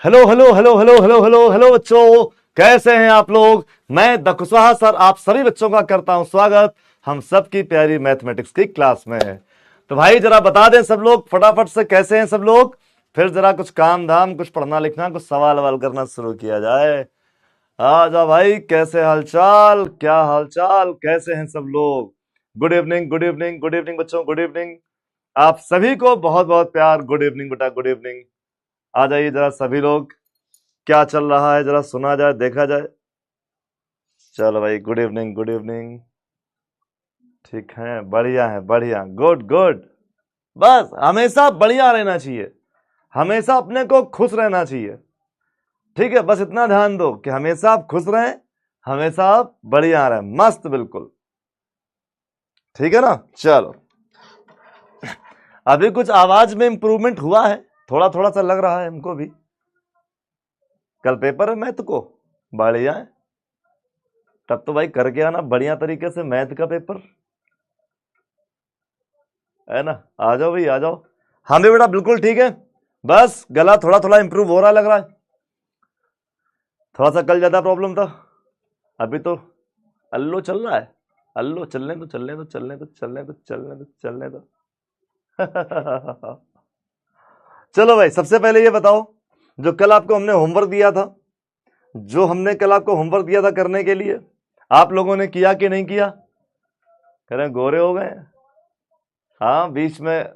Hello hello hello hello hello hello hello बच्चों, कैसे हैं आप लोग। मैं द कुशवाहा सर आप सभी बच्चों का करता हूं स्वागत हम सबकी प्यारी मैथमेटिक्स की क्लास में। तो भाई जरा बता दें सब लोग फटाफट से कैसे हैं सब लोग, फिर जरा कुछ काम धाम, कुछ पढ़ना लिखना, कुछ सवाल वाल करना शुरू किया जाए। आ जा भाई, कैसे हालचाल, क्या हालचाल, कैसे हैं सब लोग। Good evening good evening good evening बच्चों, गुड इवनिंग। आप सभी को बहुत बहुत प्यार, गुड इवनिंग बेटा, गुड इवनिंग। आ जाइए जरा सभी लोग, क्या चल रहा है जरा सुना जाए, देखा जाए। चलो भाई, गुड इवनिंग गुड इवनिंग। ठीक है, बढ़िया है, बढ़िया, गुड गुड। बस हमेशा बढ़िया रहना चाहिए, हमेशा अपने को खुश रहना चाहिए। ठीक है, बस इतना ध्यान दो कि हमेशा आप खुश रहें, हमेशा आप बढ़िया रहें, मस्त बिल्कुल। ठीक है ना। चलो, अभी कुछ आवाज में इंप्रूवमेंट हुआ है, थोड़ा थोड़ा सा लग रहा है हमको भी। कल पेपर है मैथ को, बढ़िया है। तब तो भाई करके आना बढ़िया तरीके से मैथ का पेपर, है ना। आ जाओ भाई, आ जाओ। हाँ भी बेटा बिल्कुल ठीक है, बस गला थोड़ा थोड़ा इंप्रूव हो रहा लग रहा है। थोड़ा सा कल ज्यादा प्रॉब्लम था, अभी तो अल्लो चल रहा है। अल्लो चलने दो चलने दो चलने दो चलने दो चलने दो चलने दो। चलो भाई, सबसे पहले ये बताओ, जो कल आपको हमने होमवर्क दिया था, जो हमने कल आपको होमवर्क दिया था करने के लिए, आप लोगों ने किया कि नहीं किया। कह रहे हैं गोरे हो गए। हाँ, बीच में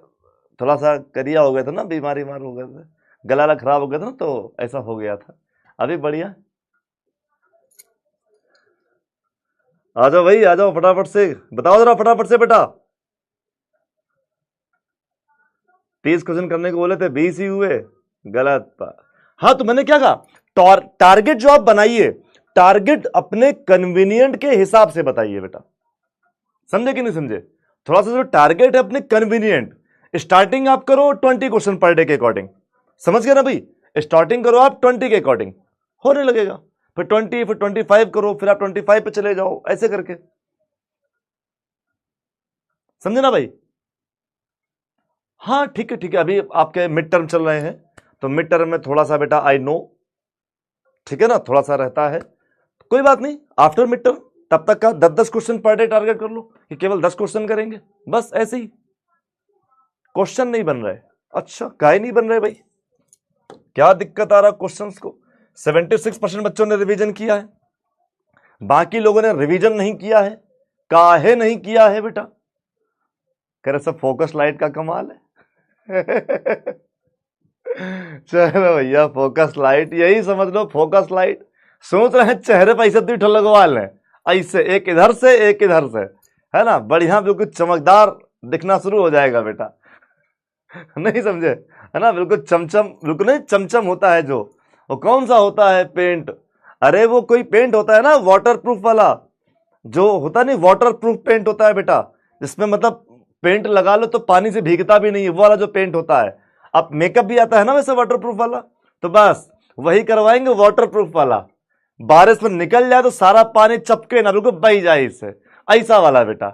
थोड़ा सा करिया हो गया था ना, बीमारी मार हो गए थे, गला खराब हो गया था ना, तो ऐसा हो गया था। अभी बढ़िया। आ जाओ भाई, आ जाओ फटाफट से, बताओ जरा फटाफट से बेटा। 30 क्वेश्चन करने को बोले थे, 20 ही हुए। गलत। हाँ, तो मैंने क्या कहा, टारगेट जो आप बनाइए, टारगेट अपने कन्वीनियंट के हिसाब से बताइए बेटा। समझे कि नहीं समझे। थोड़ा सा जो टारगेट है अपने कन्वीनियंट, स्टार्टिंग आप करो 20 क्वेश्चन पर डे के अकॉर्डिंग। समझ गए ना भाई, स्टार्टिंग करो आप 20 के अकॉर्डिंग, होने लगेगा। फिर 20, फिर 25 करो, फिर आप 25 पे चले जाओ, ऐसे करके। समझे ना भाई। हाँ ठीक है ठीक है, अभी आपके मिड टर्म चल रहे हैं, तो मिड टर्म में थोड़ा सा बेटा आई नो, ठीक है ना, थोड़ा सा रहता है, कोई बात नहीं। आफ्टर मिड टर्म तब तक का 10-10 क्वेश्चन पर डे टारगेट कर लो, कि केवल 10 क्वेश्चन करेंगे, बस ऐसे ही। क्वेश्चन नहीं बन रहे, अच्छा काहे नहीं बन रहे भाई, क्या दिक्कत आ रहा क्वेश्चंस को। 76% बच्चों ने रिवीजन किया है, बाकी लोगों ने रिवीजन नहीं किया है, काहे नहीं किया है बेटा। कह रहे सब फोकस लाइट का कमाल है। चलो भैया, फोकस लाइट यही समझ लो, फोकस लाइट। सोच रहे हैं चेहरे पर ऐसे दुई लगवा लें, ऐसे एक इधर से एक इधर से, है ना, बढ़िया बिल्कुल चमकदार दिखना शुरू हो जाएगा बेटा। नहीं समझे, है ना, बिल्कुल चमचम, बिल्कुल नहीं चमचम होता है जो, वो कौन सा होता है पेंट, अरे वो कोई पेंट होता है ना वाटर प्रूफ वाला, जो होता नहीं, वाटर प्रूफ पेंट होता है बेटा, जिसमें मतलब पेंट लगा लो तो पानी से भीगता भी नहीं है, वो वाला जो पेंट होता है। अब मेकअप भी आता है ना वैसे वाटर प्रूफ वाला, तो बस वही करवाएंगे वाटर प्रूफ वाला, बारिश में निकल जाए तो सारा पानी चपके ना, बिल्कुल बह जाए इससे, ऐसा वाला बेटा।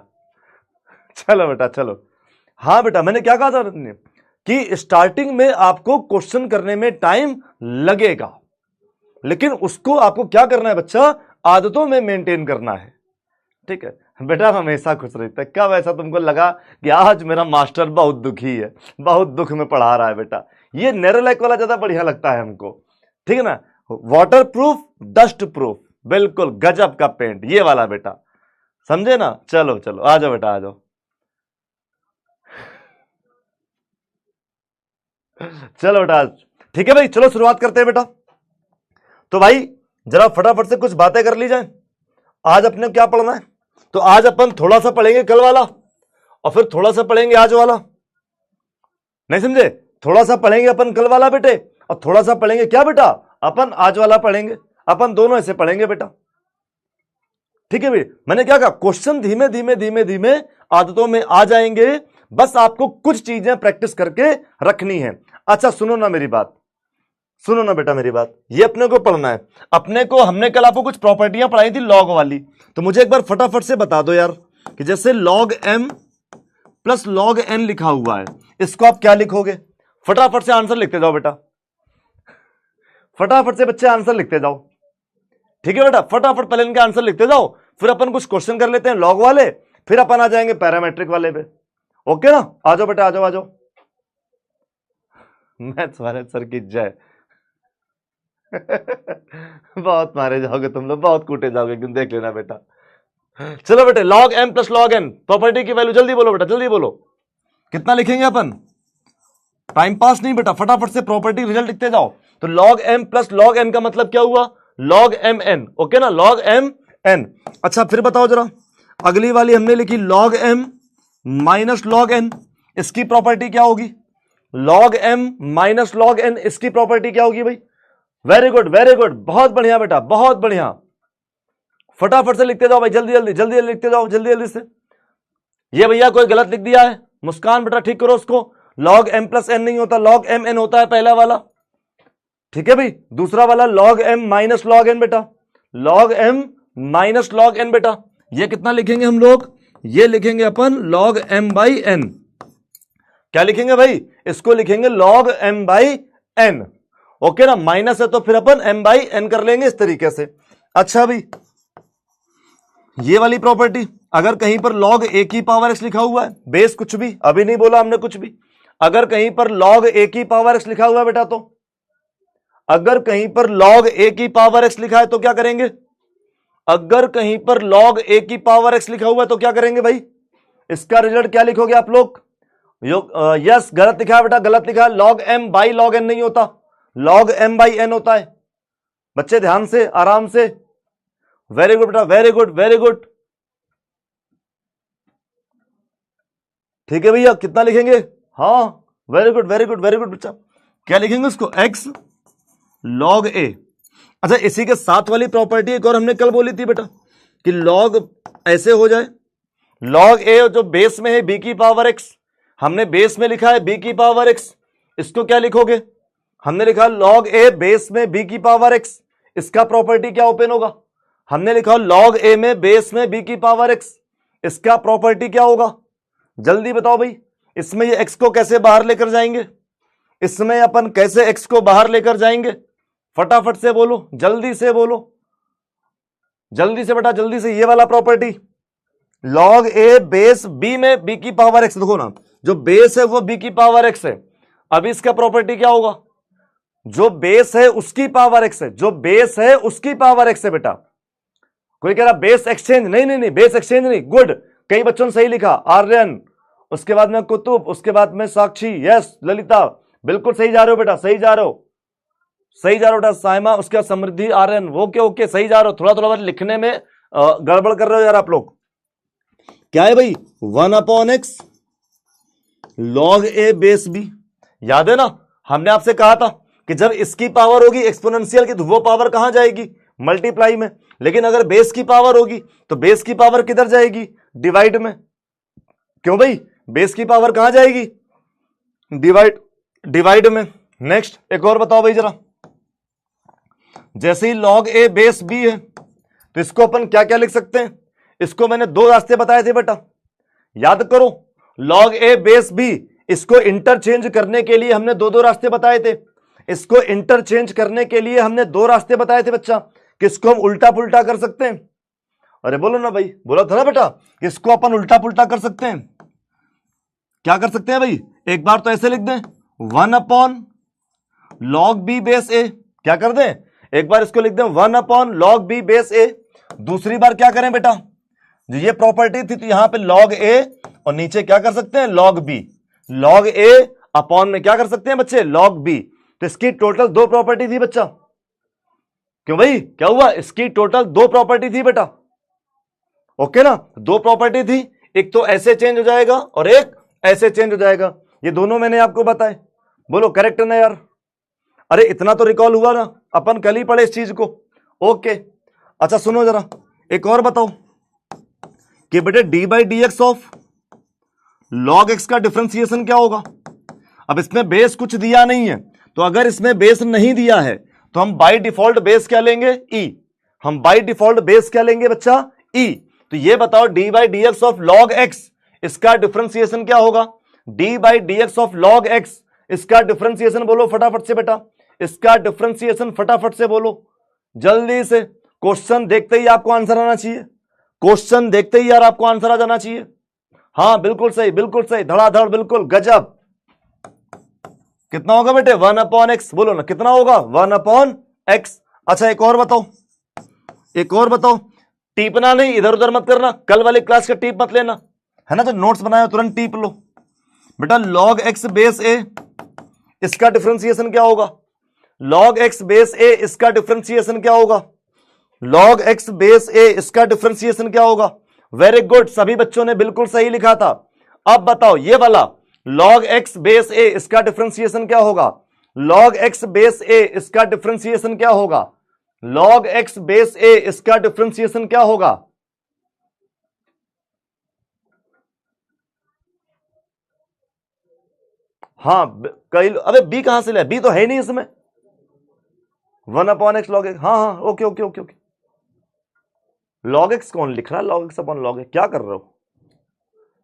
चलो बेटा चलो। हाँ बेटा, मैंने क्या कहा था कि स्टार्टिंग में आपको क्वेश्चन करने में टाइम लगेगा, लेकिन उसको आपको क्या करना है बच्चा, आदतों में मेंटेन करना है। ठीक है बेटा, हमेशा खुश रहता है। कब ऐसा तुमको लगा कि आज मेरा मास्टर बहुत दुखी है, बहुत दुख में पढ़ा रहा है बेटा, ये नेरोलैक वाला ज्यादा बढ़िया लगता है हमको। ठीक है ना, वाटर प्रूफ, डस्ट प्रूफ, बिल्कुल गजब का पेंट, ये वाला बेटा, समझे ना। चलो चलो, आ जाओ बेटा, आ जाओ। चलो बेटा, ठीक है भाई, चलो शुरुआत करते हैं बेटा। तो भाई जरा फटाफट से कुछ बातें कर ली जाए। आज अपने क्या पढ़ना है, तो आज अपन थोड़ा सा पढ़ेंगे कल वाला, और फिर थोड़ा सा पढ़ेंगे आज वाला। नहीं समझे, थोड़ा सा पढ़ेंगे अपन कल वाला बेटे, और थोड़ा सा पढ़ेंगे क्या बेटा, अपन आज वाला पढ़ेंगे, अपन दोनों ऐसे पढ़ेंगे बेटा। ठीक है भाई, मैंने क्या कहा, क्वेश्चन धीमे धीमे धीमे धीमे आदतों में आ जाएंगे, बस आपको कुछ चीजें प्रैक्टिस करके रखनी है। अच्छा सुनो ना मेरी बात, सुनो ना बेटा मेरी बात, ये अपने को पढ़ना है। अपने को, हमने कल आपको कुछ प्रॉपर्टियां पढ़ाई थी लॉग वाली, तो मुझे एक बार फटाफट से बता दो यार, कि जैसे log M plus log N लिखा हुआ है, इसको आप क्या लिखोगे, फटाफट से आंसर लिखते जाओ बेटा, फटाफट से बच्चे आंसर लिखते जाओ, ठीक है बेटा, फटाफट पहले इनके आंसर लिखते जाओ, फिर अपन कुछ क्वेश्चन कर लेते हैं लॉग वाले, फिर अपन आ जाएंगे पैरामेट्रिक वाले पे। ओके ना, आ जाओ बेटा, आ जाओ आ जाओ। मैथ्स वाले सर की जय। बहुत मारे जाओगे तुम लोग, बहुत कूटे जाओगे, क्यों, देख लेना बेटा। चलो बेटे, log M plus log N, property की वैल्यू जल्दी बोलो बेटा, जल्दी बोलो। कितना लिखेंगे अपन, टाइम पास नहीं बेटा, फटाफट से प्रॉपर्टी रिजल्ट लिखते जाओ। तो log M plus log N का मतलब क्या हुआ, लॉग एम एन। ओके ना, लॉग एम एन। अच्छा फिर बताओ जरा, अगली वाली हमने लिखी log M minus log N, इसकी प्रॉपर्टी क्या होगी, log M minus log N, इसकी प्रॉपर्टी क्या होगी भाई। वेरी गुड वेरी गुड, बहुत बढ़िया बेटा, बहुत बढ़िया, फटाफट से लिखते जाओ भाई, जल्दी जल्दी जल्दी जल्दी लिखते जाओ, जल्दी जल्दी से। ये भैया कोई गलत लिख दिया है, मुस्कान बेटा ठीक करो उसको, लॉग एम प्लस एन नहीं होता, लॉग एम एन होता है पहला वाला, ठीक है भाई। दूसरा वाला log M minus log N बेटा, log M minus log N बेटा। ये कितना लिखेंगे हम लोग, ये लिखेंगे अपन लॉग एम बाई एन। क्या लिखेंगे भाई, इसको लिखेंगे log M by N. Okay ना, माइनस है तो फिर अपन एम बाई एन कर लेंगे इस तरीके से। अच्छा भाई, ये वाली प्रॉपर्टी, अगर कहीं पर लॉग ए की पावर एक्स लिखा हुआ है, बेस कुछ भी, अभी नहीं बोला हमने कुछ भी, अगर कहीं पर लॉग ए की पावर एक्स लिखा हुआ है बेटा, तो अगर कहीं पर लॉग ए की पावर एक्स लिखा है तो क्या करेंगे, अगर कहीं पर लॉग ए की पावर एक्स लिखा हुआ है तो क्या करेंगे भाई, इसका रिजल्ट क्या लिखोगे आप लोग। यस, गलत लिखा है बेटा, गलत लिखा है, log M by log N नहीं होता, लॉग एम बाई एन होता है। बच्चे ध्यान से, आराम से, वेरी गुड बेटा, वेरी गुड वेरी गुड, ठीक है भैया। कितना लिखेंगे, हाँ very good very good very good बच्चा, क्या लिखेंगे उसको, एक्स लॉग ए। अच्छा, इसी के साथ वाली प्रॉपर्टी एक और हमने कल बोली थी बेटा, कि लॉग ऐसे हो जाए, लॉग ए जो बेस में है बी की पावर एक्स, हमने बेस में लिखा है बी की पावर एक्स, इसको क्या लिखोगे, हमने लिखा लॉग ए बेस में बी की पावर एक्स, इसका प्रॉपर्टी क्या ओपन होगा, हमने लिखा लॉग ए में बेस में बी की पावर एक्स, इसका प्रॉपर्टी क्या होगा, जल्दी बताओ भाई। इसमें ये एक्स को कैसे बाहर लेकर जाएंगे, इसमें अपन कैसे एक्स को बाहर लेकर जाएंगे, फटाफट से बोलो, जल्दी से बोलो, जल्दी से बेटा, जल्दी से। ये वाला प्रॉपर्टी, लॉग ए बेस बी में बी की पावर एक्स, देखो ना, जो बेस है वो बी की पावर एक्स है, अब इसका प्रॉपर्टी क्या होगा, जो बेस है उसकी पावर एक्स है, जो बेस है उसकी पावर एक्स है बेटा। कोई कह रहा बेस एक्सचेंज, नहीं नहीं नहीं, बेस एक्सचेंज नहीं, गुड, कई बच्चों ने सही लिखा, आर्यन, उसके बाद में कुतुब, उसके बाद में साक्षी, यस ललिता, बिल्कुल सही जा रहे हो बेटा, सही जा रहे हो, सही जा रहे हो बेटा, साइमा, उसके बाद समृद्धि, आर्यन, ओके ओके, सही जा रहे हो, थोड़ा थोड़ा बार लिखने में गड़बड़ कर रहे हो यार आप लोग। क्या है भाई, 1/x लॉग ए बेस बी, याद है ना, हमने आपसे कहा था कि जब इसकी पावर होगी एक्सपोनेंशियल की, तो वो पावर कहां जाएगी, मल्टीप्लाई में, लेकिन अगर बेस की पावर होगी तो बेस की पावर किधर जाएगी, डिवाइड में। क्यों भाई, बेस की पावर कहां जाएगी, डिवाइड में। नेक्स्ट एक और बताओ भाई जरा, जैसे ही लॉग ए बेस बी है तो इसको अपन क्या क्या लिख सकते हैं, इसको मैंने दो रास्ते बताए थे बेटा, याद करो, लॉग ए बेस बी, इसको इंटरचेंज करने के लिए हमने दो रास्ते बताए थे, इसको इंटरचेंज करने के लिए हमने दो रास्ते बताए थे बच्चा, किसको हम उल्टा पुल्टा कर सकते हैं, अरे बोलो ना भाई, बोला था ना बेटा, इसको अपन उल्टा पुल्टा कर सकते हैं, क्या कर सकते हैं भाई, एक बार तो ऐसे लिख दें 1 लॉग बी बेस ए, क्या कर दें, एक बार इसको लिख दें 1 लॉग बी बेस ए, दूसरी बार क्या करें बेटा, जो ये प्रॉपर्टी थी तो यहां पे लॉग ए और नीचे क्या कर सकते हैं, लॉग बी, लॉग ए अपॉन में क्या कर सकते हैं बच्चे, लॉग बी, तो इसकी टोटल दो प्रॉपर्टी थी बच्चा। क्यों भाई, क्या हुआ, इसकी टोटल दो प्रॉपर्टी थी बेटा, ओके ना, दो प्रॉपर्टी थी, एक तो ऐसे चेंज हो जाएगा और एक ऐसे चेंज हो जाएगा, ये दोनों मैंने आपको बताए, बोलो करेक्ट है ना यार, अरे इतना तो रिकॉल हुआ ना, अपन कल ही पढ़े इस चीज को, ओके। अच्छा सुनो जरा, एक और बताओ कि बेटे D by D x of log x का डिफरेंशिएशन क्या होगा। अब इसमें बेस कुछ दिया नहीं है, तो अगर इसमें बेस नहीं दिया है तो हम बाय डिफॉल्ट बेस क्या लेंगे, ई, हम बाय डिफॉल्ट बेस क्या लेंगे बच्चा, ई। तो ये बताओ D by D x of log x, इसका डिफरेंशिएशन क्या होगा, D by D x of log x, इसका डिफरेंशिएशन बोलो फटाफट से बेटा, इसका डिफरेंशिएशन फटाफट से बोलो जल्दी से। क्वेश्चन देखते ही आपको आंसर आना चाहिए, क्वेश्चन देखते ही यार आपको आंसर आ जाना चाहिए। हाँ बिल्कुल सही, बिल्कुल सही, धड़ाधड़, बिल्कुल गजब। कितना होगा बेटे? 1/x। बोलो ना कितना होगा? 1/x। अच्छा एक और बताओ, एक और बताओ। टीपना नहीं, इधर उधर मत करना, कल वाली क्लास का टीप मत लेना, है ना? जो नोट्स बनाया तुरंत टीप लो बेटा। log x बेस a, इसका डिफरेंशिएशन क्या होगा? log x बेस a, इसका डिफरेंशिएशन क्या होगा? log x बेस a, इसका डिफरेंशिएशन क्या होगा? वेरी गुड, सभी बच्चों ने बिल्कुल सही लिखा था। अब बताओ ये वाला log x बेस a, इसका डिफरेंशिएशन क्या होगा? log x बेस a, इसका डिफरेंशिएशन क्या होगा? log x बेस a, इसका डिफरेंशिएशन क्या होगा? हाँ कई, अबे b कहां से ले? b तो है नहीं इसमें। 1/x log x। हाँ हाँ okay okay okay okay. log x कौन लिख रहा है? log x upon log x क्या कर रहे हो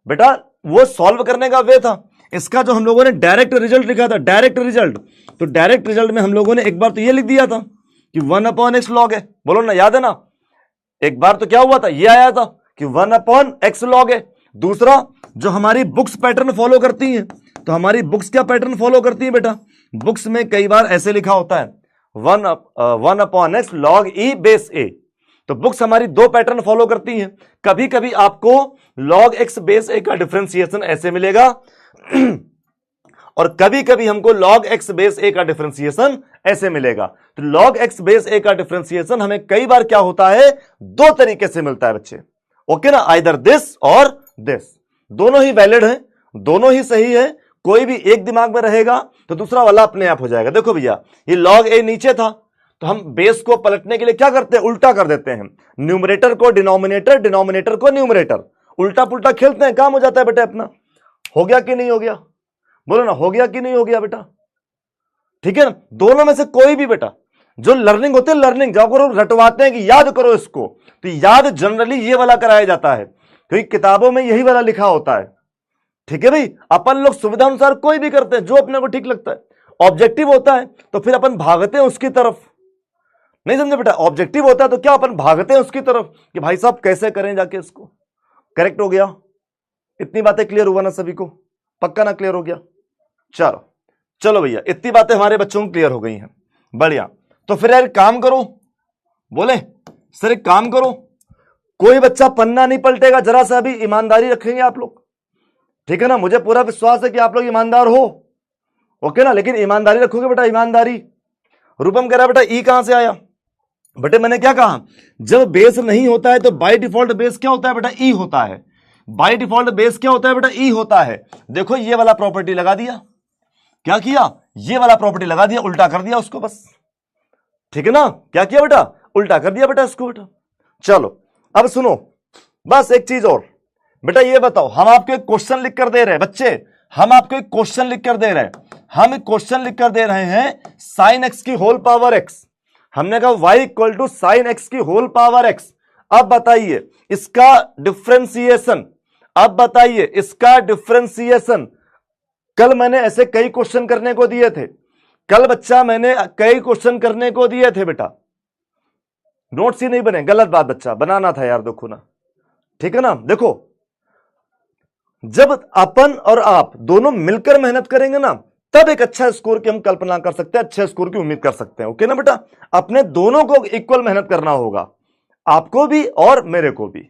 बेटा? वो सॉल्व करने का वे था। इसका जो हम लोगों ने डायरेक्ट रिजल्ट लिखा था, डायरेक्ट रिजल्ट, तो डायरेक्ट रिजल्ट में हम लोगों ने एक बार तो ये लिख दिया था कि 1/x log है। बोलो ना, याद है ना? एक बार तो क्या हुआ था, ये आया था कि 1/x log है। दूसरा, जो हमारी बुक्स पैटर्न फॉलो करती हैं, तो हमारी बुक्स क्या पैटर्न फॉलो करती हैं बेटा? बुक्स में कई बार ऐसे लिखा होता है 1/x log e base a। तो बुक्स हमारी दो पैटर्न फॉलो करती हैं। कभी कभी आपको log x बेस a का डिफरेंशिएशन ऐसे मिलेगा और कभी कभी हमको log x बेस a का डिफरेंशिएशन ऐसे मिलेगा। तो log x बेस a का डिफरेंशिएशन हमें कई बार क्या होता है, दो तरीके से मिलता है बच्चे। ओके ना, आइदर दिस और दिस, दोनों ही वैलिड है, दोनों ही सही है। कोई भी एक दिमाग में रहेगा तो दूसरा वाला अपने आप हो जाएगा। देखो भैया, ये log a नीचे था तो हम बेस को पलटने के लिए क्या करते हैं? उल्टा कर देते हैं। न्यूमरेटर को डिनोमिनेटर, डिनोमिनेटर को न्यूमरेटर, उल्टा पुल्टा खेलते हैं, काम हो जाता है बेटा अपना। हो गया कि नहीं हो गया? बोलो ना, हो गया कि नहीं हो गया बेटा? ठीक है ना? दोनों में से कोई भी बेटा, जो लर्निंग होती है, लर्निंग जब करो रटवाते हैं कि याद करो इसको, तो याद जनरली ये वाला कराया जाता है क्योंकि किताबों में यही वाला लिखा होता है। ठीक है भाई, अपन लोग सुविधा अनुसार कोई भी करते हैं जो अपने को ठीक लगता है। ऑब्जेक्टिव होता है तो फिर अपन भागते हैं उसकी तरफ, नहीं समझे बेटा? ऑब्जेक्टिव होता है तो क्या अपन भागते हैं उसकी तरफ कि भाई साहब कैसे करें जाके इसको। करेक्ट हो गया? इतनी बातें क्लियर हुआ ना सभी को? पक्का ना क्लियर हो गया? चलो चलो भैया, इतनी बातें हमारे बच्चों को क्लियर हो गई हैं, बढ़िया। तो फिर यार काम करो, बोले सर एक काम करो, कोई बच्चा पन्ना नहीं पलटेगा, जरा सा भी ईमानदारी रखेंगे आप लोग, ठीक है ना? मुझे पूरा विश्वास है कि आप लोग ईमानदार हो, ओके ना? लेकिन ईमानदारी रखोगे बेटा, ईमानदारी। रूपम कह रहा बेटा ई कहां से आया? बेटे मैंने क्या कहा, जब बेस नहीं होता है तो बाय डिफॉल्ट बेस क्या होता है बेटा? ई होता है। बाय डिफॉल्ट बेस क्या होता है बेटा? ई होता है। देखो ये वाला प्रॉपर्टी लगा दिया, क्या किया? ये वाला प्रॉपर्टी लगा दिया, उल्टा कर दिया उसको बस, ठीक है ना? क्या किया बेटा? उल्टा कर दिया बेटा इसको बेटा। चलो अब सुनो, बस एक चीज और बेटा, ये बताओ, हम आपको एक क्वेश्चन लिख कर दे रहे हैं बच्चे, हम आपको एक क्वेश्चन लिख कर दे रहे हैं, हम एक क्वेश्चन लिख कर दे रहे हैं साइन एक्स की होल पावर एक्स। हमने कहा y equal to sine x की होल पावर एक्स। अब बताइए इसका डिफरेंशिएशन, अब बताइए इसका डिफरेंशिएशन। कल मैंने ऐसे कई क्वेश्चन करने को दिए थे, कल बच्चा मैंने कई क्वेश्चन करने को दिए थे बेटा, नोट्स ही नहीं बने, गलत बात बच्चा, बनाना था यार, देखो ना, ठीक है ना? देखो जब अपन और आप दोनों मिलकर मेहनत करेंगे ना, तब एक अच्छा स्कोर की हम कल्पना कर सकते हैं, अच्छे स्कोर की उम्मीद कर सकते हैं। ओके ना बेटा? अपने दोनों को इक्वल मेहनत करना होगा, आपको भी और मेरे को भी,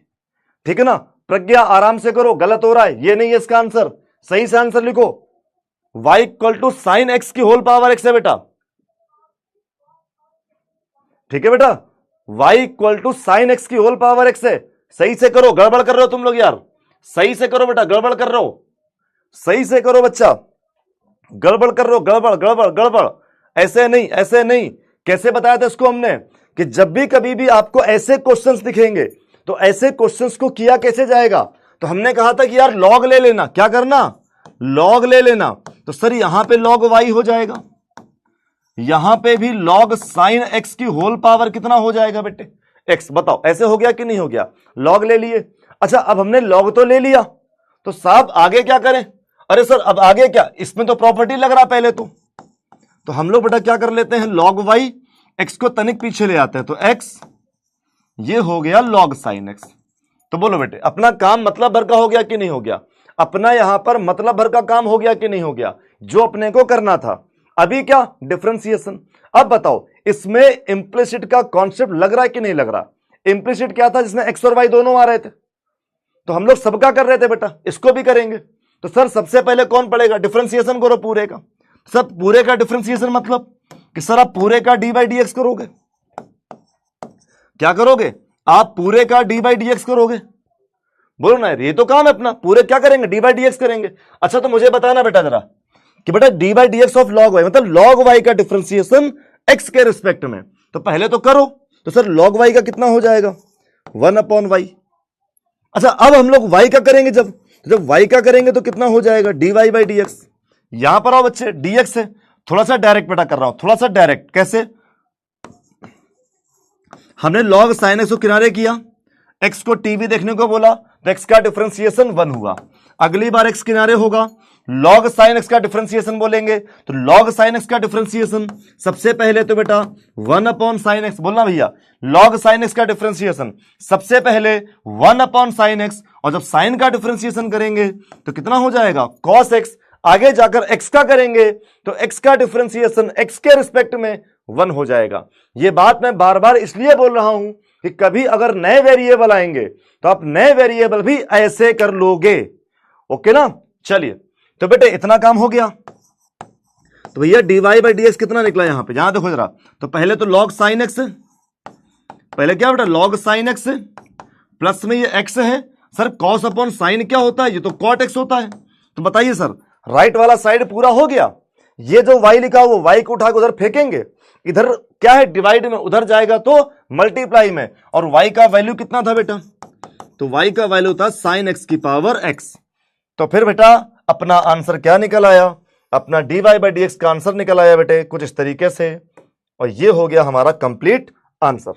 ठीक है ना? प्रज्ञा आराम से करो, गलत हो रहा है ये नहीं है इसका आंसर, सही से आंसर लिखो। y equal to sine x की होल पावर एक्स है बेटा, ठीक है बेटा? y equal to sine x की होल पावर एक्स है। सही से करो, गड़बड़ कर रहे हो तुम लोग यार, सही से करो बेटा, गड़बड़ कर रहे हो, सही से करो बच्चा, गड़बड़ कर रहे हो, गड़बड़ गड़बड़ गड़बड़, ऐसे नहीं ऐसे नहीं। कैसे बताया था इसको हमने कि जब भी कभी भी आपको ऐसे क्वेश्चंस दिखेंगे तो ऐसे क्वेश्चंस को किया कैसे जाएगा? तो हमने कहा था कि यार लॉग ले लेना, क्या करना? लॉग ले लेना। तो सर यहां पे लॉग वाई हो जाएगा, यहां पे भी लॉग साइन एक्स की होल पावर कितना हो जाएगा बेटे? एक्स। बताओ ऐसे हो गया कि नहीं हो गया? लॉग ले लिए। अच्छा अब हमने लॉग तो ले लिया, तो साहब आगे क्या करें? अरे सर अब आगे क्या, इसमें तो प्रॉपर्टी लग रहा पहले तो तो हम लोग बेटा क्या कर लेते हैं, log y, x को तनिक पीछे ले आते हैं, तो x ये हो गया log sin x। तो बोलो बेटे अपना काम मतलब भर का हो गया कि नहीं हो गया, अपना यहां पर मतलब भर का काम हो गया कि नहीं हो गया, जो अपने को करना था। अभी क्या डिफरेंशिएशन। अब बताओ इसमें इंप्लिसिट का कॉन्सेप्ट लग रहा है कि नहीं लग रहा। इंप्लिसिट क्या था, जिसमें x और y दोनों आ रहे थे, तो हम लोग सबका कर रहे थे बेटा, इसको भी करेंगे। तो सर सबसे पहले कौन पड़ेगा, डिफरेंशिएशन करो पूरे का। सर पूरे का डिफरेंशिएशन मतलब कि सर आप पूरे का डी बाई डी एक्स करोगे, क्या करोगे आप पूरे का डी बाई डी एक्स करोगे, बोलो ना ये तो काम है अपना, पूरे क्या करेंगे डी बाई डी एक्स करेंगे। अच्छा तो मुझे बताना बेटा जरा कि बेटा d by D x of log y मतलब लॉग वाई का डिफरेंशिएशन एक्स के रिस्पेक्ट में, तो पहले तो करो। तो सर लॉग वाई का कितना हो जाएगा 1/y। अच्छा अब हम लोग y का करेंगे, जब y का करेंगे तो कितना हो जाएगा dy बाई डी एक्स। यहां पर आओ बच्चे, dx है, थोड़ा सा डायरेक्ट बेटा कर रहा हूं, थोड़ा सा डायरेक्ट। कैसे, हमने log sin x को किनारे किया, x को टीवी देखने को बोला, तो x का डिफरेंशिएशन 1 हुआ। अगली बार x किनारे होगा, log sin x का डिफरेंशिएशन बोलेंगे, तो log sin x का डिफरेंशिएशन सबसे पहले तो बेटा 1/sin x, बोलना भैया log sin x का डिफरेंशिएशन सबसे पहले 1/sin x, और जब sin का डिफरेंशिएशन करेंगे तो कितना हो जाएगा cos x। आगे जाकर x का करेंगे तो x का डिफरेंशिएशन x के रिस्पेक्ट में 1 हो जाएगा। यह बात मैं बार बार इसलिए बोल रहा हूं कि कभी अगर नए वेरिएबल आएंगे तो आप नए वेरिएबल भी ऐसे कर लोगे, ओके ना। चलिए तो बेटे इतना काम हो गया, तो भैया d Y by D x कितना निकला यहां पे, यहां देखो जरा। तो पहले तो log sin x, पहले क्या बेटा log sin x प्लस में ये x है, सर cos अपॉन साइन क्या होता है, ये तो cot x होता है। तो बताइए सर राइट वाला साइड पूरा हो गया, ये जो y लिखा वो y को उठा के उधर फेंकेंगे, इधर क्या है डिवाइड में, उधर जाएगा तो मल्टीप्लाई में, और y का वैल्यू कितना था बेटा, तो y का वैल्यू था sin x की पावर x। तो फिर बेटा अपना आंसर क्या निकल आया, अपना d Y by D x का आंसर निकल आया बेटे कुछ इस तरीके से, और ये हो गया हमारा कंप्लीट आंसर।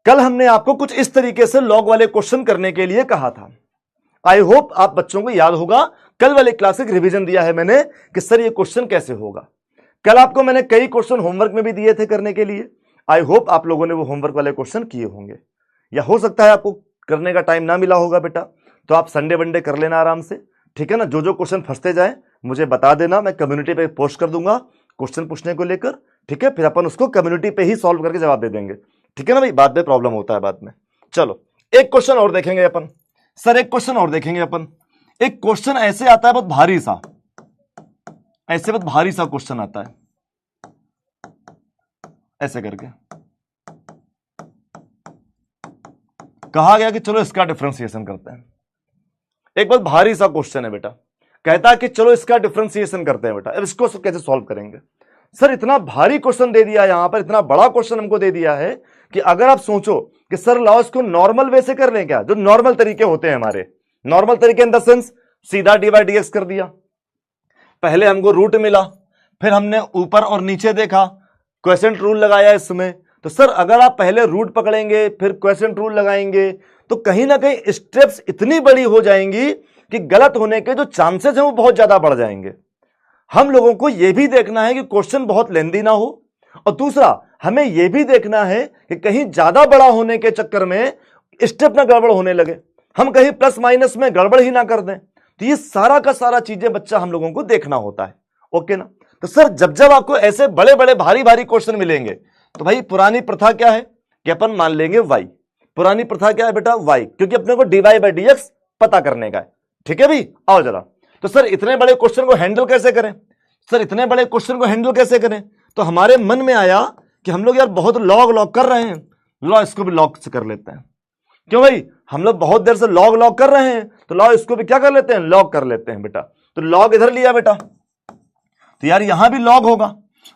कल हमने आपको कुछ इस तरीके से लॉग वाले क्वेश्चन करने के लिए कहा था। आई होप आप बच्चों को याद होगा, कल वाले क्लासिक रिवीजन दिया है मैंने कि सर ये क्वेश्चन कैसे होगा। कल आपको मैंने कई क्वेश्चन होमवर्क में भी दिए थे करने के लिए, आई होप आप लोगों ने वो होमवर्क वाले क्वेश्चन किए होंगे, या हो सकता है आपको करने का टाइम ना मिला होगा बेटा, तो आप संडे वनडे कर लेना आराम से, ठीक है ना। जो जो क्वेश्चन फंसते जाए मुझे बता देना, मैं कम्युनिटी पे पोस्ट कर दूंगा क्वेश्चन पूछने को लेकर, ठीक है। फिर अपन उसको कम्युनिटी पे ही सॉल्व करके जवाब दे देंगे, ठीक है ना भाई, बाद में प्रॉब्लम होता है बाद में। चलो एक क्वेश्चन और देखेंगे अपन, सर एक क्वेश्चन और देखेंगे अपन। एक क्वेश्चन ऐसे आता है बहुत भारी सा, ऐसे बहुत भारी सा क्वेश्चन आता है, ऐसे करके कहा गया कि चलो इसका डिफरेंशिएशन करते हैं। एक बहुत भारी सा क्वेश्चन है बेटा, कहता है कि चलो इसका डिफरेंशिएशन करते हैं बेटा। अब इसको कैसे सॉल्व करेंगे, सर इतना भारी क्वेश्चन दे दिया यहां पर, इतना बड़ा क्वेश्चन हमको दे दिया है कि अगर आप सोचो कि सर लाओ इसको नॉर्मल वे से कर लें, क्या जो नॉर्मल तरीके होते हैं हमारे, नॉर्मल तरीके इन द सेंस सीधा डी बाई डी एक्स कर दिया, पहले हमको रूट मिला, फिर हमने ऊपर और नीचे देखा, क्वेश्चन रूल लगाया इसमें। तो सर अगर आप पहले रूट पकड़ेंगे फिर क्वेश्चन रूल लगाएंगे तो कहीं ना कहीं स्टेप्स इतनी बड़ी हो जाएंगी कि गलत होने के जो चांसेस हैं वो बहुत ज्यादा बढ़ जाएंगे। हम लोगों को यह भी देखना है कि क्वेश्चन बहुत लेंदी ना हो, और दूसरा हमें यह भी देखना है कि कहीं ज्यादा बड़ा होने के चक्कर में स्टेप ना गड़बड़ होने लगे, हम कहीं प्लस माइनस में गड़बड़ ही ना कर दें। तो ये सारा का सारा चीजें बच्चा हम लोगों को देखना होता है, ओके ना। तो सर जब जब आपको ऐसे बड़े बड़े भारी भारी क्वेश्चन मिलेंगे तो भाई पुरानी प्रथा क्या है कि अपन मान लेंगे y। पुरानी प्रथा क्या है बेटा y, क्योंकि अपने को dy बाई डी एक्स पता करने का है, ठीक है भाई। आओ जरा, तो सर इतने बड़े क्वेश्चन को हैंडल कैसे करें, सर इतने बड़े क्वेश्चन को हैंडल कैसे करें। तो हमारे मन में आया कि हम लोग यार बहुत लॉग कर रहे हैं, लो इसको भी लॉग से कर लेते हैं। क्यों भाई, हम लोग बहुत देर से लॉग कर रहे हैं, तो लो इसको भी क्या कर लेते हैं, लॉग कर लेते हैं बेटा। तो लॉग इधर लिया बेटा, तो यार यहां भी लॉग होगा।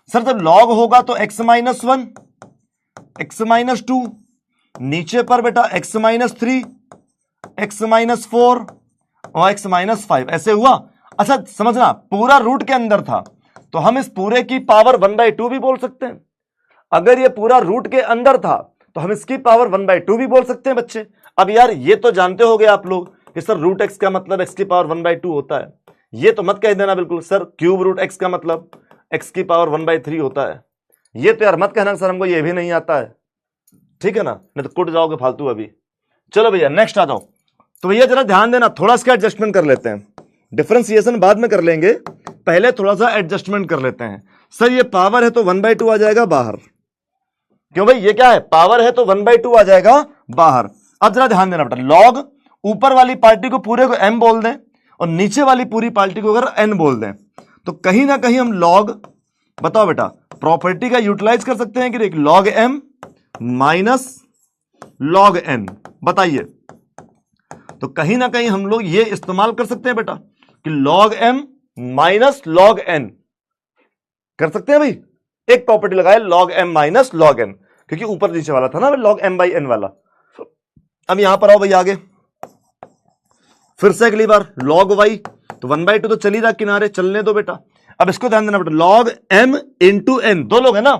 सर जब लॉग होगा तो x माइनस 1, x माइनस 2, नीचे पर बेटा x माइनस 3, x माइनस 4 और x माइनस 5, ऐसे हुआ। अच्छा समझना, पूरा रूट के अंदर था तो हम इस पूरे की पावर 1/2 भी बोल सकते हैं। अगर ये पूरा रूट के अंदर था तो हम इसकी पावर 1/2 भी बोल सकते हैं बच्चे। अब यार ये तो जानते होंगे आप लोग कि सर रूट x का मतलब x की पावर 1/2 होता है, ये तो मत कह देना बिल्कुल सर क्यूब रूट x का मतलब x की पावर 1/3 होता है। ये तो यार मत कहना सर हमको ये भी नहीं आता है, ठीक है ना, नहीं तो कुट जाओगे फालतू अभी। चलो भैया नेक्स्ट आ जाओ। तो भैया जरा ध्यान देना, थोड़ा सा एडजस्टमेंट कर लेते हैं, डिफरेंशिएशन बाद में कर लेंगे, पहले थोड़ा सा एडजस्टमेंट कर लेते हैं। सर ये पावर है तो 1/2 आ जाएगा बाहर, क्यों भाई ये क्या है, पावर है तो 1/2 आ जाएगा बाहर। अब जरा ध्यान देना बेटा, लॉग ऊपर वाली पार्टी को पूरे को m बोल दें और नीचे वाली पूरी पार्टी को अगर n बोल दें, तो कहीं ना कहीं हम लॉग, बताओ बेटा, प्रॉपर्टी का यूटिलाइज कर सकते हैं कि देख log m minus log n, बताइए। तो कहीं ना कहीं हम लोग ये इस्तेमाल कर सकते हैं बेटा कि log m minus log n कर सकते हैं भाई। एक प्रॉपर्टी लगाए log m minus log n, क्योंकि ऊपर नीचे वाला था ना लॉग m/n वाला। अब यहां पर आओ भाई आगे, फिर से अगली बार लॉग y, तो 1/2 तो चल ही रहा किनारे, चलने दो बेटा। अब इसको ध्यान देना बेटा, लॉग m इंटू n, दो लोग है ना,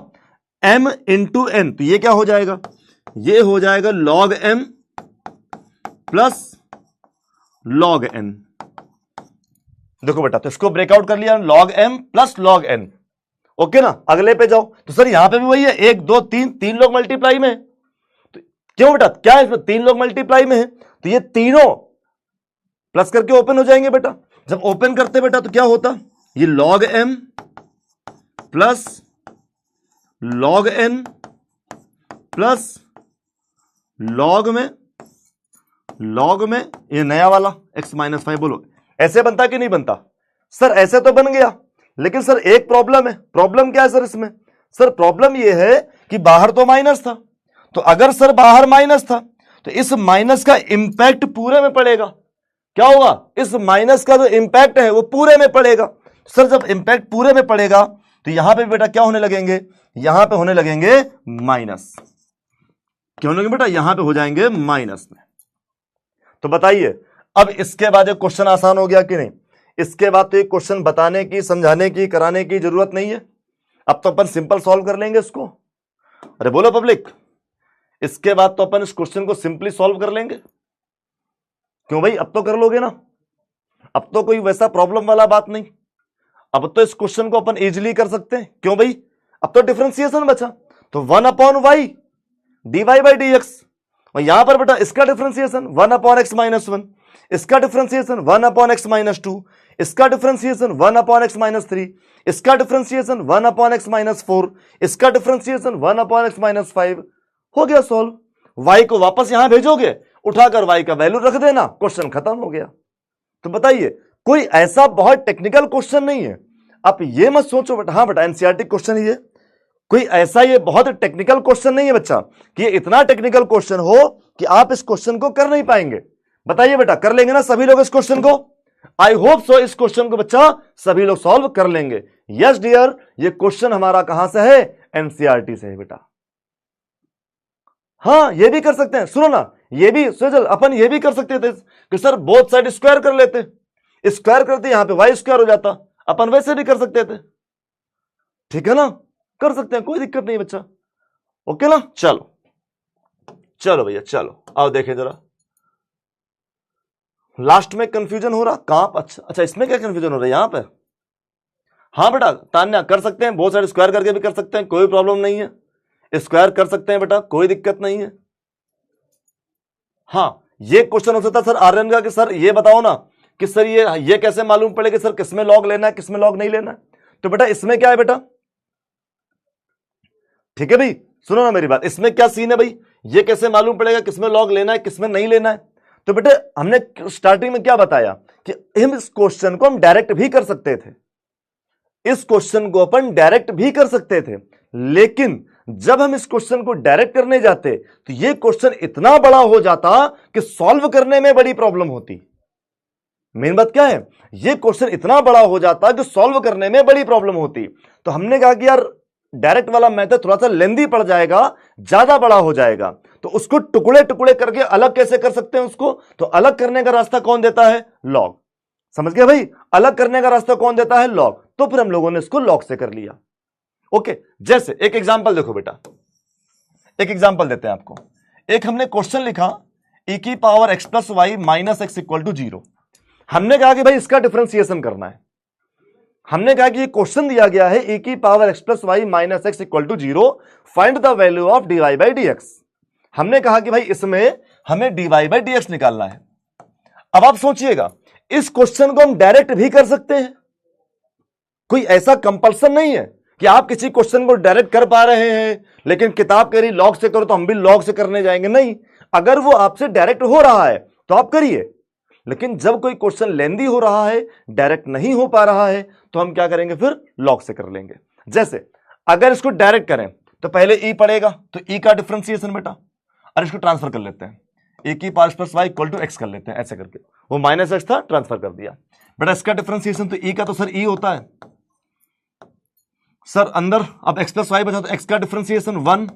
m इंटू n, तो ये क्या हो जाएगा, ये हो जाएगा log m plus log n। देखो बेटा, तो इसको ब्रेकआउट कर लिया, log m plus log n, okay ना। अगले पे जाओ, तो सर यहां पे भी वही है, 1 2 3, 3 लोग मल्टीप्लाई में है, तो क्यों बेटा क्या है इसमें, 3 लोग मल्टीप्लाई में है, तो ये तीनों प्लस करके ओपन हो जाएंगे बेटा। जब ओपन करते बेटा तो क्या होता, ये log m plus log n plus log में ये नया वाला x-5, बोलो ऐसे बनता कि नहीं बनता, सर ऐसे तो बन गया, लेकिन सर एक प्रॉब्लम है। प्रॉब्लम क्या है सर इसमें, सर प्रॉब्लम ये है कि बाहर तो माइनस था, तो अगर सर बाहर माइनस था तो इस माइनस का इंपैक्ट पूरे में पड़ेगा, क्या होगा, इस माइनस का जो इंपैक्ट है वो पूरे में पड़ेगा। सर जब इंपैक्ट पूरे में पड़ेगा तो यहां पे बेटा क्या होने लगेंगे, यहां पे होने लगेंगे माइनस, क्यों होने लगेंगे बेटा, यहां पे हो जाएंगे माइनस में। तो बताइए अब इसके बाद एक क्वेश्चन आसान हो गया कि नहीं, इसके बाद तो एक क्वेश्चन बताने की, समझाने की, कराने की जरूरत नहीं है, अब तो अपन सिंपल सॉल्व कर लेंगे इसको। अरे बोलो पब्लिक, इसके बाद तो अपन इस क्वेश्चन को सिंपली सॉल्व कर लेंगे, क्यों भाई, अब तो कर लोगे ना, अब तो कोई वैसा प्रॉब्लम वाला बात नहीं, अब तो इस क्वेश्चन को अपन इजीली कर सकते हैं, क्यों भाई, अब तो डिफरेंशिएशन बचा, तो 1/y dy/dx, और यहां पर बेटा इसका डिफरेंशिएशन 1/x-1, इसका डिफरेंशिएशन 1/x-2, इसका डिफरेंशिएशन 1/x-3, इसका डिफरेंशिएशन 1/x-4, इसका डिफरेंशिएशन 1/x-5, हो गया सॉल्व। y को वापस यहां भेजोगे, उठाकर y का वैल्यू रख देना, क्वेश्चन खत्म हो गया। तो बताइए कोई ऐसा बहुत टेक्निकल क्वेश्चन नहीं है, आप ये मत सोचो बेटा, हाँ बेटा एनसीईआरटी क्वेश्चन ही है, कोई ऐसा ये बहुत टेक्निकल क्वेश्चन नहीं है बच्चा कि ये इतना टेक्निकल क्वेश्चन हो कि आप इस क्वेश्चन को कर नहीं पाएंगे। बताइए बेटा कर लेंगे ना सभी लोग इस क्वेश्चन को, आई होप सो इस क्वेश्चन को बच्चा सभी लोग सॉल्व कर लेंगे। यस डियर, ये क्वेश्चन हमारा कहां से है, एनसीईआरटी से है बेटा। हाँ ये भी कर सकते हैं, सुनो ना, ये भी सुजल अपन ये भी कर सकते थे कि सर बोथ साइड स्क्वायर कर लेते, स्क्वायर करते यहां पे वाई स्क्वायर हो जाता, अपन वैसे भी कर सकते थे, ठीक है ना, कर सकते हैं, कोई दिक्कत नहीं बच्चा, ओके ना। चलो चलो भैया चलो आओ देखें जरा, लास्ट में कंफ्यूजन हो रहा कहां, अच्छा इसमें क्या कंफ्यूजन हो रहा है यहां पे, हाँ बेटा तान्या कर सकते हैं, बहुत सारे स्क्वायर करके भी कर सकते हैं, कोई प्रॉब्लम नहीं है, स्क्वायर कर सकते हैं बेटा, कोई दिक्कत नहीं है। हाँ ये क्वेश्चन हो सकता है सर आर्यन का कि सर ये बताओ ना कि सर ये कैसे मालूम पड़ेगा सर किसमें लॉग लेना है किसमें लॉग नहीं लेना है, तो बेटा इसमें क्या है बेटा, ठीक है भाई सुनो ना मेरी बात, इसमें क्या सीन है भाई, ये कैसे मालूम पड़ेगा किसमें लॉग लेना है किसमें नहीं लेना है, तो बेटे हमने स्टार्टिंग में क्या बताया कि हम इस क्वेश्चन को हम डायरेक्ट भी कर सकते थे, इस क्वेश्चन को अपन डायरेक्ट भी कर सकते थे, लेकिन जब हम इस क्वेश्चन को डायरेक्ट करने जाते तो ये क्वेश्चन इतना बड़ा हो जाता कि सॉल्व करने में बड़ी प्रॉब्लम होती। मेन बात क्या है, ये क्वेश्चन इतना बड़ा हो जाता कि सॉल्व करने में बड़ी प्रॉब्लम होती, तो हमने कहा कि यार डायरेक्ट वाला मेथड थोड़ा सा लेंदी पड़ जाएगा, ज्यादा बड़ा हो जाएगा, तो उसको टुकड़े टुकड़े करके अलग कैसे कर सकते हैं उसको, तो अलग करने का रास्ता कौन देता है, लॉग, समझ गए भाई, अलग करने का रास्ता कौन देता है, लॉग, तो फिर हम लोगों ने इसको लॉग से कर लिया। ओके जैसे एक एग्जांपल देखो बेटा, एक एग्जांपल देते हैं आपको, एक हमने क्वेश्चन लिखा e की power x plus y minus x equal to 0, हमने कहा कि भाई इसका डिफरेंशिएशन करना है, हमने कहा कि ये क्वेश्चन दिया गया है e की power x plus y minus x equal to 0, find the value of dy by dx। हमने कहा कि भाई इसमें हमें dy बाई dx निकालना है। अब आप सोचिएगा, इस क्वेश्चन को हम डायरेक्ट भी कर सकते हैं, कोई ऐसा कंपल्सन नहीं है कि आप किसी क्वेश्चन को डायरेक्ट कर पा रहे हैं लेकिन किताब कह रही लॉग से करो तो हम भी लॉग से करने जाएंगे। नहीं, अगर वो आपसे डायरेक्ट हो रहा है तो आप करिए, लेकिन जब कोई क्वेश्चन लेंदी हो रहा है, डायरेक्ट नहीं हो पा रहा है, तो हम क्या करेंगे, फिर लॉग से कर लेंगे। जैसे अगर इसको डायरेक्ट करें तो पहले ई पड़ेगा, तो ई का डिफरेंशिएशन बेटा, और इसको ट्रांसफर कर लेते हैं, ए की power plus y equal to x कर लेते हैं, ऐसे करके। वो माइनस एक्स था, ट्रांसफर कर दिया बेटा। इसका डिफरेंशिएशन तो ई का तो सर ई होता है सर, अंदर अब एक्स प्लस वाई बचा तो एक्स का डिफरेंशिएशन 1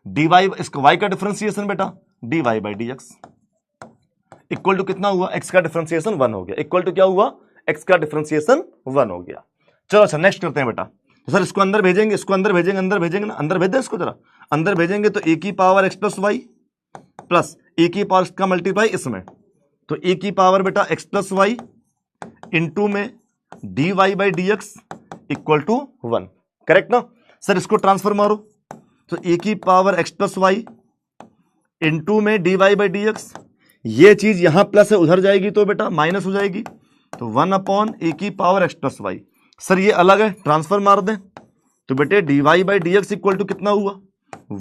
डी वाई, इसका वाई का डिफरेंशिएशन बेटा d Y by D x equal to कितना हुआ, एक्स का डिफरेंशिएशन 1 हो गया, इक्वल टू क्या हुआ, एक्स का डिफरेंशिएशन 1 हो गया। चलो अच्छा नेक्स्ट करते हैं बेटा। तो सर इसको अंदर भेजेंगे, इसको अंदर भेजेंगे, अंदर भेजेंगे ना, अंदर भेज दें इसको जरा, अंदर भेजेंगे तो ए की power x plus Y plus A की पावर का मल्टीप्लाई इसमें, तो ए की पावर बेटा एक्स प्लस वाई इंटू में D Y by D x equal to 1, correct ना। सर इसको ट्रांसफर मारो, तो ए की power x plus Y into में D Y by D X, ये चीज यहां प्लस है उधर जाएगी तो बेटा माइनस हो जाएगी, तो 1 अपॉन ए की power x plus y. Sir ये अलग है, ट्रांसफर मार दें तो बेटे d Y by D x equal to कितना हुआ,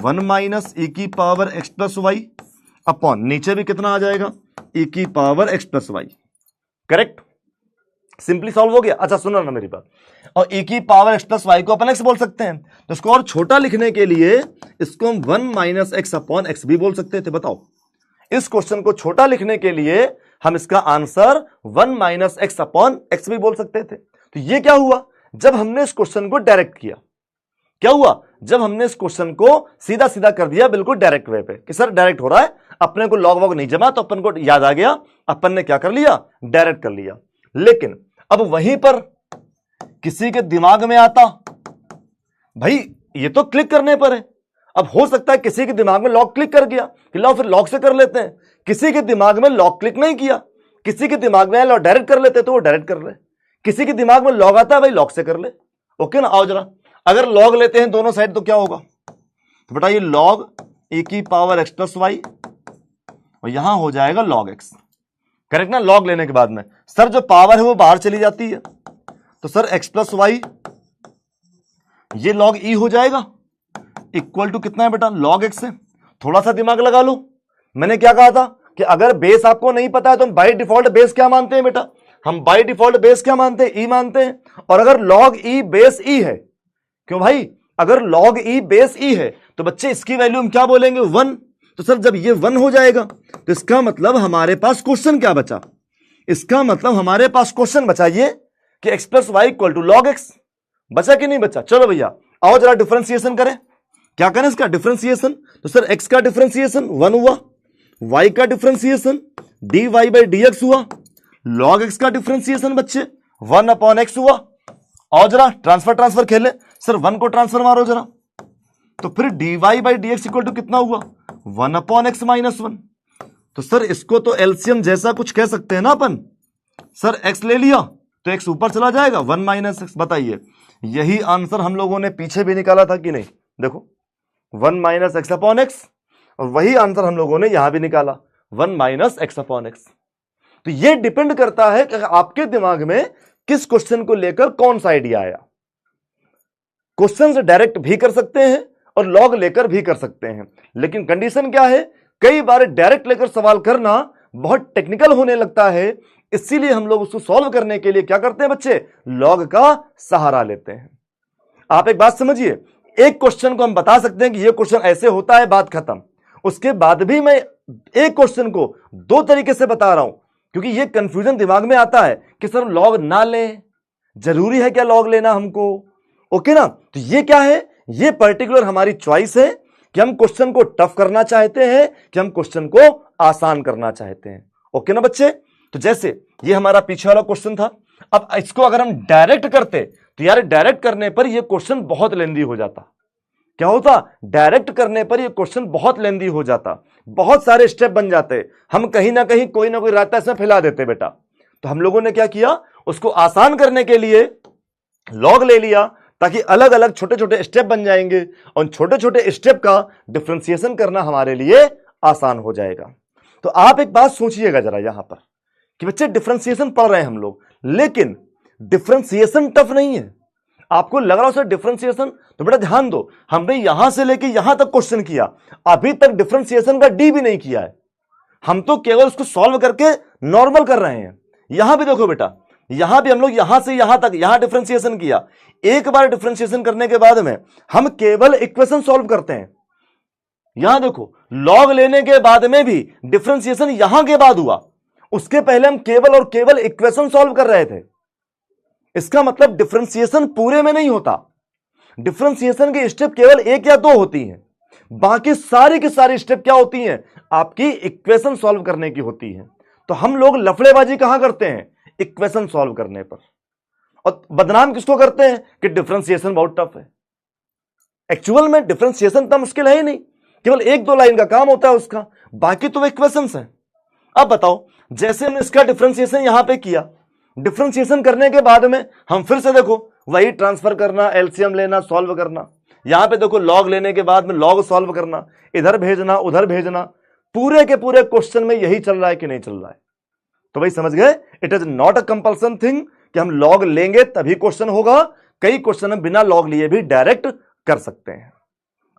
1 माइनस ए की power x plus y upon नीचे भी कितना आ जाएगा, ए की power x plus y, correct. Simply solve हो गया। अच्छा सुनो ना मेरी बात, और ए की पावर एक्स प्लस वाई को अपन एक्स बोल सकते हैं, तो इसको और छोटा लिखने के लिए इसको हम 1 माइनस एक्स अपॉन एक्स भी बोल सकते थे। बताओ, इस क्वेश्चन को छोटा लिखने के लिए हम इसका answer 1 minus x upon x भी बोल सकते थे। तो ये क्या हुआ, जब हमने इस क्वेश्चन को डायरेक्ट किया, क्या हुआ, जब हमने इस क्वेश्चन को सीधा सीधा कर दिया बिल्कुल डायरेक्ट वे पे कि सर डायरेक्ट हो रहा है, अपने को लॉग वॉग नहीं जमा, तो अपन को याद आ गया, अपन ने क्या कर लिया, डायरेक्ट कर लिया। लेकिन अब वहीं पर किसी के दिमाग में आता, भाई ये तो क्लिक करने पर है, अब हो सकता है किसी के दिमाग में लॉग क्लिक कर गया कि लो फिर लॉग से कर लेते हैं, किसी के दिमाग में लॉग क्लिक नहीं किया, किसी के दिमाग में लो डायरेक्ट कर लेते तो वो डायरेक्ट कर ले, किसी के दिमाग में लॉग आता है भाई लॉग से कर ले। ओके ना, आओ जरा, अगर लॉग लेते हैं दोनों साइड तो क्या होगा, तो बेटा ये लॉग ए की पावर एक्स प्लस वाई और यहां हो जाएगा लॉग एक्स, करेक्ट ना। लॉग लेने के बाद में सर जो पावर है वो बाहर चली जाती है, तो सर एक्स प्लस वाई ये लॉग ई हो जाएगा इक्वल टू कितना है बेटा, लॉग एक्स है। थोड़ा सा दिमाग लगा लो, मैंने क्या कहा था कि अगर बेस आपको नहीं पता है तो हम बाय डिफॉल्ट बेस क्या मानते हैं बेटा, हम बाय डिफॉल्ट बेस क्या मानते हैं, ई मानते हैं। और अगर लॉग ई बेस ई है, क्यों भाई, अगर लॉग ई बेस ई है तो बच्चे इसकी वैल्यू हम क्या बोलेंगे, 1। तो सर जब ये 1 हो जाएगा तो इसका मतलब हमारे पास क्वेश्चन क्या बचा, इसका मतलब हमारे पास क्वेश्चन बचा ये कि x plus y equal to log x, बचा कि नहीं बचा। चलो भैया आओ जरा डिफरेंशिएशन करें, क्या करें इसका डिफरेंशिएशन, तो सर एक्स का डिफरेंशिएशन 1 हुआ, वाई का differentiation d Y by D x हुआ, लॉग एक्स का डिफरेंशिएशन बच्चे 1 अपॉन एक्स हुआ। और जरा ट्रांसफर खेले, सर 1 को ट्रांसफर मारो जरा, तो फिर d Y by D x equal to कितना हुआ, 1 अपॉन एक्स माइनस 1। तो सर इसको तो एलसीएम जैसा कुछ कह सकते हैं ना अपन, सर एक्स ले लिया तो एक्स ऊपर चला जाएगा, 1 माइनस एक्स। बताइए यही आंसर हम लोगों ने पीछे भी निकाला था कि नहीं, देखो 1 माइनस एक्स अपॉन एक्स, और वही आंसर हम लोगों ने यहां भी निकाला 1 माइनस एक्स अपॉन एक्स। तो ये डिपेंड करता है कि आपके दिमाग में किस क्वेश्चन को लेकर कौन सा आइडिया आया। क्वेश्चन से डायरेक्ट भी कर सकते हैं और लॉग लेकर भी कर सकते हैं, लेकिन कंडीशन क्या है, कई बार डायरेक्ट लेकर सवाल करना बहुत टेक्निकल होने लगता है, इसीलिए हम लोग उसको सॉल्व करने के लिए क्या करते हैं बच्चे, लॉग का सहारा लेते हैं। आप एक बात समझिए, एक क्वेश्चन को हम बता सकते हैं कि यह क्वेश्चन ऐसे होता है, बात खत्म। उसके बाद भी मैं एक क्वेश्चन को 2 तरीके से बता रहा हूं, क्योंकि यह कंफ्यूजन दिमाग में आता है कि सर लॉग ना लें, जरूरी है क्या लॉग लेना हमको, ओके ना। तो ये क्या है, ये पर्टिकुलर हमारी चॉइस है कि हम क्वेश्चन को टफ करना चाहते हैं कि हम क्वेश्चन को आसान करना चाहते हैं, ओके ना बच्चे। तो जैसे ये हमारा पीछे वाला क्वेश्चन था, अब इसको अगर हम डायरेक्ट करते तो यार डायरेक्ट करने पर यह क्वेश्चन बहुत लेंदी हो जाता। क्या होता, डायरेक्ट करने पर यह क्वेश्चन बहुत लेंदी हो जाता, बहुत सारे स्टेप बन जाते, हम कहीं ना कहीं कोई ना कोई रास्ता इसमें फैला देते बेटा। तो हम लोगों ने क्या किया, उसको आसान करने के लिए लॉग ले लिया ताकि अलग अलग छोटे छोटे स्टेप बन जाएंगे और उन छोटे छोटे स्टेप का डिफरेंशिएशन करना हमारे लिए आसान हो जाएगा। तो आप एक बात सोचिएगा जरा यहां पर कि बच्चे डिफरेंशिएशन पढ़ रहे हैं हम लोग, लेकिन डिफरेंशिएशन टफ नहीं है। आपको लग रहा हो सर डिफरेंशिएशन, तो बेटा ध्यान दो, हमने यहां से लेके यहां तक क्वेश्चन किया, अभी तक डिफरेंशिएशन का डी भी नहीं किया है। हम तो केवल उसको सॉल्व करके नॉर्मल कर रहे हैं। यहां भी देखो बेटा, यहां भी हम लोग यहां से यहां तक यहां डिफरेंशिएशन किया। एक बार डिफरेंशिएशन करने के बाद में हम केवल इक्वेशन सॉल्व करते हैं। यहां देखो, लॉग लेने के बाद में भी डिफरेंशिएशन यहां के बाद हुआ, उसके पहले हम केवल और केवल इक्वेशन सॉल्व कर रहे थे। इसका मतलब डिफरेंशिएशन पूरे में नहीं होता, डिफरेंशिएशन की स्टेप केवल एक या दो होती हैं, बाकी सारी की सारी स्टेप क्या होती हैं, आपकी इक्वेशन सॉल्व करने की होती है। तो हम लोग लफड़ेबाजी कहां करते हैं, इक्वेशन सॉल्व करने पर, और बदनाम किसको करते हैं कि डिफरेंशिएशन बहुत टफ है। एक्चुअल में डिफरेंशिएशन इतना मुश्किल है ही नहीं, केवल एक दो लाइन का काम होता है उसका, बाकी तो इक्वेशंस हैं। अब बताओ, जैसे हमने इसका डिफरेंशिएशन यहां पे किया, डिफरेंशिएशन करने के बाद में हम फिर से देखो वही ट्रांसफर करना, एलसीएम लेना, सॉल्व करना। यहां पे देखो लॉग लेने के बाद में लॉग सॉल्व करना, इधर भेजना उधर भेजना, पूरे के पूरे क्वेश्चन में यही चल रहा है कि नहीं चल रहा है। तो भाई समझ गए, it is not a compulsion thing कि हम लॉग लेंगे तभी क्वेश्चन होगा। कई क्वेश्चन हम बिना लॉग लिए भी डायरेक्ट कर सकते हैं।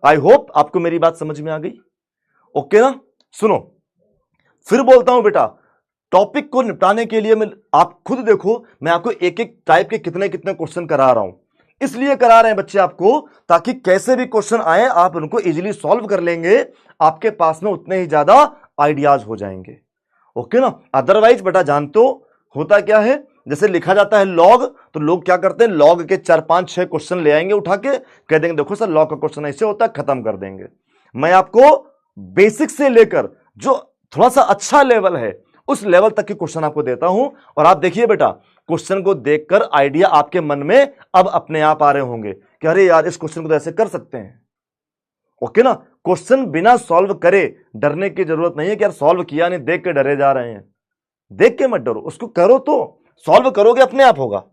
आई होप आपको मेरी बात समझ में आ गई, ओके ना। सुनो, फिर बोलता हूं बेटा, टॉपिक को निपटाने के लिए आप खुद देखो, मैं आपको एक एक टाइप के कितने कितने क्वेश्चन करा रहा हूं। इसलिए करा रहे हैं बच्चे आपको, ताकि कैसे भी क्वेश्चन आए आप उनको इजीली सॉल्व कर लेंगे, आपके पास में उतने ही ज्यादा आइडियाज हो जाएंगे, ओके ना। अदरवाइज बेटा जानते हो होता क्या है, जैसे लिखा जाता है लॉग, तो लोग क्या करते हैं, लॉग के 4 5 6 क्वेश्चन ले आएंगे उठा के, कह देंगे देखो सर लॉग का क्वेश्चन ऐसे होता है, खत्म कर देंगे। मैं आपको बेसिक से लेकर जो थोड़ा सा अच्छा लेवल है उस लेवल तक के क्वेश्चन आपको देता हूं, और आप देखिए बेटा, क्वेश्चन को देखकर आइडिया आपके मन में अब अपने आप आ रहे होंगे कि अरे यार इस क्वेश्चन को तो ऐसे कर सकते हैं, ओके ना। क्वेश्चन बिना सॉल्व करे डरने की जरूरत नहीं है कि यार सॉल्व किया नहीं, देख के डरे जा रहे हैं। देख के मत डरो, उसको करो, तो सॉल्व करोगे अपने आप होगा,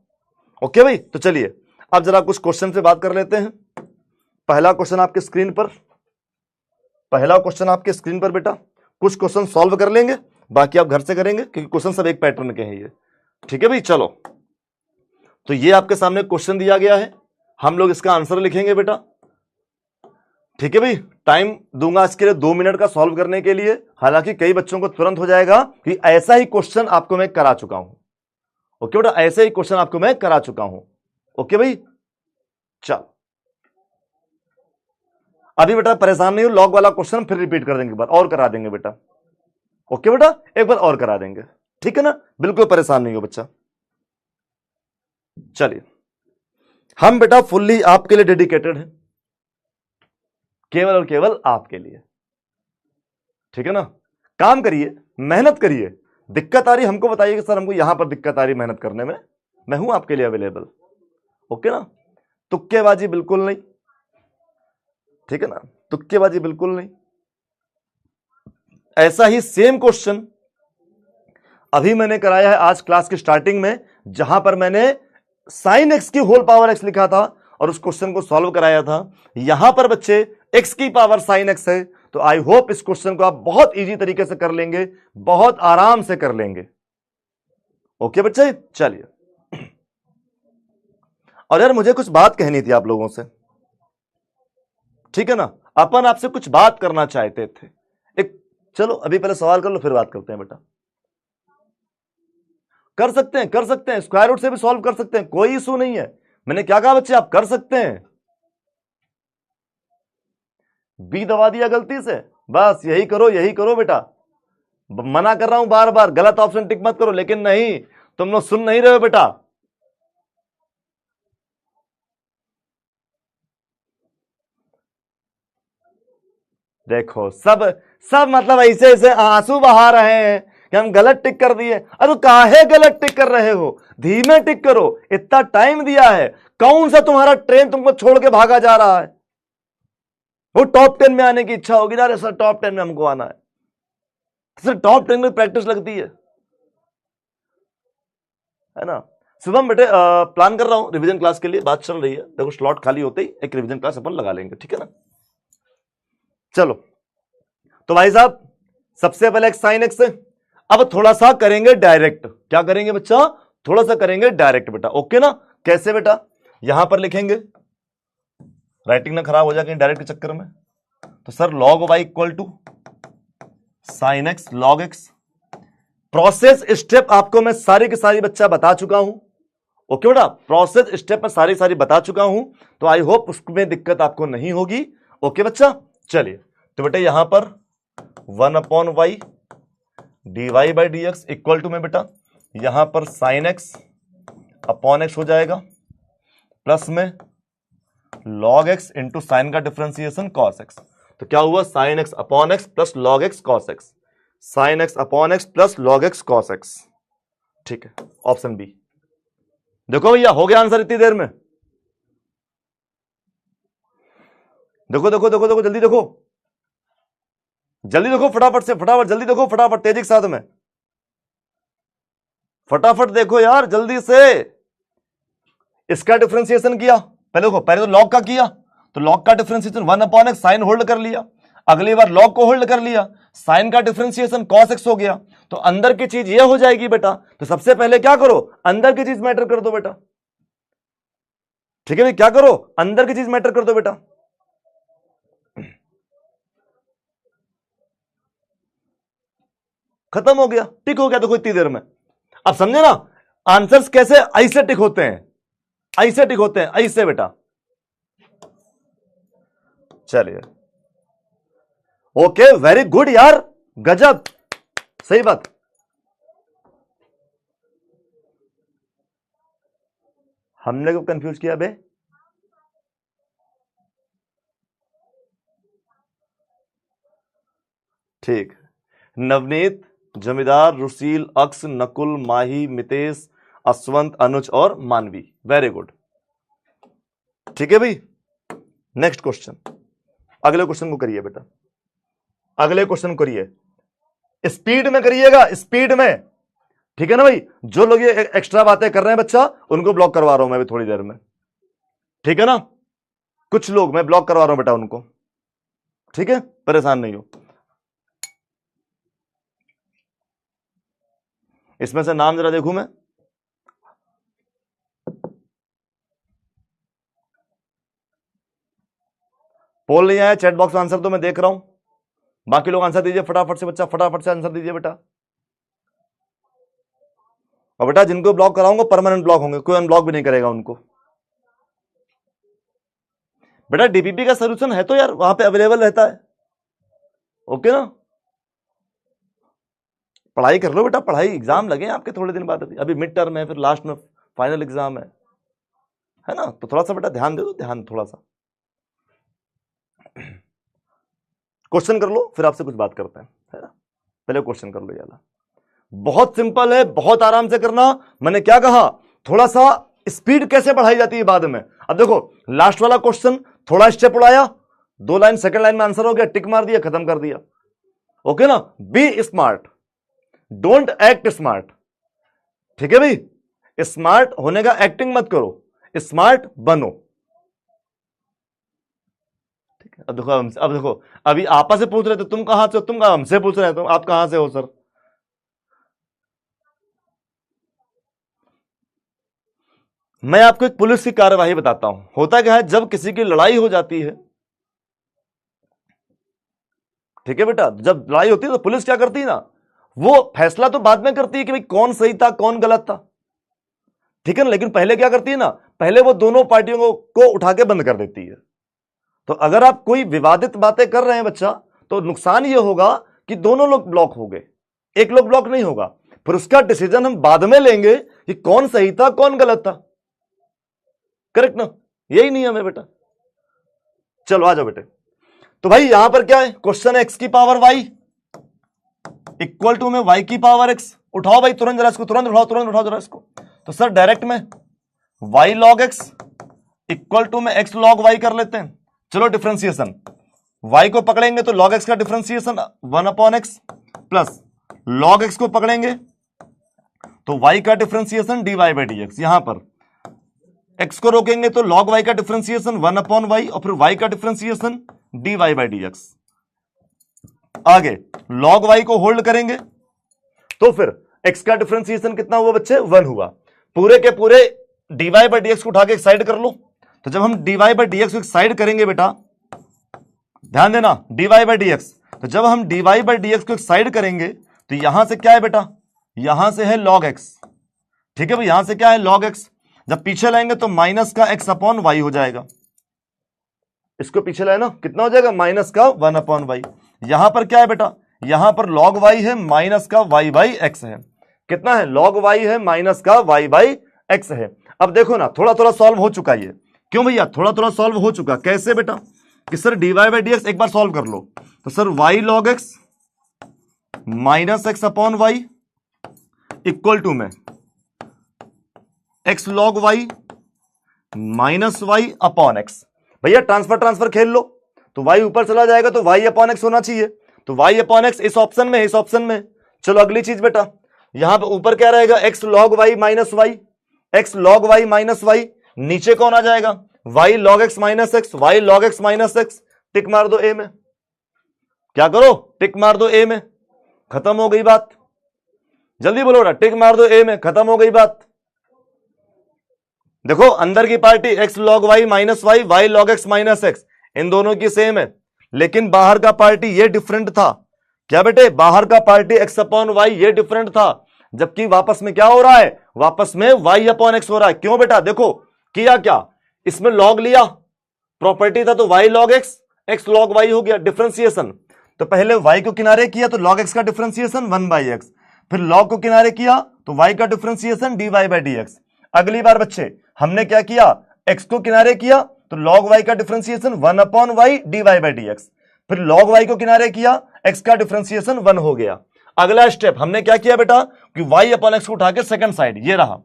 ओके भाई। तो चलिए अब जरा कुछ क्वेश्चन से बात कर लेते हैं। पहला क्वेश्चन आपके स्क्रीन पर, पहला क्वेश्चन आपके स्क्रीन पर बेटा, कुछ क्वेश्चन सॉल्व कर लेंगे, बाकी आप घर से करेंगे क्योंकि क्वेश्चन सब एक पैटर्न के हैं ये, ठीक है भाई। चलो, तो ये आपके सामने क्वेश्चन दिया गया है, हम लोग इसका आंसर लिखेंगे बेटा, ठीक है भाई। टाइम दूंगा इसके लिए 2 मिनट का सॉल्व करने के लिए, हालांकि कई बच्चों को तुरंत हो जाएगा कि ऐसा ही क्वेश्चन आपको मैं करा चुका हूं, ओके बेटा, ऐसे ही क्वेश्चन आपको मैं करा चुका हूं, ओके भाई। चलो अभी बेटा परेशान नहीं हो, लॉग वाला क्वेश्चन फिर रिपीट कर देंगे, एक बार और करा देंगे बेटा, ओके बेटा, एक बार और करा देंगे, ठीक है ना, बिल्कुल परेशान नहीं हो बच्चा। चलिए, हम बेटा फुल्ली आपके लिए डेडिकेटेड हैं, केवल और केवल आपके लिए, ठीक है ना। काम करिए, मेहनत करिए, दिक्कत आ रही हमको बताइए कि सर हमको यहां पर दिक्कत आ रही मेहनत करने में, मैं हूं आपके लिए अवेलेबल, ओके ना। तुक्केबाजी बिल्कुल नहीं, ठीक है ना, तुक्केबाजी बिल्कुल नहीं। ऐसा ही सेम क्वेश्चन अभी मैंने कराया है आज क्लास की स्टार्टिंग में, जहां पर मैंने साइन एक्स की होल पावर एक्स लिखा था और उस क्वेश्चन को सॉल्व कराया था। यहां पर बच्चे एक्स की पावर साइन एक्स है, तो आई होप इस क्वेश्चन को आप बहुत इजी तरीके से कर लेंगे, बहुत आराम से कर लेंगे, ओके बच्चे। चलिए, और यार मुझे कुछ बात कहनी थी आप लोगों से, ठीक है ना, अपन आपसे कुछ बात करना चाहते थे एक। चलो अभी पहले सवाल कर लो फिर बात करते हैं बेटा। कर सकते हैं, कर सकते हैं, स्क्वायर रूट से भी सॉल्व कर सकते हैं, कोई इशू नहीं है। मैंने क्या कहा बच्चे, आप कर सकते हैं। बी दबा दिया गलती से, बस यही करो बेटा, मना कर रहा हूं बार बार, गलत ऑप्शन टिक मत करो। लेकिन नहीं, तुम लोग सुन नहीं रहे हो बेटा। देखो सब सब मतलब ऐसे ऐसे आंसू बहा रहे हैं कि हम गलत टिक कर दिए। अरे काहे गलत टिक कर रहे हो, धीमे टिक करो, इतना टाइम दिया है। कौन सा तुम्हारा ट्रेन तुमको छोड़ के भागा जा रहा है? वो टॉप 10 में आने की इच्छा होगी ना, सर टॉप 10 में हमको आना है, सर टॉप 10 में प्रैक्टिस लगती है ना। शुभम बेटे प्लान कर रहा हूं रिवीजन क्लास के लिए, बात चल रही है, देखो स्लॉट खाली होते ही एक रिवीजन क्लास अपन लगा लेंगे, ठीक है ना। चलो तो भाई साहब सबसे पहले एक्स साइन एक्स, अब थोड़ा सा करेंगे डायरेक्ट। क्या करेंगे बच्चा? थोड़ा सा करेंगे डायरेक्ट बेटा, ओके ना। कैसे बेटा? यहां पर लिखेंगे, राइटिंग ना खराब हो जाए कहीं डायरेक्ट के चक्कर में। तो sir log y equal to sine x log x। Process step आपको मैं सारी की सारी बच्चा बता चुका हूं, ओके बेटा, प्रोसेस स्टेप में सारी बता चुका हूं, तो आई होप उसमें दिक्कत आपको नहीं होगी, ओके बच्चा। चलिए तो बेटा यहां पर 1/y dy by D x equal to में बेटा यहां पर साइन एक्स अपॉन एक्स हो जाएगा, प्लस में log x इंटू साइन का डिफरेंशिएशन cos x। तो क्या हुआ? Sine x upon x plus log x cos x, sine x upon x plus log x cos x, ठीक है, ऑप्शन बी। देखो भैया हो गया आंसर इतनी देर में। देखो देखो देखो देखो जल्दी देखो, जल्दी देखो फटाफट से, फटाफट जल्दी देखो, फटाफट तेजी के साथ में, फटाफट देखो यार जल्दी से। इसका डिफरेंशिएशन किया, पहले देखो, पहले तो log का किया, तो log का डिफरेंशिएशन 1/x साइन होल्ड कर लिया, अगली बार log को होल्ड कर लिया, साइन का डिफरेंशिएशन cos x हो गया, तो अंदर की चीज ये हो जाएगी बेटा। तो सबसे पहले क्या करो? अंदर की चीज मैटर कर दो बेटा, ठीक है भाई, क्या करो? अंदर की चीज मैटर कर दो बेटा। खत्म हो गया, टिक हो गया, देखो इतनी देर में। अब समझे ना आंसर्स कैसे ऐसे टिक होते हैं, ऐसे टिक होते हैं, ऐसे बेटा। चलिए ओके, वेरी गुड यार, गजब, सही बात। हमने को कंफ्यूज किया बे? ठीक, नवनीत, जमींदार, रुशील, अक्स, नकुल, माही, मितेश, अश्वंत, अनुज और मानवी, वेरी गुड, ठीक है भाई। नेक्स्ट क्वेश्चन, अगले क्वेश्चन को करिए बेटा, अगले क्वेश्चन करिए, स्पीड में करिएगा, स्पीड में, ठीक है ना भाई। जो लोग ये एक्स्ट्रा बातें कर रहे हैं बच्चा, उनको ब्लॉक करवा रहा हूं मैं भी थोड़ी देर में, ठीक है ना। कुछ लोग मैं ब्लॉक करवा रहा हूं बेटा उनको, ठीक है, परेशान नहीं हो। इसमें से नाम जरा देखूं मैं, पोल नहीं आया, चैट बॉक्स में आंसर तो मैं देख रहा हूं, बाकी लोग आंसर दीजिए फटाफट से बच्चा, फटाफट से आंसर दीजिए बेटा। और बेटा जिनको ब्लॉक कराऊंगा परमानेंट ब्लॉक होंगे, कोई अनब्लॉक भी नहीं करेगा उनको। बेटा डीपीपी का सोल्यूशन है तो यार वहां पे अवेलेबल रहता है, ओके ना। पढ़ाई कर लो बेटा, पढ़ाई, एग्जाम लगे आपके थोड़े दिन बाद, अभी मिड टर्म है, फिर लास्ट में फाइनल एग्जाम है ना, तो थोड़ा सा बेटा ध्यान दे दो, ध्यान थोड़ा सा। क्वेश्चन कर लो फिर आपसे कुछ बात करते हैं, है ना। पहले क्वेश्चन कर लो यार, बहुत सिंपल है, बहुत आराम से करना। मैंने क्या कहा, थोड़ा सा स्पीड कैसे बढ़ाई जाती है बाद में। अब देखो लास्ट वाला क्वेश्चन थोड़ा स्टेप उड़ाया, 2 लाइन सेकंड लाइन में आंसर हो गया, टिक मार दिया, खत्म कर दिया, ओके ना। Be smart, don't act smart, ठीक है भाई। स्मार्ट होने का एक्टिंग मत करो, स्मार्ट बनो, ठीक है। अब देखो अभी आपस से पूछ रहे थे तुम कहां से हो, तुम हमसे पूछ रहे हो आप कहां से हो सर। मैं आपको एक पुलिस की कार्यवाही बताता हूं। होता क्या है, जब किसी की लड़ाई हो जाती है, ठीक है बेटा, जब लड़ाई होती है तो पुलिस क्या करती है ना, वो फैसला तो बाद में करती है कि भाई कौन सही था कौन गलत था, ठीक है ना। लेकिन पहले क्या करती है ना, पहले वो दोनों पार्टियों को उठा के बंद कर देती है। तो अगर आप कोई विवादित बातें कर रहे हैं बच्चा, तो नुकसान ये होगा कि दोनों लोग ब्लॉक हो गए, एक लोग ब्लॉक नहीं होगा, फिर उसका डिसीजन हम बाद में लेंगे कि कौन सही था कौन गलत था, करेक्ट ना, यही नियम है बेटा। चलो आ जाओ बेटे। तो भाई यहां पर क्या है, क्वेश्चन है एक्स की पावर वाई इक्वल टू में वाई की पावर एक्स। उठाओ भाई तुरंत जरा इसको, तुरंत उठाओ, तुरंत उठाओ जरा इसको। तो सर डायरेक्ट में y log x equal to में एक्स लॉग वाई कर लेते हैं। चलो डिफरेंशिएशन, वाई को पकड़ेंगे तो लॉग एक्स का differentiation 1/x plus log x को पकड़ेंगे तो y का differentiation dy by D x. यहां पर x को रोकेंगे तो log y का डिफरेंशिएशन 1/y और फिर y का differentiation dy by D x. आगे log y को होल्ड करेंगे तो फिर x का डिफरेंशिएशन कितना हुआ बच्चे? 1 हुआ। पूरे के पूरे dy बाई डी एक्स को उठा के एक साइड कर लो। तो जब हम dy बाई डी एक्स को एक साइड करेंगे बेटा, ध्यान देना, dy बाई डी एक्स, तो जब हम dy बाई डी एक्स को एक साइड करेंगे तो यहां से क्या है बेटा? यहां से है log x। ठीक है भाई, यहां से क्या है? log x। जब पीछे लाएंगे तो माइनस का x अपॉन वाई हो जाएगा। इसको पीछे लाए ना, कितना हो जाएगा? माइनस का 1 अपॉन वाई। यहां पर क्या है बेटा? यहां पर log y है माइनस का y बाई एक्स है। कितना है? log y है माइनस का y बाई एक्स है। अब देखो ना, थोड़ा थोड़ा सॉल्व हो चुका है। क्यों भैया? थोड़ा थोड़ा सॉल्व हो चुका। कैसे बेटा? कि sir dy by D x एक बार सॉल्व कर लो तो sir y log x minus x upon y equal to में x log y minus y upon x. भैया ट्रांसफर खेल लो तो y ऊपर चला जाएगा तो y अपॉन एक्स होना चाहिए। तो y अपॉन एक्स इस ऑप्शन में, इस ऑप्शन में। चलो अगली चीज बेटा, यहां पे ऊपर क्या रहेगा? x log y minus Y, x log y minus Y. नीचे कौन आ जाएगा? y log x minus X, y log x minus X. Tick मार दो ए में। क्या करो? टिक मार दो ए में। खत्म हो गई बात। जल्दी बोलो ना, टिक मार दो ए में, खत्म हो गई बात। देखो अंदर की party x log y minus Y, y log x minus X, इन दोनों की सेम है, लेकिन बाहर का पार्टी ये डिफरेंट था। क्या बेटे? बाहर का पार्टी x अपॉन वाई ये डिफरेंट था, जबकि वापस में क्या हो रहा है? वापस में y अपॉन एक्स हो रहा है। क्यों बेटा? देखो किया क्या, इसमें log लिया, प्रॉपर्टी था तो y log x log y हो गया डिफरेंशिएशन। तो पहले y को किनारे किया तो log x का डिफरेंशिएशन 1 बाई एक्स, फिर log को किनारे किया तो y का differentiation dy by D x. अगली बार बच्चे हमने क्या किया? x को किनारे किया तो log y का differentiation 1 upon y dy by D x, फिर log y को किनारे किया, x का डिफरेंशिएशन 1 हो गया। अगला स्टेप हमने क्या किया बेटा? कि y अपॉन एक्स को उठा के सेकंड साइड, ये रहा,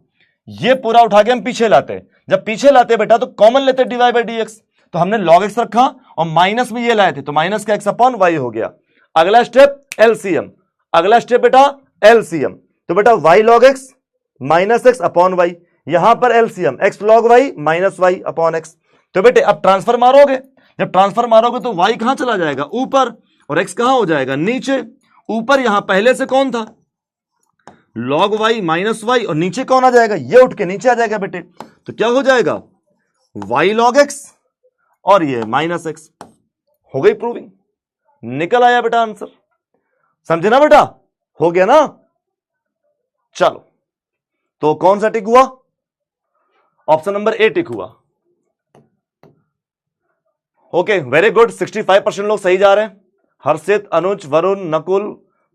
ये पूरा उठा के हम पीछे लाते। जब पीछे लाते बेटा तो कॉमन लेते dy बाई डी एक्स, तो हमने log x रखा और माइनस में ये लाए थे तो माइनस का x अपॉन वाई हो गया। अगला स्टेप एलसीएम, अगला स्टेप बेटा एलसीएम। तो बेटा y log x minus x upon y, यहां पर LCM x log y minus y upon x. तो बेटे अब ट्रांसफर मारोगे, जब ट्रांसफर मारोगे तो y कहां चला जाएगा? ऊपर, और x कहां हो जाएगा? नीचे। ऊपर यहां पहले से कौन था? log y माइनस वाई, और नीचे कौन आ जाएगा? ये उठ के नीचे आ जाएगा बेटे। तो क्या हो जाएगा? y log x और ये माइनस एक्स। हो गई प्रूविंग, निकल आया बेटा आंसर। समझे ना बेटा? हो गया ना? चलो तो कौन सा टिक हुआ? ऑप्शन नंबर ए टिक हुआ। ओके वेरी गुड, 65% लोग सही जा रहे हैं। हर्षित, अनुज, वरुण, नकुल,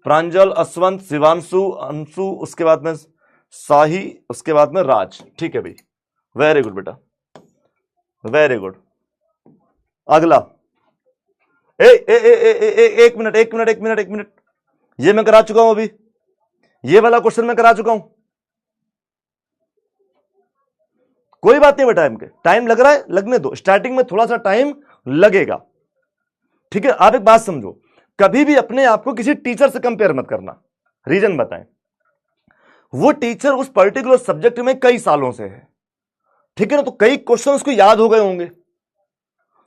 प्रांजल, अश्वंत, शिवांशु, अंशु, उसके बाद में साही, उसके बाद में राज। ठीक है भाई, वेरी गुड बेटा, वेरी गुड। अगला एक मिनट, ये मैं करा चुका हूं अभी, ये वाला क्वेश्चन मैं करा चुका हूं। कोई बात नहीं बेटा, टाइम लग रहा है, लगने दो, स्टार्टिंग में थोड़ा सा टाइम लगेगा। ठीक है, आप एक बात समझो, कभी भी अपने आप को किसी टीचर से कंपेयर मत करना। रीजन बताएं, वो टीचर उस पर्टिकुलर सब्जेक्ट में कई सालों से है, ठीक है ना, तो कई क्वेश्चन उसको याद हो गए होंगे,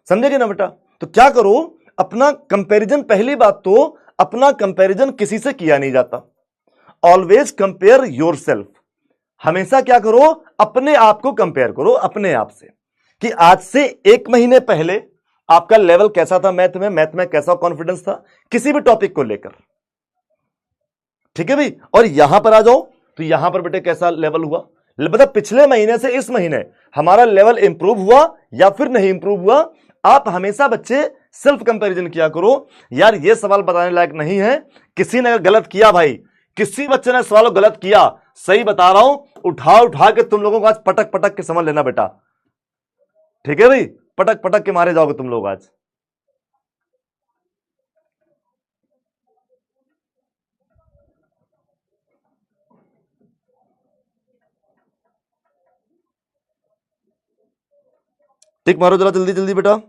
समझेगे ना बेटा? तो क्या करो, अपना कंपैरिजन, पहली बात तो अपना कंपैरिजन किसी से किया नहीं जाता। Always compare yourself. हमेशा क्या करो? अपने आप को कंपेयर करो अपने आप से, कि आज से 1 महीने पहले आपका लेवल कैसा था मैथ में कैसा कॉन्फिडेंस था किसी भी टॉपिक को लेकर। ठीक है भाई, और यहां पर आ जाओ तो यहां पर बेटे कैसा लेवल हुआ, मतलब पिछले महीने से इस महीने हमारा लेवल इंप्रूव हुआ या फिर नहीं इंप्रूव हुआ। आप हमेशा बच्चे सेल्फ कंपैरिजन किया करो। यार ये सवाल बताने लायक नहीं है, किसी ने गलत किया, भाई किसी बच्चे ने सवाल गलत किया, सही बता रहा हूं, उठा के तुम लोगों को आज पटक पटक के समझ लेना बेटा। ठीक है भाई, पटक पटक के मारे जाओगे तुम लोग आज। टिक मारो जरा जल्दी जल्दी बेटा।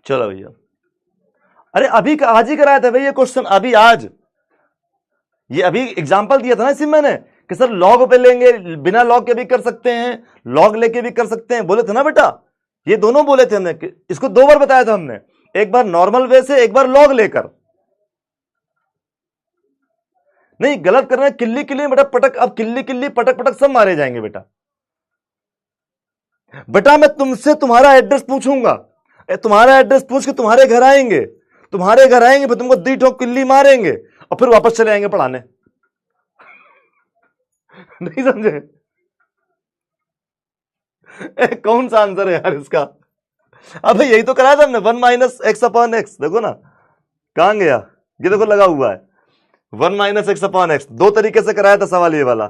चलो भैया, अरे अभी आज ही कराया था भैया क्वेश्चन, अभी आज ये अभी एग्जांपल दिया था ना इसी मैंने कि सर लॉग पे लेंगे, बिना लॉग के भी कर सकते हैं, लॉग लेके भी कर सकते हैं, बोले थे ना बेटा, ये दोनों बोले थे हमने, इसको 2 बार बताया था हमने, एक बार नॉर्मल वे से, एक बार लॉग लेकर। नहीं गलत करना है, किल्ली किल्ली बेटा पटक, अब किल्ली किल्ली पटक पटक सब मारे जाएंगे बेटा। बेटा मैं तुमसे तुम्हारा एड्रेस पूछूंगा, तुम्हारा एड्रेस पूछ के तुम्हारे घर आएंगे, तुम्हारे घर आएंगे फिर तुमको दी ठोक किल्ली मारेंगे और फिर वापस चले आएंगे पढ़ाने। नहीं समझे? कौन सा आंसर है यार इसका? अबे यही तो कराया था हमने, 1 - x/x, देखो ना कहां गया, ये देखो लगा हुआ है 1 - x/x, 2 तरीके से कराया था सवाल ये वाला,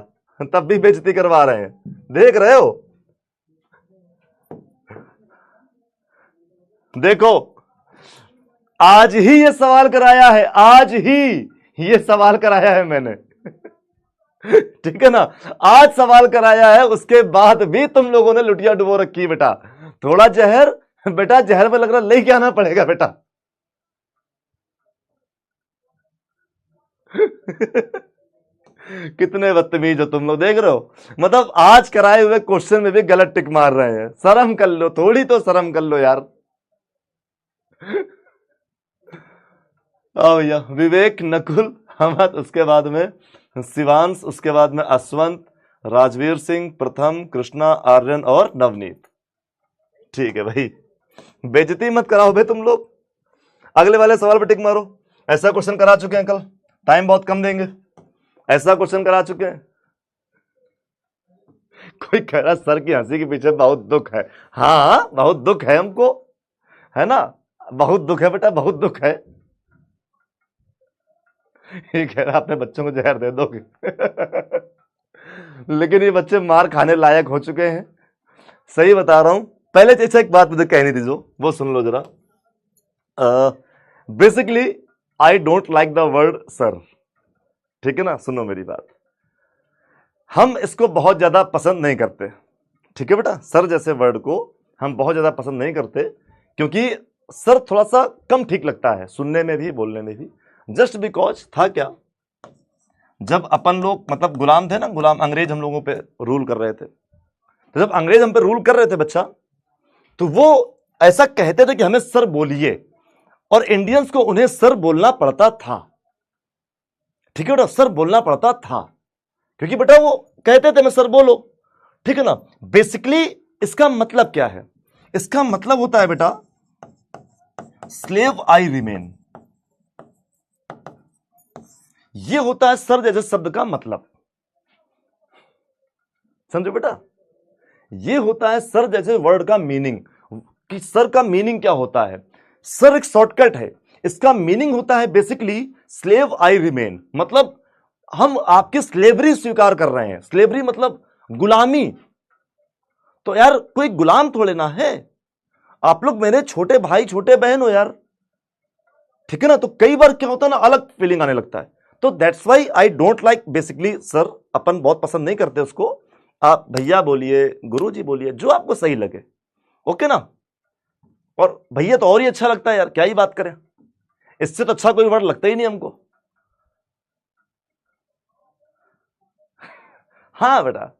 तब भी बेइज्जती करवा रहे हैं, देख रहे हो? देखो आज ही ये सवाल कराया है, आज ही ये सवाल कराया है मैंने। ठीक है ना, आज सवाल कराया है, उसके बाद भी तुम लोगों ने लुटिया डुबो रखी बेटा। थोड़ा जहर बेटा, जहर में लग रहा लेके आना पड़ेगा बेटा। कितने बदतमीज हो तुम लोग, देख रहे हो? मतलब आज कराए हुए क्वेश्चन में भी गलत टिक मार रहे हैं। शर्म कर लो, थोड़ी तो शर्म कर लो यार। आओ भैया, विवेक, नकुल, हमद, उसके बाद में शिवांश, उसके बाद में अश्वंत, राजवीर सिंह, प्रथम, कृष्णा, आर्यन और नवनीत। ठीक है भाई, बेइज्जती मत कराओ भाई तुम लोग, अगले वाले सवाल पर टिक मारो। ऐसा क्वेश्चन करा चुके हैं कल, टाइम बहुत कम देंगे, ऐसा क्वेश्चन करा चुके हैं। कोई कह रहा सर की हंसी के पीछे बहुत दुख है। हाँ बहुत दुख है हमको, है ना, बहुत दुख है बेटा, बहुत दुख है। ये कह रहा अपने बच्चों को जहर दे दोगे। लेकिन ये बच्चे मार खाने लायक हो चुके हैं, सही बता रहा हूं। पहले जैसे एक बात मुझे कहनी थी जो, वो सुन लो जरा। Basically I don't like the word sir, ठीक है ना, सुनो मेरी बात, हम इसको बहुत ज्यादा पसंद नहीं करते, ठीक है बेटा, सर जैसे वर्ड को हम बहुत ज्यादा पसंद नहीं करते, क्योंकि सर थोड़ा सा कम ठीक लगता है सुनने में भी, बोलने में भी। जस्ट बिकॉज था क्या, जब अपन लोग मतलब गुलाम थे ना, गुलाम, अंग्रेज हम लोगों पे रूल कर रहे थे, तो जब अंग्रेज हम पे रूल कर रहे थे बच्चा, तो वो ऐसा कहते थे कि हमें सर बोलिए, और इंडियंस को उन्हें सर बोलना पड़ता था, ठीक है बेटा, सर बोलना पड़ता था, क्योंकि बेटा वो कहते थे मैं सर बोलो, ठीक है ना। बेसिकली इसका मतलब क्या है? इसका मतलब होता है बेटा स्लेव आई रिमेन, ये होता है सर जैसे शब्द का मतलब, समझो बेटा, ये होता है सर जैसे वर्ड का मीनिंग, कि सर का मीनिंग क्या होता है। सर एक शॉर्टकट है, इसका मीनिंग होता है बेसिकली स्लेव आई रिमेन, मतलब हम आपकी स्लेवरी स्वीकार कर रहे हैं। स्लेवरी मतलब गुलामी, तो यार कोई गुलाम थोड़े ना है, आप लोग मेरे छोटे भाई छोटे बहन हो यार, ठीक है ना। तो कई बार क्या होता है ना, अलग फीलिंग आने लगता है, तो that's why I don't like basically sir, अपन बहुत पसंद नहीं करते उसको। आप भैया बोलिए, गुरुजी बोलिए, जो आपको सही लगे, ओके ना। और भैया तो और ही अच्छा लगता है यार, क्या ही बात करें, इससे तो अच्छा कोई वर्ड लगता ही नहीं हमको। हाँ बेटा,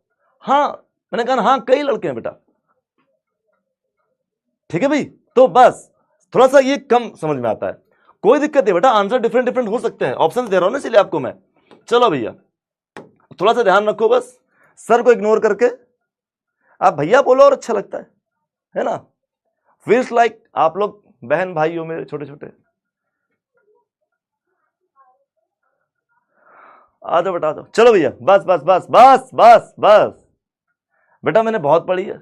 हाँ मैंने कहा हाँ, कई लड़के हैं बेटा, ठीक है भाई। तो बस थोड़ा सा ये कम समझ में आता है, कोई दिक्कत नहीं बेटा, आंसर डिफरेंट डिफरेंट हो सकते हैं, ऑप्शन दे रहा हूं ना इसलिए आपको मैं। चलो भैया थोड़ा सा ध्यान रखो, बस सर को इग्नोर करके आप भैया बोलो और अच्छा लगता है ना, फील्स लाइक आप लोग बहन भाई हो मेरे छोटे छोटे। आ जाओ बेटा, आ जाओ, चलो भैया, बस बस बस बस बस बस बेटा, मैंने बहुत पढ़ी है।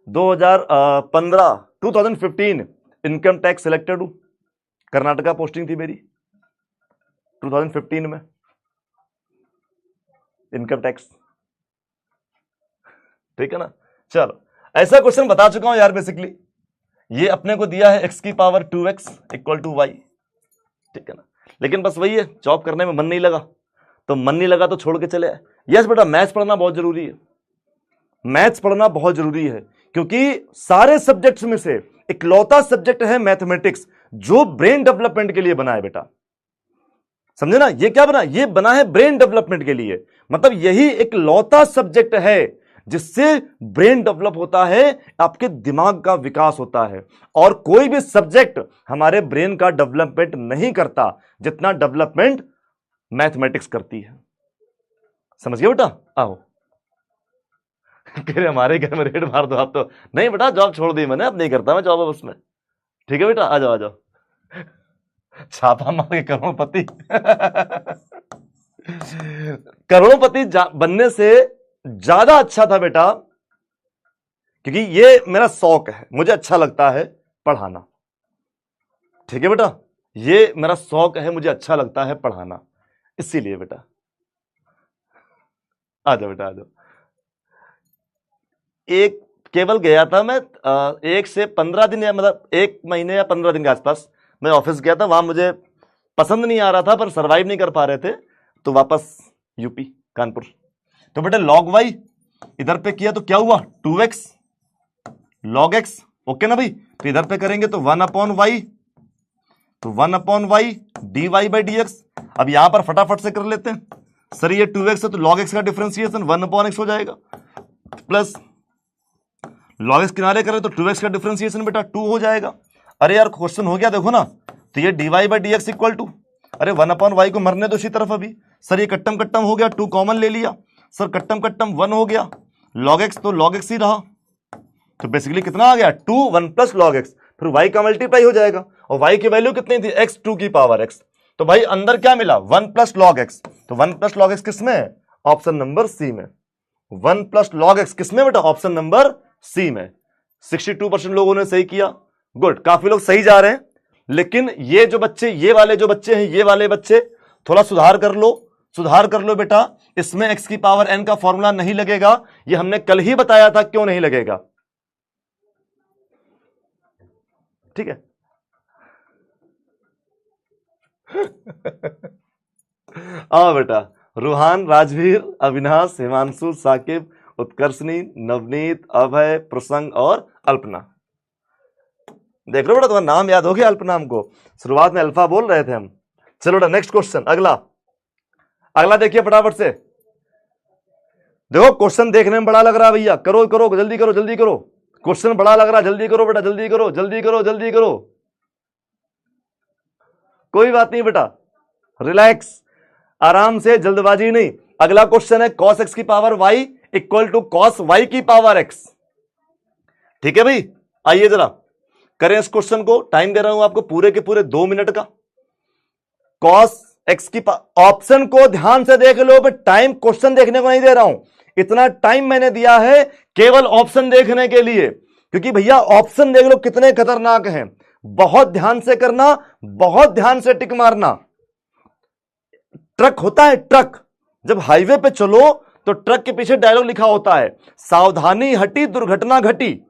2015 इनकम टैक्स सिलेक्टेड हूं, कर्नाटका पोस्टिंग थी मेरी 2015 में, इनकम टैक्स, ठीक है ना। चलो ऐसा क्वेश्चन बता चुका हूं यार, बेसिकली ये अपने को दिया है x की पावर 2x = y, ठीक है ना। लेकिन बस वही है, जॉब करने में मन नहीं लगा, तो मन नहीं लगा तो छोड़ के चले आए। यस बेटा, मैथ्स पढ़ना बहुत जरूरी है, मैथ्स पढ़ना बहुत जरूरी है, क्योंकि सारे सब्जेक्ट्स में से इकलौता सब्जेक्ट है मैथमेटिक्स जो ब्रेन डेवलपमेंट के लिए बना है बेटा। समझे ना, ये क्या बना, ये बना है ब्रेन डेवलपमेंट के लिए। मतलब यही एक लौता सब्जेक्ट है जिससे ब्रेन डेवलप होता है, आपके दिमाग का विकास होता है। और कोई भी सब्जेक्ट हमारे ब्रेन का डेवलपमेंट नहीं करता जितना डेवलपमेंट मैथमेटिक्स करती है। समझ गए बेटा? आओ। कह रहे हमारे घर में रेड मार दो आप तो। नहीं बेटा, जॉब छोड़ दी मैंने, अब नहीं करता मैं जॉब उसमें। ठीक है बेटा, आ जाओ आ जाओ। छापा मार के करोड़पति। करोड़पति बनने से ज्यादा अच्छा था बेटा, क्योंकि ये मेरा शौक है, मुझे अच्छा लगता है पढ़ाना। ठीक है बेटा, ये मेरा शौक है, मुझे अच्छा लगता है पढ़ाना, इसीलिए बेटा। आ जाओ बेटा, आ जाओ। एक केवल गया था मैं 1 से 15 दिन, या मतलब 1 महीने या 15 दिन के आसपास मैं ऑफिस गया था। वहां मुझे पसंद नहीं आ रहा था, पर सरवाइव नहीं कर पा रहे थे, तो वापस यूपी कानपुर। तो बेटा लॉग वाई इधर पे किया तो क्या हुआ, 2x लॉग x। ओके ना भाई? तो इधर पे करेंगे तो 1/y, तो 1/y dy/dx। अब यहां पर फटाफट से कर लेते हैं। सर ये 2x है तो log x का डिफरेंशिएशन 1/x हो जाएगा, प्लस log x किनारे करें तो 2x का डिफरेंशिएशन बेटा 2 हो जाएगा। अरे यार क्वेश्चन हो गया, देखो ना। तो ये dy/dx इक्वल टू, अरे 1/y को मरने दो इसी तरफ अभी। सर ये कट्टम कट्टम हो गया, 2 कॉमन ले लिया। सर कट्टम कट्टम 1 हो गया, log x तो log x ही रहा। तो बेसिकली कितना आ गया, 2 1 प्लस log x, फिर y का मल्टीप्लाई हो जाएगा। और y की वैल्यू कितनी थी, x 2 की पावर x। तो भाई अंदर क्या मिला, 1 प्लस log x। तो 1 प्लस log x किसमें है, ऑप्शन नंबर सी में। 1 प्लस log x किसमें बेटा, ऑप्शन नंबर सी में। 62% लोगों ने सही किया, गुड, काफी लोग सही जा रहे हैं। लेकिन ये जो बच्चे, ये वाले जो बच्चे हैं, ये वाले बच्चे थोड़ा सुधार कर लो, सुधार कर लो बेटा। इसमें x की पावर n का फॉर्मूला नहीं लगेगा, ये हमने कल ही बताया था क्यों नहीं लगेगा। ठीक है। आओ बेटा, रूहान, राजवीर, अविनाश, हिमांशु, साकिब, उत्कर्षणी, नवनीत, अभय, प्रसंग और अल्पना। देख लो बेटा, तुम्हारा नाम याद हो गया अल्पनाम को, शुरुआत में अल्फा बोल रहे थे हम। चलो बेटा नेक्स्ट क्वेश्चन, अगला। अगला देखिए फटाफट से। देखो क्वेश्चन देखने में बड़ा लग रहा है भैया, करो करो जल्दी करो, जल्दी करो। क्वेश्चन बड़ा लग रहा है, जल्दी करो बेटा, जल्दी करो, जल्दी करो, जल्दी करो। कोई बात नहीं बेटा, रिलैक्स, आराम से, जल्दबाजी नहीं। अगला क्वेश्चन है cos x की power y equal to cos y की पावर x। ठीक है भाई, आइए जरा करें इस क्वेश्चन को। टाइम दे रहा हूं आपको पूरे के पूरे 2 मिनट का। cos x की ऑप्शन को ध्यान से देख लो, बट टाइम क्वेश्चन देखने को नहीं दे रहा हूं। इतना टाइम मैंने दिया है केवल ऑप्शन देखने के लिए, क्योंकि भैया ऑप्शन देख लो कितने खतरनाक हैं। बहुत ध्यान से करना, बहुत ध्यान से टिक मारना। ट्रक होता है, ट्रक जब हाईवे पे चलो तो ट्रक के पीछे डायलॉग लिखा होता है, सावधानी हटी दुर्घटना घटी।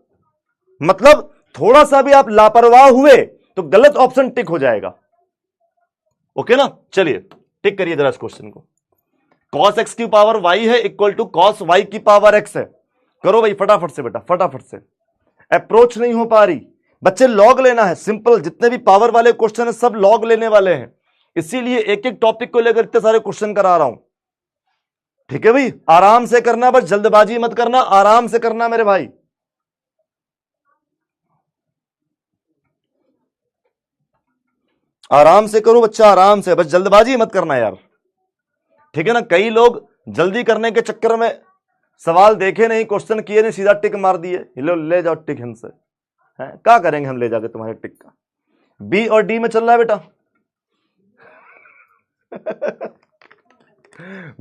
मतलब थोड़ा सा भी आप लापरवाह हुए तो गलत ऑप्शन टिक हो जाएगा। ओके ना? चलिए टिक करिए जरा इस क्वेश्चन को। cos x की पावर y है इक्वल टू cos y की पावर x है। करो भाई फटाफट से बेटा, फटाफट से। अप्रोच नहीं हो पा रही बच्चे, लॉग लेना है सिंपल। जितने भी पावर वाले क्वेश्चन है सब लॉग लेने वाले हैं, इसीलिए एक एक टॉपिक को लेकर इतने सारे क्वेश्चन करा रहा हूं। ठीक है भाई, आराम से करना, बस जल्दबाजी मत करना, आराम से करना मेरे भाई। आराम से करो बच्चा, आराम से, बस जल्दबाजी मत करना यार। ठीक है ना? कई लोग जल्दी करने के चक्कर में सवाल देखे नहीं, क्वेश्चन किए नहीं, सीधा टिक मार दिए। लो ले जाओ टिक हमसे, है क्या करेंगे हम ले जाके तुम्हारे टिक का। बी और डी में चल रहा है बेटा।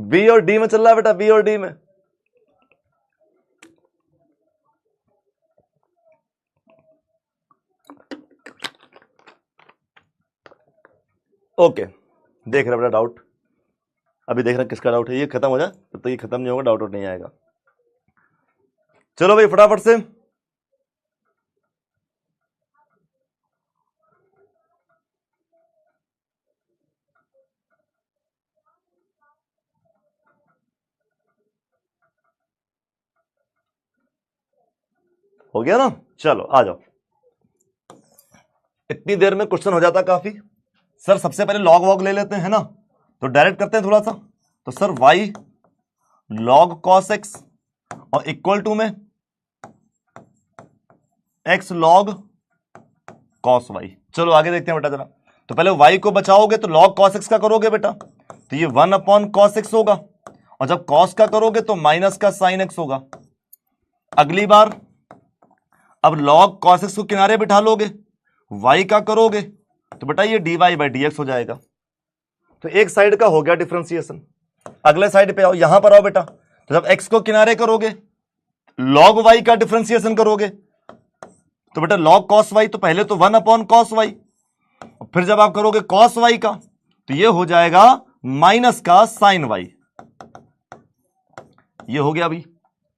बी और डी में चल रहा है बेटा, बी और डी में। ओके, देख रहे बेटा डाउट, अभी देख रहे किसका डाउट है, ये खत्म हो जाए तब तक ये खत्म नहीं होगा, डाउट नहीं आएगा। चलो भाई फटाफट से। हो गया ना। चलो आ जाओ, इतनी देर में क्वेश्चन हो जाता काफी। सर सबसे पहले लॉग वॉग ले लेते हैं ना, तो डायरेक्ट करते हैं थोड़ा सा। तो sir y log cos x और इक्वल टू में x लॉग कॉस y। चलो आगे देखते हैं बेटा जरा। तो पहले y को बचाओगे तो लॉग कॉस x का करोगे बेटा, तो ये 1 अपॉन कॉस x होगा, और जब कॉस का करोगे तो माइनस का साइन x होगा। अगली बार अब लॉग कॉस x को किनारे बिठा लोगे, y का करोगे तो बेटा ये dy बाई dx हो जाएगा। तो एक साइड का हो गया डिफरेंशिएशन। अगले साइड पे आओ, यहां पर आओ बेटा। तो जब x को किनारे करोगे, log y का डिफरेंशिएशन करोगे, तो बेटा log cos y, तो पहले तो 1 अपॉन cos y, फिर जब आप करोगे cos y का तो ये हो जाएगा माइनस का sin y। ये हो गया अभी।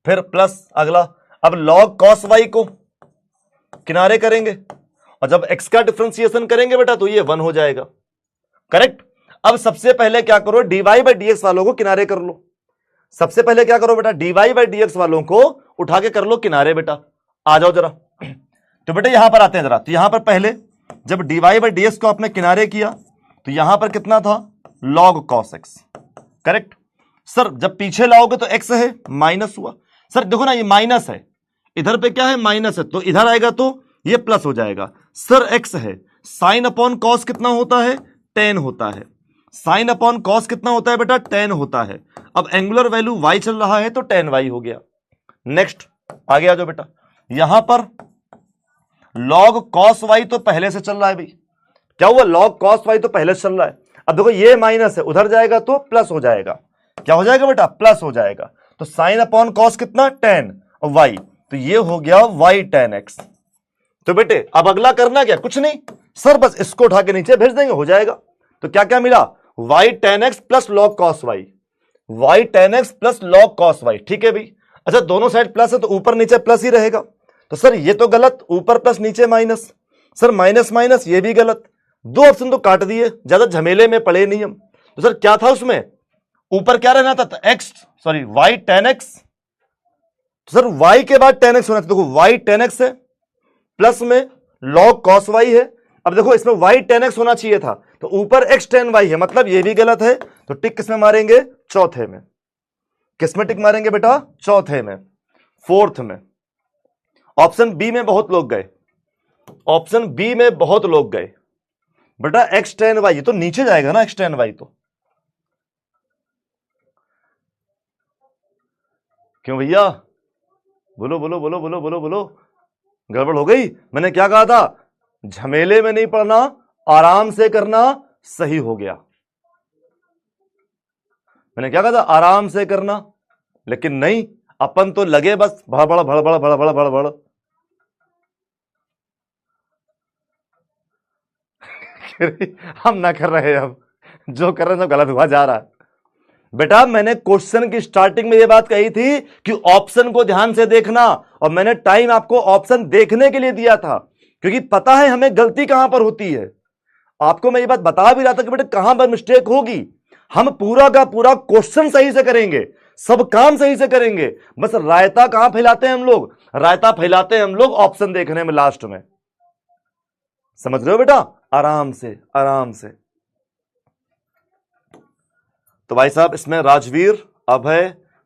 फिर प्लस अगला, अब log cos y को किनारे करेंगे, और जब x का डिफरेंशिएशन करेंगे बेटा तो ये 1 हो जाएगा। करेक्ट। अब सबसे पहले क्या करो, dy बाई dx वालों को किनारे कर लो। सबसे पहले क्या करो बेटा, dy बाई dx वालों को उठा के कर लो किनारे बेटा। आ जाओ जरा। तो बेटा यहां पर आते हैं जरा। तो यहां पर पहले जब dy बाई dx को आपने किनारे किया तो यहां पर कितना था, log cos x। Correct. Sir जब पीछे लाओगे तो x है, माइनस हुआ। सर देखो ना ये माइनस है, इधर पे क्या है, माइनस है, तो इधर आएगा तो ये प्लस हो जाएगा। सर x है, साइन अपॉन कॉस कितना होता है, 10 होता है। साइन अपॉन कॉस कितना होता है बेटा, 10 होता है। अब एंगुलर वैल्यू y चल रहा है तो 10y हो गया। नेक्स्ट आगे आ जाओ बेटा। यहां पर log cos y तो पहले से चल रहा है भाई। क्या हुआ, log cos y तो पहले से चल रहा है। अब देखो ये माइनस है, उधर जाएगा तो प्लस हो जाएगा। क्या हो जाएगा बेटा, प्लस हो जाएगा। तो साइन अपॉन कॉस कितना, 10 और y, तो ये हो गया y tan x। तो बेटे अब अगला करना क्या, कुछ नहीं सर, बस इसको उठा के नीचे भेज देंगे, हो जाएगा। तो क्या क्या मिला, y tan x plus log cos y, y tan x plus log cos y। ठीक है भाई। अच्छा दोनों साइड प्लस है तो ऊपर नीचे प्लस ही रहेगा। तो सर ये तो गलत, ऊपर प्लस नीचे माइनस। सर माइनस माइनस ये भी गलत। दो ऑप्शन तो काट दिए, ज्यादा झमेले में पड़े नहीं हम। तो सर क्या था उसमें, ऊपर क्या रहना था, y tan x। तो सर y के बाद tan x होना था। देखो y tan x है, प्लस में log cos y है। अब देखो इसमें y tan x होना चाहिए था, तो ऊपर x tan y है, मतलब ये भी गलत है। तो टिक किसमें मारेंगे, चौथे में। किसमें टिक मारेंगे बेटा, चौथे में, फोर्थ में। ऑप्शन बी में बहुत लोग गए, ऑप्शन बी में बहुत लोग गए बेटा। x tan y, ये तो नीचे जाएगा ना, x tan y तो। क्यों भैया, बोलो बोलो बोलो बोलो बोलो बोलो, गड़बड़ हो गई। मैंने क्या कहा था, झमेले में नहीं पड़ना, आराम से करना, सही हो गया। मैंने क्या कहा था, आराम से करना, लेकिन नहीं, अपन तो लगे बस भड़बड़ भड़बड़ भड़बड़ भड़बड़। हम ना कर रहे, अब जो कर रहे हैं सब गलत हुआ जा रहा है। बेटा मैंने क्वेश्चन की स्टार्टिंग में यह बात कही थी कि ऑप्शन को ध्यान से देखना, और मैंने टाइम आपको ऑप्शन देखने के लिए दिया था, क्योंकि पता है हमें गलती कहां पर होती है। आपको मैं ये बात बता भी रहा था कि बेटा कहां पर मिस्टेक होगी। हम पूरा का पूरा क्वेश्चन सही से करेंगे, सब काम सही से करेंगे, बस रायता कहां फैलाते हैं हम लोग, रायता फैलाते हैं हम लोग ऑप्शन देखने में लास्ट में। समझ रहे हो बेटा, आराम से आराम से। तो भाई साहब इसमें राजवीर, अभय,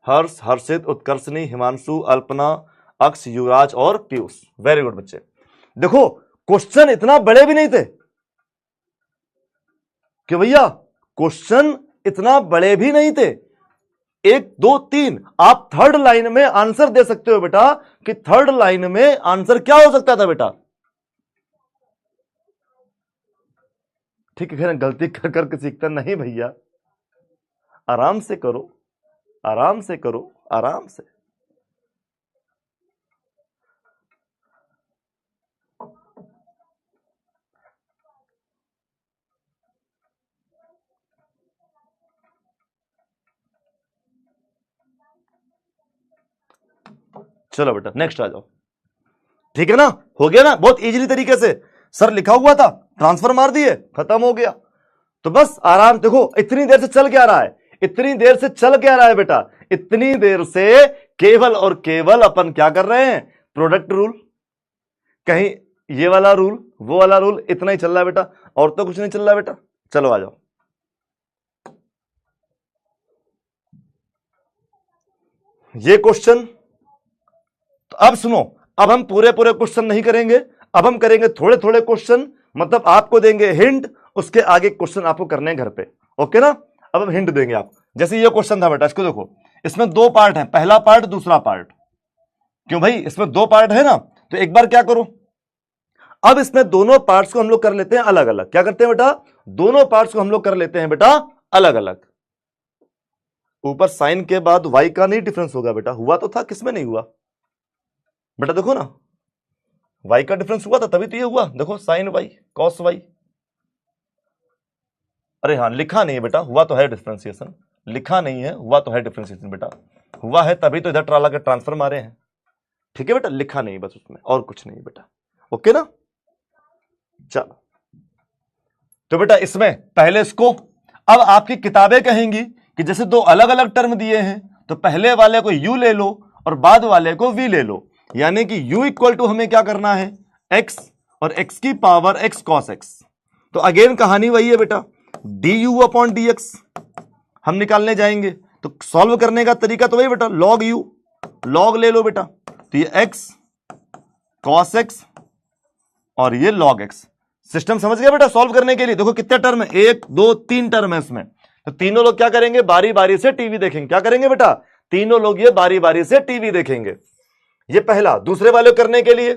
हर्ष, हर्षित, उत्कर्षणी, हिमांशु, अल्पना, अक्ष, युवराज और पीयूष। वेरी गुड बच्चे। देखो क्वेश्चन इतना बड़े भी नहीं थे कि भैया, क्वेश्चन इतना बड़े भी नहीं थे। 1 2 3 आप थर्ड लाइन में आंसर दे सकते हो बेटा, कि थर्ड लाइन में आंसर क्या हो सकता था बेटा। ठीक है, गलती कर करके सीखता नहीं भैया, आराम से करो, आराम से करो, आराम से। चलो बेटा नेक्स्ट आ जाओ। ठीक है ना, हो गया ना बहुत इजीली तरीके से। सर लिखा हुआ था, ट्रांसफर मार दिए, खत्म हो गया। तो बस आराम, देखो इतनी देर से चल क्या रहा है, इतनी देर से चल क्या रहा है बेटा, इतनी देर से केवल और केवल अपन क्या कर रहे हैं, प्रोडक्ट रूल, कहीं ये वाला रूल, वो वाला रूल, इतना ही चल रहा है बेटा, और तो कुछ नहीं चल रहा है बेटा। चलो आ जाओ। ये क्वेश्चन, तो अब सुनो, अब हम पूरे पूरे क्वेश्चन नहीं करेंगे, अब हम करेंगे थोड़े थोड़े क्वेश्चन, मतलब आपको देंगे हिंट, उसके आगे क्वेश्चन आपको करने हैं घर पे, ओके ना। अब हम हिंट देंगे आप, जैसे ये क्वेश्चन था बेटा, इसको देखो, इसमें दो पार्ट है, पहला पार्ट दूसरा पार्ट। क्यों भाई, इसमें दो पार्ट है ना, तो एक बार क्या करो, अब इसमें दोनों पार्ट्स को हम लोग कर लेते हैं अलग अलग। क्या करते हैं बेटा, दोनों पार्ट्स को हम लोग कर लेते हैं बेटा अलग अलग। ऊपर साइन के बाद वाई का नहीं डिफरेंस होगा बेटा, हुआ तो था, किसमें नहीं हुआ बेटा, देखो ना, वाई का डिफरेंस हुआ था तभी तो ये हुआ, देखो साइन वाई कॉस वाई। अरे हाँ, लिखा नहीं है बेटा, हुआ तो है डिफरेंशिएशन, लिखा नहीं है, हुआ तो है डिफरेंशिएशन बेटा, हुआ है तभी तो इधर ट्राला के ट्रांसफर मारे हैं, ठीक है बेटा, लिखा नहीं बस उसमें, और कुछ नहीं बेटा, ओके ना। चलो, तो बेटा इसमें पहले इसको, अब आपकी किताबें कहेंगी कि जैसे दो अलग अलग टर्म दिए हैं, तो पहले वाले को u ले लो और बाद वाले को v ले लो, यानी कि u इक्वल टू हमें क्या करना है, x, और x की पावर x cos x। तो अगेन कहानी वही है बेटा, du अपॉन dx हम निकालने जाएंगे, तो सॉल्व करने का तरीका तो वही बेटा, log u, log ले लो बेटा, तो ये x cos x और ये log x। सिस्टम समझ गया बेटा सॉल्व करने के लिए। देखो कितने टर्म है, 1 2 3 टर्म है इसमें, तो तीनों लोग क्या करेंगे, बारी बारी से टीवी देखेंगे। क्या करेंगे बेटा, तीनों लोग ये बारी बारी से टीवी देखेंगे। ये पहला। दूसरे वाले करने के लिए,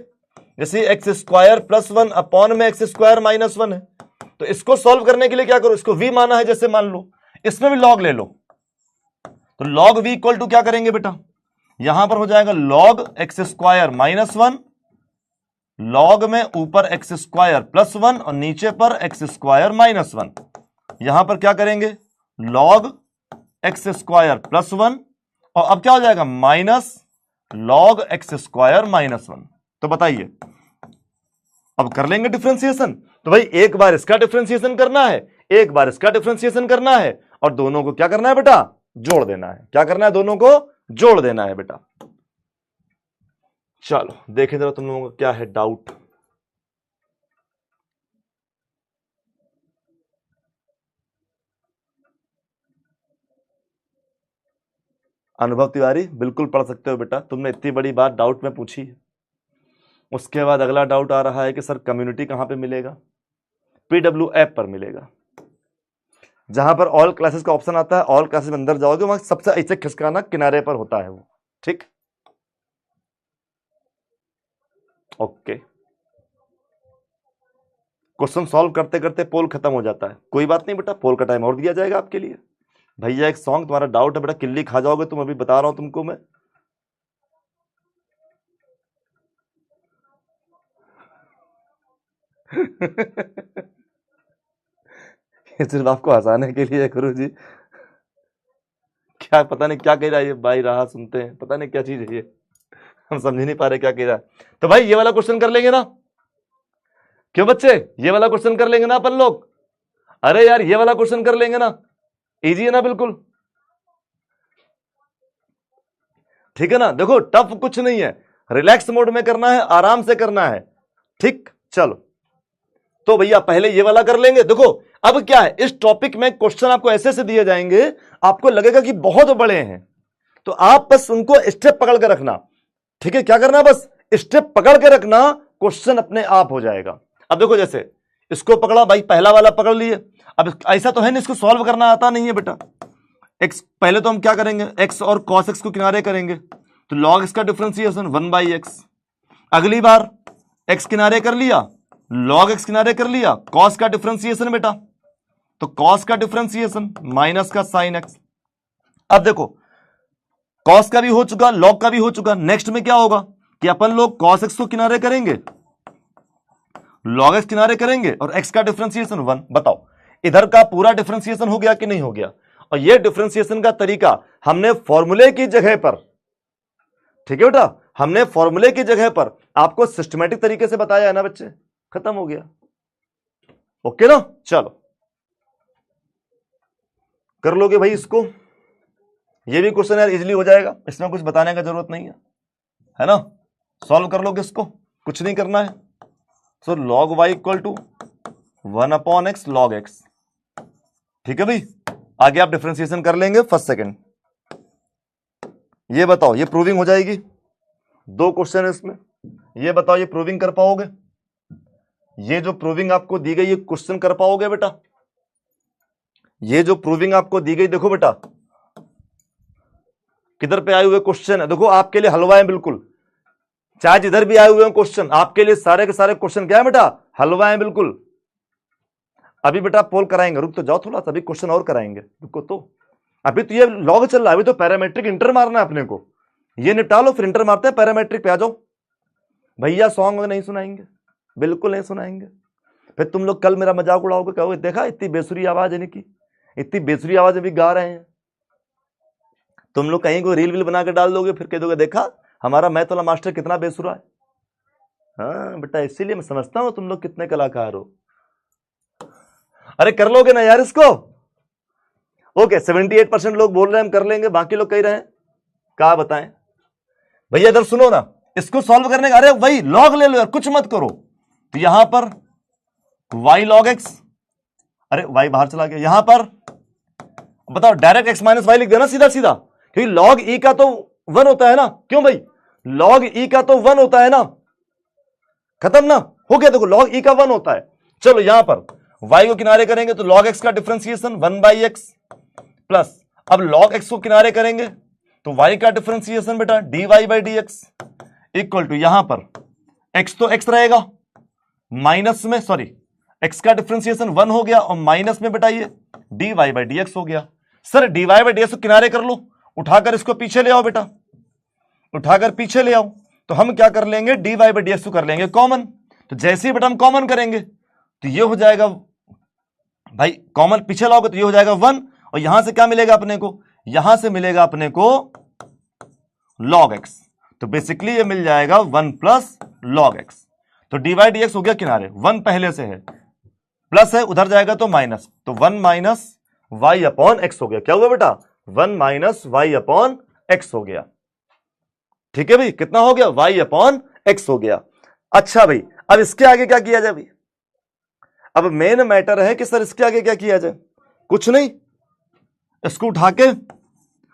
जैसे एक्स स्क्वायर प्लस 1 अपॉन में एक्स स्क्वायर माइनस 1 है, तो इसको सॉल्व करने के लिए क्या करो, इसको v माना है, जैसे मान लो इसमें भी log ले लो, तो log v इक्वल टू क्या करेंगे बेटा, यहां पर हो जाएगा log x square minus 1, log में ऊपर एक्स स्क्वायर प्लस 1 और नीचे पर एक्स स्क्वायर माइनस 1। यहां पर क्या करेंगे, लॉग एक्स स्क्वायर प्लस 1, और अब क्या हो जाएगा, minus log x square minus 1। तो बताइए, अब कर लेंगे डिफरेंशिएशन। तो भाई एक बार इसका डिफरेंशिएशन करना है, एक बार इसका डिफरेंशिएशन करना है, और दोनों को क्या करना है बेटा, जोड़ देना है। क्या करना है, दोनों को जोड़ देना है बेटा। चलो देखें जरा तुम लोगों का क्या है डाउट। अनुभव तिवारी, बिल्कुल पढ़ सकते हो बेटा, तुमने इतनी बड़ी बात डाउट में पूछी है। उसके बाद अगला डाउट आ रहा है कि सर कम्युनिटी कहां पे मिलेगा, पीडब्ल्यू ऐप पर मिलेगा, जहां पर ऑल क्लासेस का ऑप्शन आता है। ऑल क्लासेस में अंदर जाओगे, वहां सबसे ऐसे खिसकाना किनारे पर होता है वो, ठीक, ओके। क्वेश्चन सॉल्व करते करते पोल खत्म हो जाता है, कोई बात नहीं बेटा, पोल का टाइम और दिया जाएगा आपके लिए। भैया एक सॉन्ग, तुम्हारा डाउट है बेटा, किल्ली खा जाओगे तुम, अभी बता रहा हूं तुमको मैं। ये सिर्फ आपको हंसाने के लिए गुरु जी, क्या पता नहीं क्या कह रहा है ये भाई, रहा सुनते हैं, पता नहीं क्या चीज है ये, हम समझ नहीं पा रहे क्या कह रहा है। तो भाई ये वाला क्वेश्चन कर लेंगे ना, क्यों बच्चे, ये वाला क्वेश्चन कर लेंगे ना अपन लोग। अरे यार ये वाला क्वेश्चन कर लेंगे ना, इजी है ना बिल्कुल, ठीक है ना। देखो टफ कुछ नहीं है, रिलैक्स मोड में करना है, आराम से करना है, ठीक। चलो तो भैया पहले ये वाला कर लेंगे। देखो अब क्या है, इस टॉपिक में क्वेश्चन आपको ऐसे से दिए जाएंगे, आपको लगेगा कि बहुत बड़े हैं, तो आप बस उनको स्टेप पकड़ के रखना, ठीक है। क्या करना, बस स्टेप पकड़ के रखना, क्वेश्चन अपने आप हो जाएगा। अब देखो जैसे इसको पकड़ा भाई, पहला वाला पकड़ लिए, अब ऐसा तो है नहीं इसको सॉल्व करना आता नहीं है बेटा। एक्स पहले तो हम क्या करेंगे, एक्स और कॉस एक्स को किनारे करेंगे, तो लॉग इसका डिफरेंशिएशन 1/x। अगली बार एक्स किनारे कर लिया, लॉग एक्स किनारे कर लिया, कॉस का डिफरेंशिएशन बेटा, तो कॉस का डिफरेंशिएशन माइनस का साइन एक्स। अब देखो कॉस का भी हो चुका, लॉग का भी हो चुका, नेक्स्ट में क्या होगा कि अपन लोग कॉस एक्स को किनारे करेंगे, लॉग एक्स किनारे करेंगे, और एक्स का डिफरेंशिएशन 1। बताओ इधर का पूरा डिफरेंशिएशन हो गया कि नहीं हो गया। और ये डिफरेंशिएशन का तरीका हमने फॉर्मूले की जगह पर, ठीक है बेटा, हमने फॉर्मूले की जगह पर आपको सिस्टमैटिक तरीके से बताया है ना बच्चे, खत्म हो गया, ओके ना। चलो कर लोगे भाई इसको, ये भी क्वेश्चन यार इजीली हो जाएगा, इसमें कुछ बताने का जरूरत नहीं है ना। सॉल्व कर लोगे इसको, कुछ नहीं करना है। So log y equal to 1/x log x। ठीक है भाई, आगे आप डिफरेंशिएशन कर लेंगे फर्स्ट सेकंड। ये बताओ ये प्रूविंग हो जाएगी, 2 क्वेश्चन है इसमें, ये बताओ ये प्रूविंग कर पाओगे? ये जो प्रूविंग आपको दी गई ये क्वेश्चन कर पाओगे बेटा? ये जो प्रूविंग आपको दी गई, देखो बेटा किधर पे आए हुए क्वेश्चन है, देखो आपके लिए हलवा है बिल्कुल, चाहे जिधर भी आए हुए हैं क्वेश्चन आपके लिए सारे के सारे क्वेश्चन क्या है बेटा, हलवा है बिल्कुल। अभी बेटा पोल कराएंगे, रुक तो जाओ थोड़ा सा, अभी क्वेश्चन और कराएंगे, रुको तो। अभी तो ये लॉग चल रहा है, अभी तो पैरामेट्रिक इंटर मारना है अपने को, ये निपटा लो फिर इंटर मारते हैं, पैरामेट्रिक पे आ जाओ। भैया सॉन्ग नहीं सुनाएंगे, बिल्कुल नहीं सुनाएंगे, फिर तुम लोग कल मेरा मजाक उड़ाओगे, कहोगे देखा इतनी बेसुरी आवाज है इनकी, इतनी बेसुरी आवाज अभी गा रहे हैं। तुम लोग कहीं कोई रील वील बना के डाल दोगे, फिर कह दोगे देखा हमारा मैथ वाला मास्टर कितना बेसुरा है। हाँ बेटा, इसीलिए मैं समझता हूं तुम लोग कितने कलाकार हो। अरे कर लोगे ना यार इसको? ओके 78% लोग बोल रहे हैं हम कर लेंगे, बाकी लोग कह रहे हैं क्या बताएं। भैया इधर सुनो ना, इसको सॉल्व करने का, अरे वही लॉग ले लो यार, कुछ मत करो। तो यहां पर y log x, अरे y बाहर चला गया, यहां पर बताओ डायरेक्ट x माइनस वाई लिख देना सीधा सीधा, क्योंकि log e का तो 1 होता है ना, क्यों भाई log e का तो 1 होता है ना, खत्म ना हो गया। देखो log e का 1 होता है। चलो यहां पर y को किनारे करेंगे तो log x का डिफरेंशिएशन 1/x प्लस, अब log x को किनारे करेंगे तो y का डिफरेंशिएशन बेटा dy/dx इक्वल टू, यहां पर x तो x रहेगा, माइनस में सॉरी x का डिफरेंशिएशन 1 हो गया और माइनस में बेटा ये dy/dx हो गया। सर dy/dx को किनारे कर लो, उठाकर इसको पीछे ले आओ बेटा, उठाकर पीछे ले आओ। तो हम क्या कर लेंगे, dy/dx को कर लेंगे कॉमन। तो जैसे ही बेटा हम कॉमन करेंगे तो ये हो जाएगा, भाई कॉमन पीछे लाओगे तो ये हो जाएगा 1, और यहां से क्या मिलेगा अपने को, यहां से मिलेगा अपने को log x। तो बेसिकली ये मिल जाएगा 1 प्लस log x। तो dy/dx हो गया किनारे, 1 पहले से है, प्लस है उधर जाएगा तो माइनस, तो 1 माइनस y अपॉन x हो गया। क्या हुआ बेटा, 1 माइनस y अपॉन x हो गया। ठीक है भाई, कितना हो गया, y अपॉन x हो गया। अच्छा भाई, अब इसके आगे क्या किया जाए भाई? अब मेन मैटर है कि सर इसके आगे क्या किया जाए, कुछ नहीं, इसको उठा के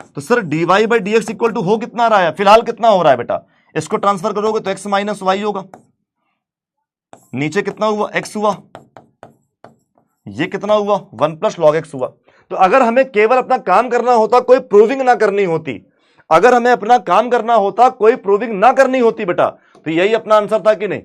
तो सर dy/dx इक्वल टू हो कितना रहा है, फिलहाल कितना हो रहा है बेटा, इसको ट्रांसफर करोगे तो x माइनस वाई होगा, नीचे कितना हुआ x हुआ, ये कितना हुआ 1 प्लस log x हुआ। तो अगर हमें केवल अपना काम करना होता, कोई प्रूविंग ना करनी होती, अगर हमें अपना काम करना होता कोई प्रूविंग ना करनी होती बेटा, तो यही अपना आंसर था कि नहीं?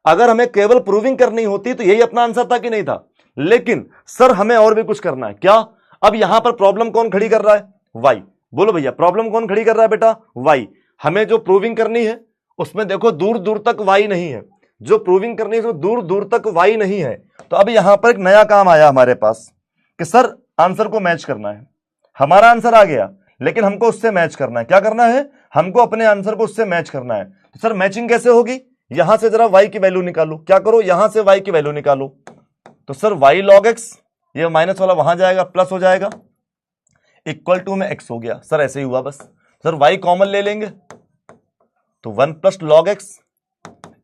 अगर हमें केवल प्रूविंग करनी होती तो यही अपना आंसर था कि नहीं था? लेकिन सर हमें और भी कुछ करना है, क्या? अब यहां पर प्रॉब्लम कौन खड़ी कर रहा है, y। बोलो भैया प्रॉब्लम कौन खड़ी कर रहा है बेटा, y। हमें जो प्रूविंग करनी है उसमें देखो दूर दूर तक y नहीं है, जो प्रूविंग करनी है उसमें दूर दूर तक y नहीं है। तो अब यहां पर एक नया काम आया हमारे पास कि सर आंसर को मैच करना है। हमारा आंसर आ गया लेकिन हमको उससे मैच करना है। क्या करना है, हमको अपने आंसर को उससे मैच करना है। तो सर मैचिंग कैसे होगी, यहां से जरा y की वैल्यू निकालो, क्या करो यहां से y की वैल्यू निकालो। तो सर y log x, ये माइनस वाला वहां जाएगा प्लस हो जाएगा, इक्वल टू में x हो गया। सर ऐसे ही हुआ बस। सर y कॉमन ले लेंगे तो 1 plus log x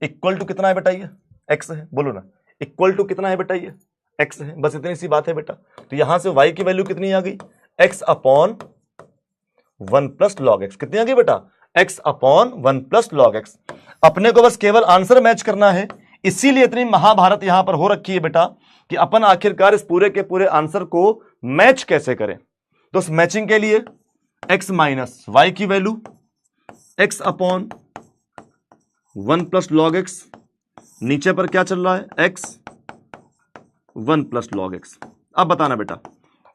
equal to कितना है बेटा, ये x है, बोलो ना इक्वल टू कितना है बेटा, ये x है, बस इतनी सी बात है बेटा। तो यहां से y की वैल्यू कितनी आ गई, x upon 1 plus log x, कितनी आ गई बेटा, x upon 1 plus log x। अपने को बस केवल आंसर मैच करना है, इसीलिए इतनी महाभारत यहां पर हो रखी है बेटा कि अपन आखिरकार इस पूरे के पूरे आंसर को मैच कैसे करें। तो उस मैचिंग के लिए x माइनस वाई की value x upon 1 plus log x, नीचे पर क्या चल रहा है x 1 प्लस log x। अब बताना बेटा,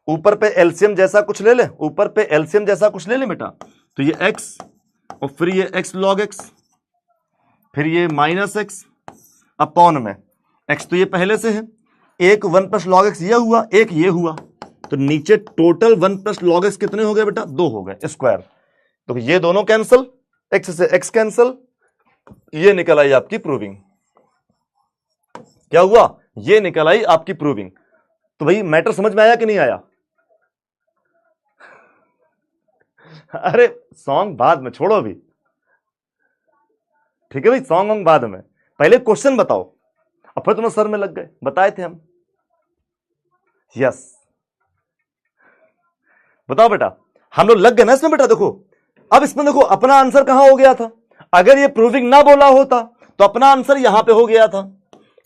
ऊपर पे एलसीएम जैसा कुछ ले ले, ऊपर पे एलसीएम जैसा कुछ ले ले बेटा, तो ये x और फिर ये x log x, फिर ये माइनस x अपॉन में x, तो ये पहले से है, एक 1 प्लस log x ये हुआ, एक ये हुआ, तो नीचे टोटल 1 प्लस log x कितने हो गए बेटा, 2 हो गए स्क्वायर। तो ये दोनों कैंसल, x से x कैंसल, ये निकल आई आपकी प्रूविंग। क्या हुआ, ये निकल आई आपकी प्रूविंग। तो भाई मैटर समझ में आया कि नहीं आया? अरे सॉन्ग बाद में छोड़ो, अभी ठीक है भाई, सॉन्ग वॉन्ग बाद में, पहले क्वेश्चन बताओ। अब फिर तुम्हें सर में लग गए, बताए थे हम। यस, बताओ बेटा, हम लोग लग गए ना इसमें बेटा। देखो अब इसमें देखो अपना आंसर कहां हो गया था। अगर ये प्रूविंग ना बोला होता तो अपना आंसर यहां पे हो गया था,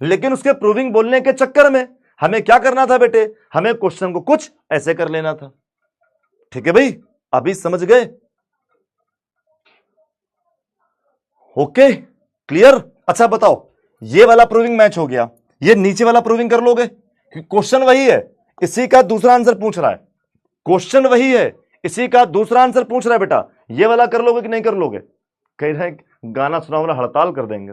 लेकिन उसके प्रूविंग बोलने के चक्कर में हमें क्या करना था बेटे, हमें क्वेश्चन को कुछ ऐसे कर लेना था। ठीक है भाई, अभी समझ गए? Okay, clear? अच्छा बताओ, ये वाला प्रूविंग मैच हो गया, ये नीचे वाला प्रूविंग कर लोगे? क्वेश्चन वही है, इसी का दूसरा आंसर पूछ रहा है। क्वेश्चन वही है, इसी का दूसरा आंसर पूछ रहा है बेटा। ये वाला कर लोगे कि नहीं कर लोगे? कह रहे हैं गाना सुना वाला हड़ताल कर देंगे।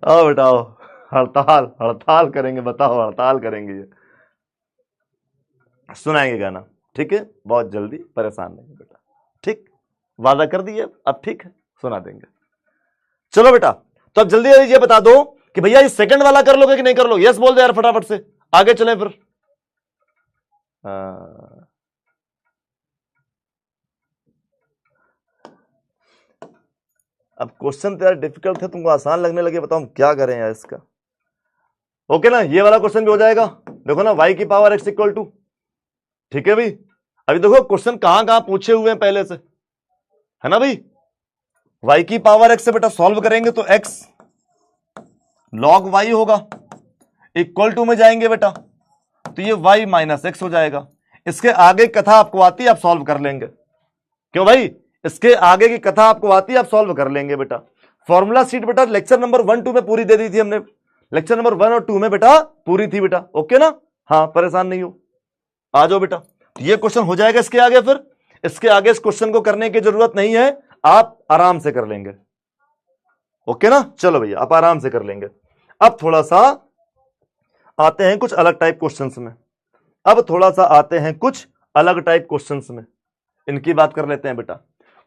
आओ बेटा आओ, हड़ताल हड़ताल करेंगे, बताओ हड़ताल करेंगे, ये सुनाएंगे गाना। ठीक है, बहुत जल्दी, परेशान नहीं बेटा। ठीक, वादा कर दिए, अब ठीक है, सुना देंगे। चलो बेटा, तो अब जल्दी जल्दी ये बता दो कि भैया ये सेकंड वाला कर लोगे कि नहीं कर लोगे? यस बोल दो यार फटाफट से, आगे चले फिर। अब क्वेश्चन तो यार डिफिकल्ट थे, तुमको आसान लगने लगे, बताओ हम क्या करें यार इसका। ओके ना, ये वाला क्वेश्चन भी हो जाएगा। देखो ना, y की पावर x इक्वल टू, ठीक है भाई। अभी देखो क्वेश्चन कहां कहां पूछे हुए हैं पहले से, है ना भाई। y की पावर x से बेटा सॉल्व करेंगे तो x log y होगा, इक्वल टू में जाएंगे बेटा तो ये y माइनस एक्स हो जाएगा। इसके आगे कथा आपको आती है, आप सॉल्व कर लेंगे। क्यों भाई, इसके आगे की कथा आपको आती है, आप सॉल्व कर लेंगे बेटा। फॉर्मूला शीट बेटा लेक्चर नंबर 1 2 में पूरी दे दी थी हमने, लेक्चर नंबर 1 और 2 में बेटा पूरी थी बेटा। ओके ना, हाँ परेशान नहीं हो, आ जाओ बेटा। तो ये क्वेश्चन हो जाएगा इसके आगे, फिर इसके आगे इस क्वेश्चन को करने की जरूरत नहीं है, आप आराम से कर लेंगे। ओके ना, चलो भैया आप आराम से कर लेंगे। अब थोड़ा सा आते हैं कुछ अलग टाइप क्वेश्चंस में, अब थोड़ा सा आते हैं कुछ अलग टाइप क्वेश्चंस में, इनकी बात कर लेते हैं बेटा।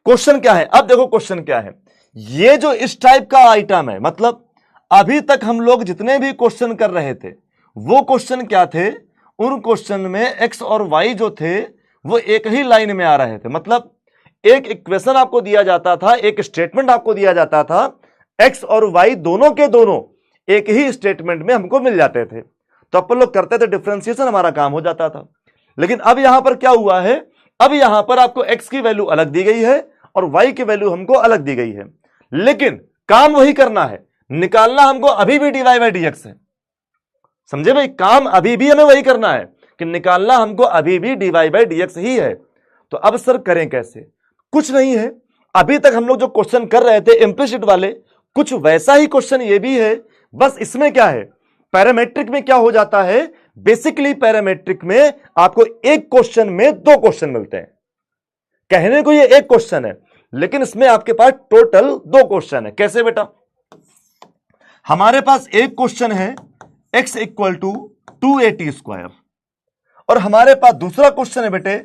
क्वेश्चन क्या है, अब देखो क्वेश्चन क्या है। ये जो इस टाइप का आइटम है, मतलब अभी तक हम लोग जितने भी क्वेश्चन कर रहे थे वो क्वेश्चन क्या थे, उन क्वेश्चन में एक्स और वाई जो थे वो एक ही लाइन में आ रहे थे। मतलब एक इक्वेशन आपको दिया जाता था, एक स्टेटमेंट आपको दिया जाता था, एक्स और वाई दोनों के दोनों एक ही स्टेटमेंट में हमको मिल जाते थे, तो अपन लोग करते थे डिफरेंशिएशन, हमारा काम हो जाता था। लेकिन अब यहां पर क्या हुआ है, अब यहां पर आपको x की वैल्यू अलग दी गई है और y की वैल्यू हमको अलग दी गई है, लेकिन काम वही करना है, निकालना हमको अभी भी dy बाई dx है। समझे भाई, काम अभी भी हमें वही करना है कि निकालना हमको अभी भी dy बाई dx ही है। तो अब सर करें कैसे? कुछ नहीं है, अभी तक हम लोग जो क्वेश्चन कर रहे थे इंप्लिसिट वाले, कुछ वैसा ही क्वेश्चन ये भी है, बस इसमें क्या है, पैरामेट्रिक में क्या हो जाता है, बेसिकली पैरामेट्रिक में आपको एक क्वेश्चन में दो क्वेश्चन मिलते हैं। कहने को ये एक क्वेश्चन है, लेकिन इसमें आपके पास टोटल दो क्वेश्चन है। कैसे बेटा? हमारे पास एक क्वेश्चन है x equal to 2at square, और हमारे पास दूसरा क्वेश्चन है बेटे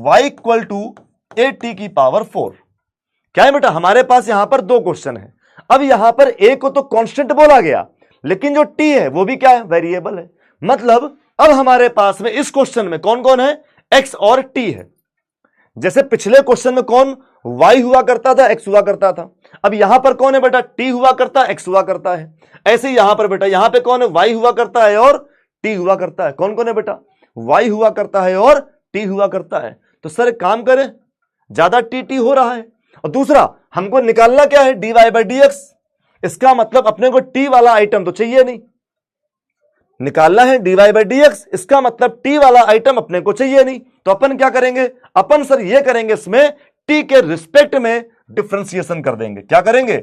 y इक्वल टू at की पावर 4। क्या है बेटा, हमारे पास यहां पर दो क्वेश्चन है। अब यहां पर a को तो कांस्टेंट बोला गया, लेकिन जो t है वो भी क्या है, वेरिएबल है। मतलब अब हमारे पास में इस क्वेश्चन में कौन कौन है, x और t है। जैसे पिछले क्वेश्चन में कौन y हुआ करता था, x हुआ करता था, अब यहां पर कौन है बेटा, t हुआ करता है, x हुआ करता है। ऐसे यहां पर बेटा, यहां पे कौन है, y हुआ करता है और t हुआ करता है। कौन कौन है बेटा, y हुआ करता है और t हुआ करता है। तो सर एक काम करें, ज्यादा t हो रहा है, और दूसरा हमको निकालना क्या है, dy बाई dx। इसका मतलब अपने को t वाला आइटम तो चाहिए नहीं, निकालना है dy बाई dx, इसका मतलब t वाला आइटम अपने को चाहिए नहीं। तो अपन क्या करेंगे, अपन सर ये करेंगे, इसमें t के रिस्पेक्ट में डिफरेंशिएशन कर देंगे। क्या करेंगे,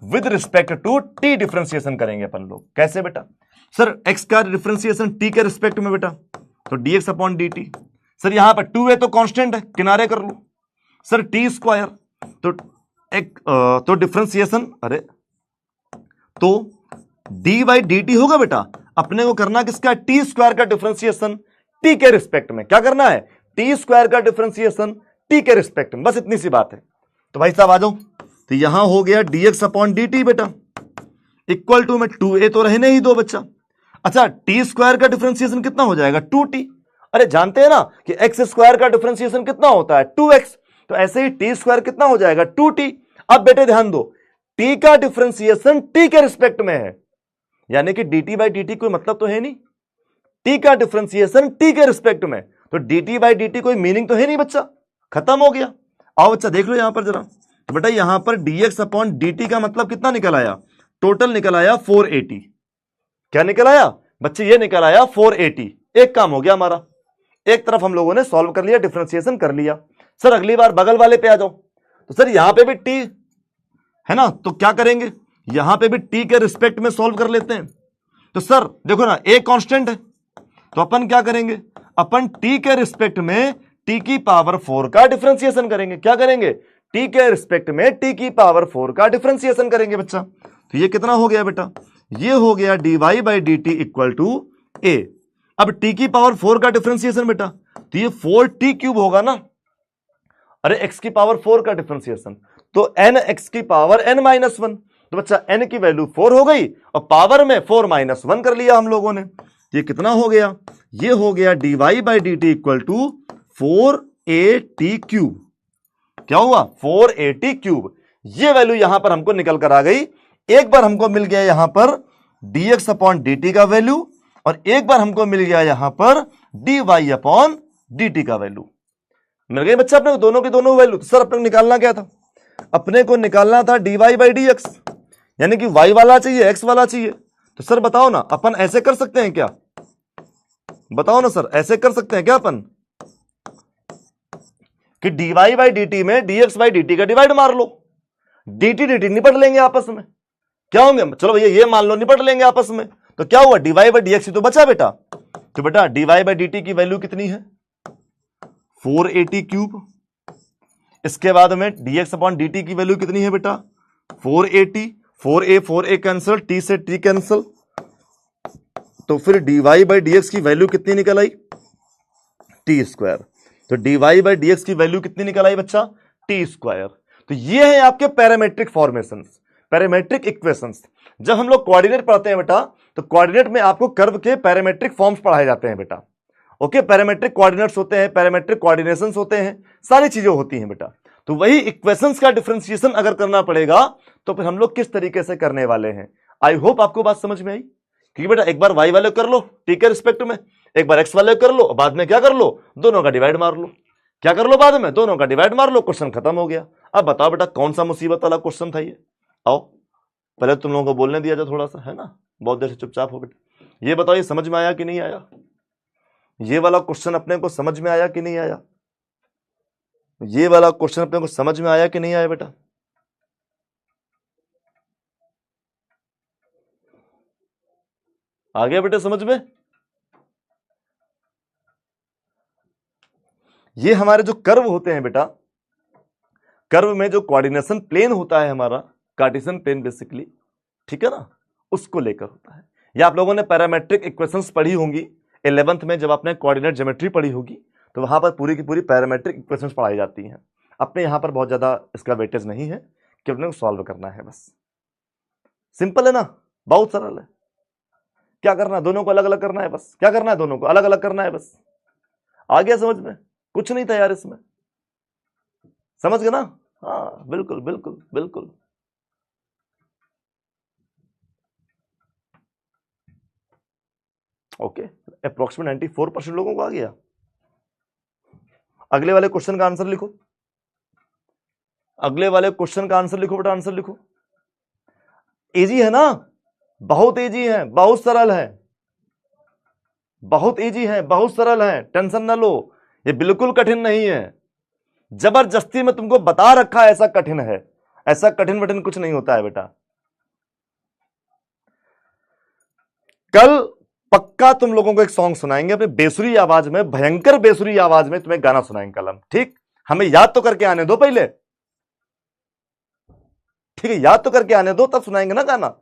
with respect to t differentiation करेंगे अपन लोग। कैसे बेटा, सर x का डिफरेंशिएशन t के रिस्पेक्ट में बेटा, तो dx अपॉन dt। सर यहां पर 2 है तो कांस्टेंट है, किनारे कर लो। सर t स्क्वायर, तो डिफरेंशिएशन, अरे तो d बाई dt होगा बेटा, अपने को करना किसका, टी स्क्वायर का डिफरेंशिएशन टी के रिस्पेक्ट में। क्या करना है, टी स्क्वायर का डिफरेंशिएशन टी के रिस्पेक्ट में, बस इतनी सी बात है। तो भाई साहब आ जाओ, तो यहां हो गया dx अपॉन dt बेटा, इक्वल टू में 2a तो रहने ही दो बच्चा। अच्छा, टी स्क्वायर का डिफरेंशिएशन कितना हो जाएगा, 2t, अरे जानते हैं ना कि एक्स स्क्वायर का डिफरेंशिएशन कितना होता है 2x, तो ऐसे ही टी स्क्वायर कितना हो जाएगा 2t। अब बेटे ध्यान दो, t का डिफरेंशिएशन t के रिस्पेक्ट में है, यानी कि dt बाई dt कोई मतलब तो है नहीं, t का डिफरेंशिएशन t के रिस्पेक्ट में, तो dt बाई dt कोई मीनिंग तो है नहीं बच्चा, खत्म हो गया। आओ बच्चा देख लो यहां पर जरा, तो बेटा यहां पर dx अपॉन dt का मतलब कितना निकल आया, टोटल निकल आया 480। क्या निकल आया बच्चे, ये निकल आया 480। एक काम हो गया हमारा, एक तरफ हम लोगों ने सॉल्व कर लिया, डिफरेंशिएशन कर लिया। सर अगली बार बगल वाले पे आ जाओ, तो सर यहां पे भी t है ना, तो क्या करेंगे, यहां पे भी t के रिस्पेक्ट में सॉल्व कर लेते हैं। तो सर देखो ना, एक कांस्टेंट है, तो अपन क्या करेंगे, अपन t के रिस्पेक्ट में t की पावर 4 का डिफरेंशिएशन करेंगे। क्या करेंगे, t के रिस्पेक्ट में t की पावर 4 का डिफरेंशिएशन करेंगे बच्चा। तो ये कितना हो गया बेटा, ये हो गया dy by dt equal to a। अब t की पावर 4 का डिफरेंशिएशन बेटा, तो ये 4t क्यूब होगा ना, अरे x की पावर 4 का डिफरेंशिएशन, तो n x की पावर n माइनस 1, तो बच्चा n की वैल्यू 4 हो गई और पावर में 4 माइनस 1 कर लिया हम लोगों ने। ये कितना हो गया, ये हो गया dy by d t equal to 4at cube. क्या हुआ 4at क्यूब, ये वैल्यू यहां पर हमको निकल कर आ गई। एक बार हमको मिल गया यहां पर dx अपॉन dt का वैल्यू, और एक बार हमको मिल गया यहां पर dy अपॉन dt का वैल्यू। मिल गई बच्चा अपने दोनों की दोनों वैल्यू। तो सर अपने को निकालना क्या था, अपने को निकालना था dy बाई dx, यानी कि y वाला चाहिए x वाला चाहिए। तो सर बताओ ना, अपन ऐसे कर सकते हैं क्या, बताओ ना सर, ऐसे कर सकते हैं क्या अपन कि dy बाई dt में dx बाई dt का डिवाइड मार लो, dt dt निपट लेंगे आपस में, क्या होंगे, चलो भैया ये मान लो निपट लेंगे आपस में। तो क्या हुआ, dy बाई dx ही तो बचा बेटा। तो बेटा dy बाई dt की वैल्यू कितनी है 480 क्यूब। इसके बाद में dx अपॉन dt की वैल्यू कितनी है बेटा 480, 4a कैंसिल, t से t कैंसिल, तो फिर dy बाई dx की वैल्यू कितनी निकल आई t स्क्वायर। तो dy बाई dx की वैल्यू कितनी निकल आई बच्चा t स्क्वायर। तो ये है आपके पैरामेट्रिक फॉर्मेशंस, पैरामेट्रिक इक्वेशंस। जब हम लोग कोऑर्डिनेट पढ़ते हैं बेटा, तो कोऑर्डिनेट में आपको कर्व के पैरामेट्रिक फॉर्म्स पढ़ाए जाते हैं बेटा। ओके, पैरामेट्रिक कोऑर्डिनेट्स होते हैं, पैरामेट्रिक कोऑर्डिनेशंस होते हैं, सारी चीजें होती हैं बेटा। तो वही इक्वेशंस का डिफरेंशिएशन अगर करना पड़ेगा, तो फिर हम लोग किस तरीके से करने वाले हैं। आई होप आपको बात समझ में आई। क्योंकि बेटा एक बार y वाले कर लो t के रिस्पेक्ट में, एक बार x वाले कर लो, बाद में क्या कर लो, दोनों का डिवाइड मार लो। क्या कर लो बाद में, दोनों का डिवाइड मार लो, क्वेश्चन खत्म हो गया। अब बताओ बेटा कौन सा मुसीबत वाला क्वेश्चन था ये। आओ पहले तुम लोगों को बोलने दिया जाए थोड़ा सा, है ना, बहुत देर से चुपचाप हो बेटा। ये बताओ ये समझ में आया कि नहीं आया, ये वाला क्वेश्चन अपने को समझ में आया कि नहीं आया, ये वाला क्वेश्चन अपने को समझ में आया कि नहीं आया बेटा। आ गया बेटे समझ में। ये हमारे जो कर्व होते हैं बेटा, कर्व में जो कोऑर्डिनेशन प्लेन होता है हमारा, कार्टेशियन प्लेन बेसिकली, ठीक है ना, उसको लेकर होता है। या आप लोगों ने पैरामेट्रिक इक्वेशंस पढ़ी होंगी 11th में, जब आपने कोऑर्डिनेट ज्योमेट्री पढ़ी होगी, तो वहां पर पूरी की पूरी पैरामेट्रिक इक्वेशंस पढ़ाई जाती हैं। अपने यहां पर बहुत ज्यादा इसका वेटेज नहीं है कि अपने को सॉल्व करना है, बस सिंपल है ना, बहुत सरल है। क्या करना है, दोनों को अलग अलग करना है, बस क्या करना है, दोनों को अलग अलग करना है बस। आ गया समझ में, कुछ नहीं था यार इसमें, समझ गए ना। हाँ बिल्कुल बिल्कुल बिल्कुल। ओके, अप्रोक्सीमेट 94% लोगों को आ गया। अगले वाले क्वेश्चन का आंसर लिखो, अगले वाले क्वेश्चन का आंसर लिखो बेटा, आंसर लिखो। इजी है ना, बहुत इजी है, बहुत सरल है, बहुत इजी है, बहुत सरल है, टेंशन ना लो। ये बिल्कुल कठिन नहीं है, जबरदस्ती में तुमको बता रखा है ऐसा कठिन है, ऐसा कठिन वठिन कुछ नहीं होता है बेटा। कल पक्का तुम लोगों को एक सॉन्ग सुनाएंगे अपने बेसुरी आवाज में, भयंकर बेसुरी आवाज में तुम्हें गाना सुनाएंगे कल हम, ठीक। हमें याद तो करके आने दो पहले, ठीक है, याद तो करके आने दो, तब सुनाएंगे ना गाना।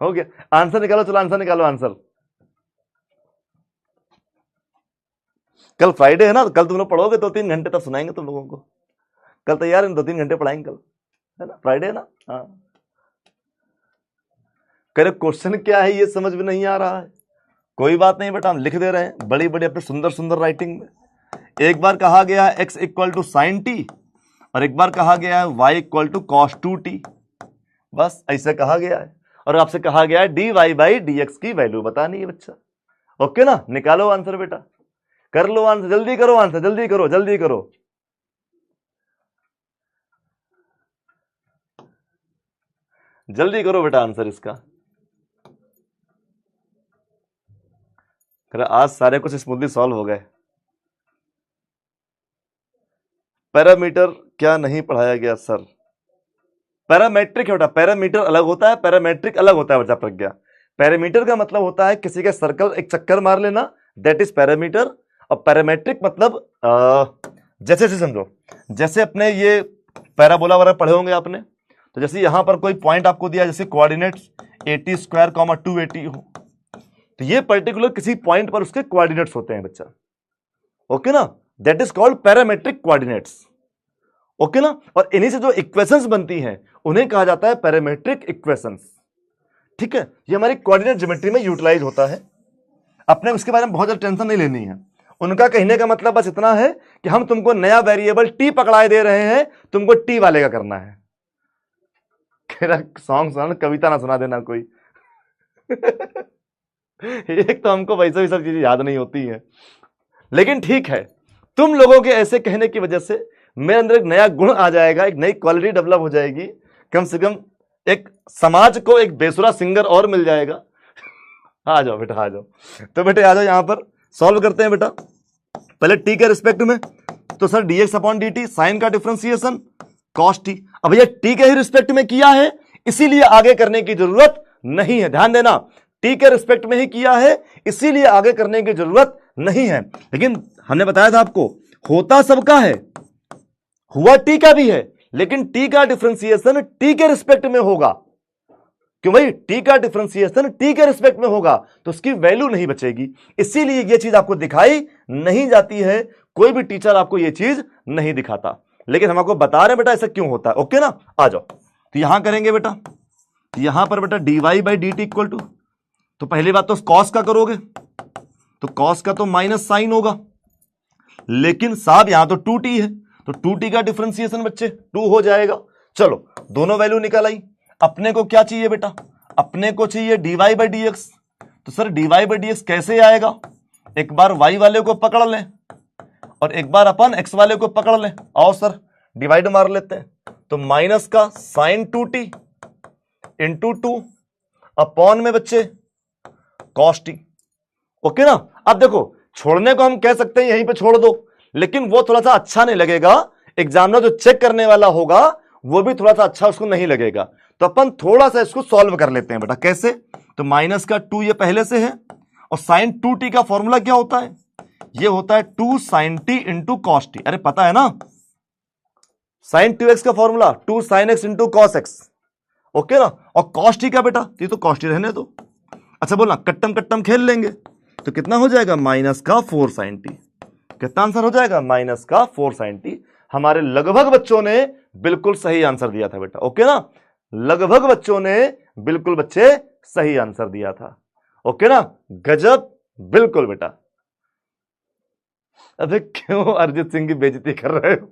हो गया, आंसर निकालो, चलो आंसर निकालो, आंसर। कल फ्राइडे है ना, कल तुम लोग पढ़ोगे 2-3 घंटे, तब सुनाएंगे तुम लोगों को। कल तैयार है, 2-3 घंटे पढ़ाएंगे कल। है ना, फ्राइडे ना। हाँ, करे क्वेश्चन क्या है ये समझ में नहीं आ रहा है, कोई बात नहीं बेटा, हम लिख दे रहे हैं बड़ी बड़ी अपने सुंदर सुंदर राइटिंग में। एक बार कहा गया है x equal to sine t, और एक बार कहा गया है y equal to cos 2t, बस ऐसे कहा गया है। और आपसे कहा गया है dy बाई dx की वैल्यू बतानी है बच्चा। ओके ना, निकालो आंसर बेटा, कर लो आंसर, जल्दी करो आंसर, जल्दी करो जल्दी करो। जल्दी करो बेटा आंसर इसका। आज सारे कुछ स्मूथली सॉल्व हो गए। पैरामीटर क्या नहीं पढ़ाया गया सर? पैरामेट्रिक है बेटा, पैरामीटर अलग होता है, पैरामेट्रिक अलग होता है बच्चा प्रज्ञा। पैरामीटर का मतलब होता है किसी के सर्कल एक चक्कर मार लेना, दैट इज पैरामीटर। और पैरामेट्रिक मतलब जैसे से समझो, जैसे अपने ये पैराबोला वगैरह पढ़े होंगे आपने, तो जैसे यहां पर कोई पॉइंट आपको दिया, जैसे कोऑर्डिनेट्स 80 स्क्वायर 280 हो, तो ये पर्टिकुलर किसी पॉइंट पर उसके कोऑर्डिनेट्स होते हैं बच्चा। ओके ना, that is called parametric coordinates. Okay ना, और इन्हीं से जो इक्वेशंस बनती हैं उन्हें कहा जाता है पैरामेट्रिक इक्वेशंस। ठीक है, ये हमारी कोऑर्डिनेट ज्योमेट्री में यूटिलाइज होता है। अपने उसके बारे में बहुत ज्यादा टेंशन नहीं लेनी है। उनका कहने का मतलब बस इतना है कि हम तुमको नया वेरिएबल टी पकड़ाए दे रहे हैं, तुमको टी वाले का करना है। सॉन्ग सुना, कविता ना सुना देना कोई। एक तो हमको वैसे भी सब चीजें याद नहीं होती हैं, लेकिन ठीक है, तुम लोगों के ऐसे कहने की वजह से मेरे अंदर एक नया गुण आ जाएगा, एक नई क्वालिटी डेवलप हो जाएगी, कम से कम एक समाज को एक बेसुरा सिंगर और मिल जाएगा। आ जाओ बेटा आ जाओ, तो बेटे आ जाओ, यहां पर सॉल्व करते हैं बेटा। पहले टी के रिस्पेक्ट में, तो sir dx upon dt, sine का डिफरेंशिएशन cos t। अब भैया टी के ही रिस्पेक्ट में किया है, इसीलिए आगे करने की जरूरत नहीं है। ध्यान देना, टी के रिस्पेक्ट में ही किया है, इसीलिए आगे करने की जरूरत नहीं है। लेकिन हमने बताया था आपको, होता सबका है, हुआ टी का भी है, लेकिन टी का डिफरेंशिएशन टी के रिस्पेक्ट में होगा। क्यों भाई, टी का डिफरेंशिएशन टी के रिस्पेक्ट में होगा तो उसकी वैल्यू नहीं बचेगी, इसीलिए यह चीज आपको दिखाई नहीं जाती है। कोई भी टीचर आपको यह चीज नहीं दिखाता, लेकिन हम आपको बता रहे हैं बेटा ऐसा क्यों होता है। ओके ना, आ जाओ, तो यहां करेंगे बेटा, यहां पर बेटा dy by dt equal to, तो पहली बात तो कॉस का करोगे, तो कॉस का तो माइनस साइन होगा, लेकिन साहब यहां तो 2t है, तो 2t का डिफरेंशिएशन बच्चे 2 हो जाएगा। चलो दोनों वैल्यू निकल आई। अपने को क्या चाहिए बेटा, अपने को चाहिए dy बाई dx। तो सर dy बाई dx कैसे आएगा, एक बार y वाले को पकड़ लें और एक बार अपन x वाले को पकड़ लें। आओ सर डिवाइड मार लेते हैं, तो माइनस का साइन 2t इंटू 2 अपॉन में बच्चे cos t। ओके ना, अब देखो छोड़ने को हम कह सकते हैं यहीं पे छोड़ दो, लेकिन वो थोड़ा सा अच्छा नहीं लगेगा, एग्जामिनर जो चेक करने वाला होगा वो भी थोड़ा सा अच्छा उसको नहीं लगेगा। तो अपन थोड़ा सा इसको सॉल्व कर लेते हैं बेटा। कैसे, तो माइनस का 2 ये पहले से है, और साइन 2t का फॉर्मूला क्या होता है, ये होता है 2 sin t into cos T. अरे पता है ना, साइन 2x का formula 2 sin x into cos x. Okay ना, और कॉस टी का बेटा, ये तो कॉस टी रहने दो। अच्छा बोलना, कट्टम कट्टम खेल लेंगे, तो कितना हो जाएगा, माइनस का 4 sin t। कितना आंसर हो जाएगा, माइनस का 4 sin t। हमारे लगभग बच्चों ने बिल्कुल सही आंसर दिया था बेटा। ओके ना, लगभग बच्चों ने बिल्कुल बच्चे सही आंसर दिया था। ओके ना, गजब, बिल्कुल बेटा। अबे क्यों अरिजीत सिंह की बेइज्जती कर रहे हो,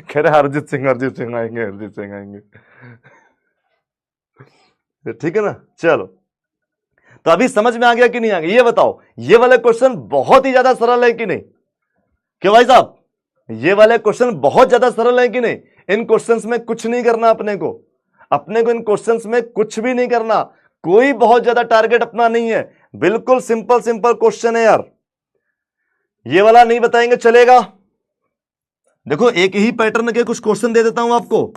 कह रहे अरिजीत सिंह आएंगे, अरिजीत सिंह आएंगे। ठीक है ना, चलो तो अभी समझ में आ गया कि नहीं आ गया, ये बताओ। ये वाले क्वेश्चन बहुत ही ज्यादा सरल है कि नहीं, क्यों भाई साहब, ये वाले क्वेश्चन बहुत ज्यादा सरल है कि नहीं। इन क्वेश्चंस में कुछ नहीं करना अपने को इन क्वेश्चंस में कुछ भी नहीं करना, कोई बहुत ज्यादा टारगेट अपना नहीं है, बिल्कुल सिंपल सिंपल क्वेश्चन है यार। ये वाला नहीं बताएंगे चलेगा। देखो एक ही पैटर्न के कुछ क्वेश्चन दे देता हूं आपको,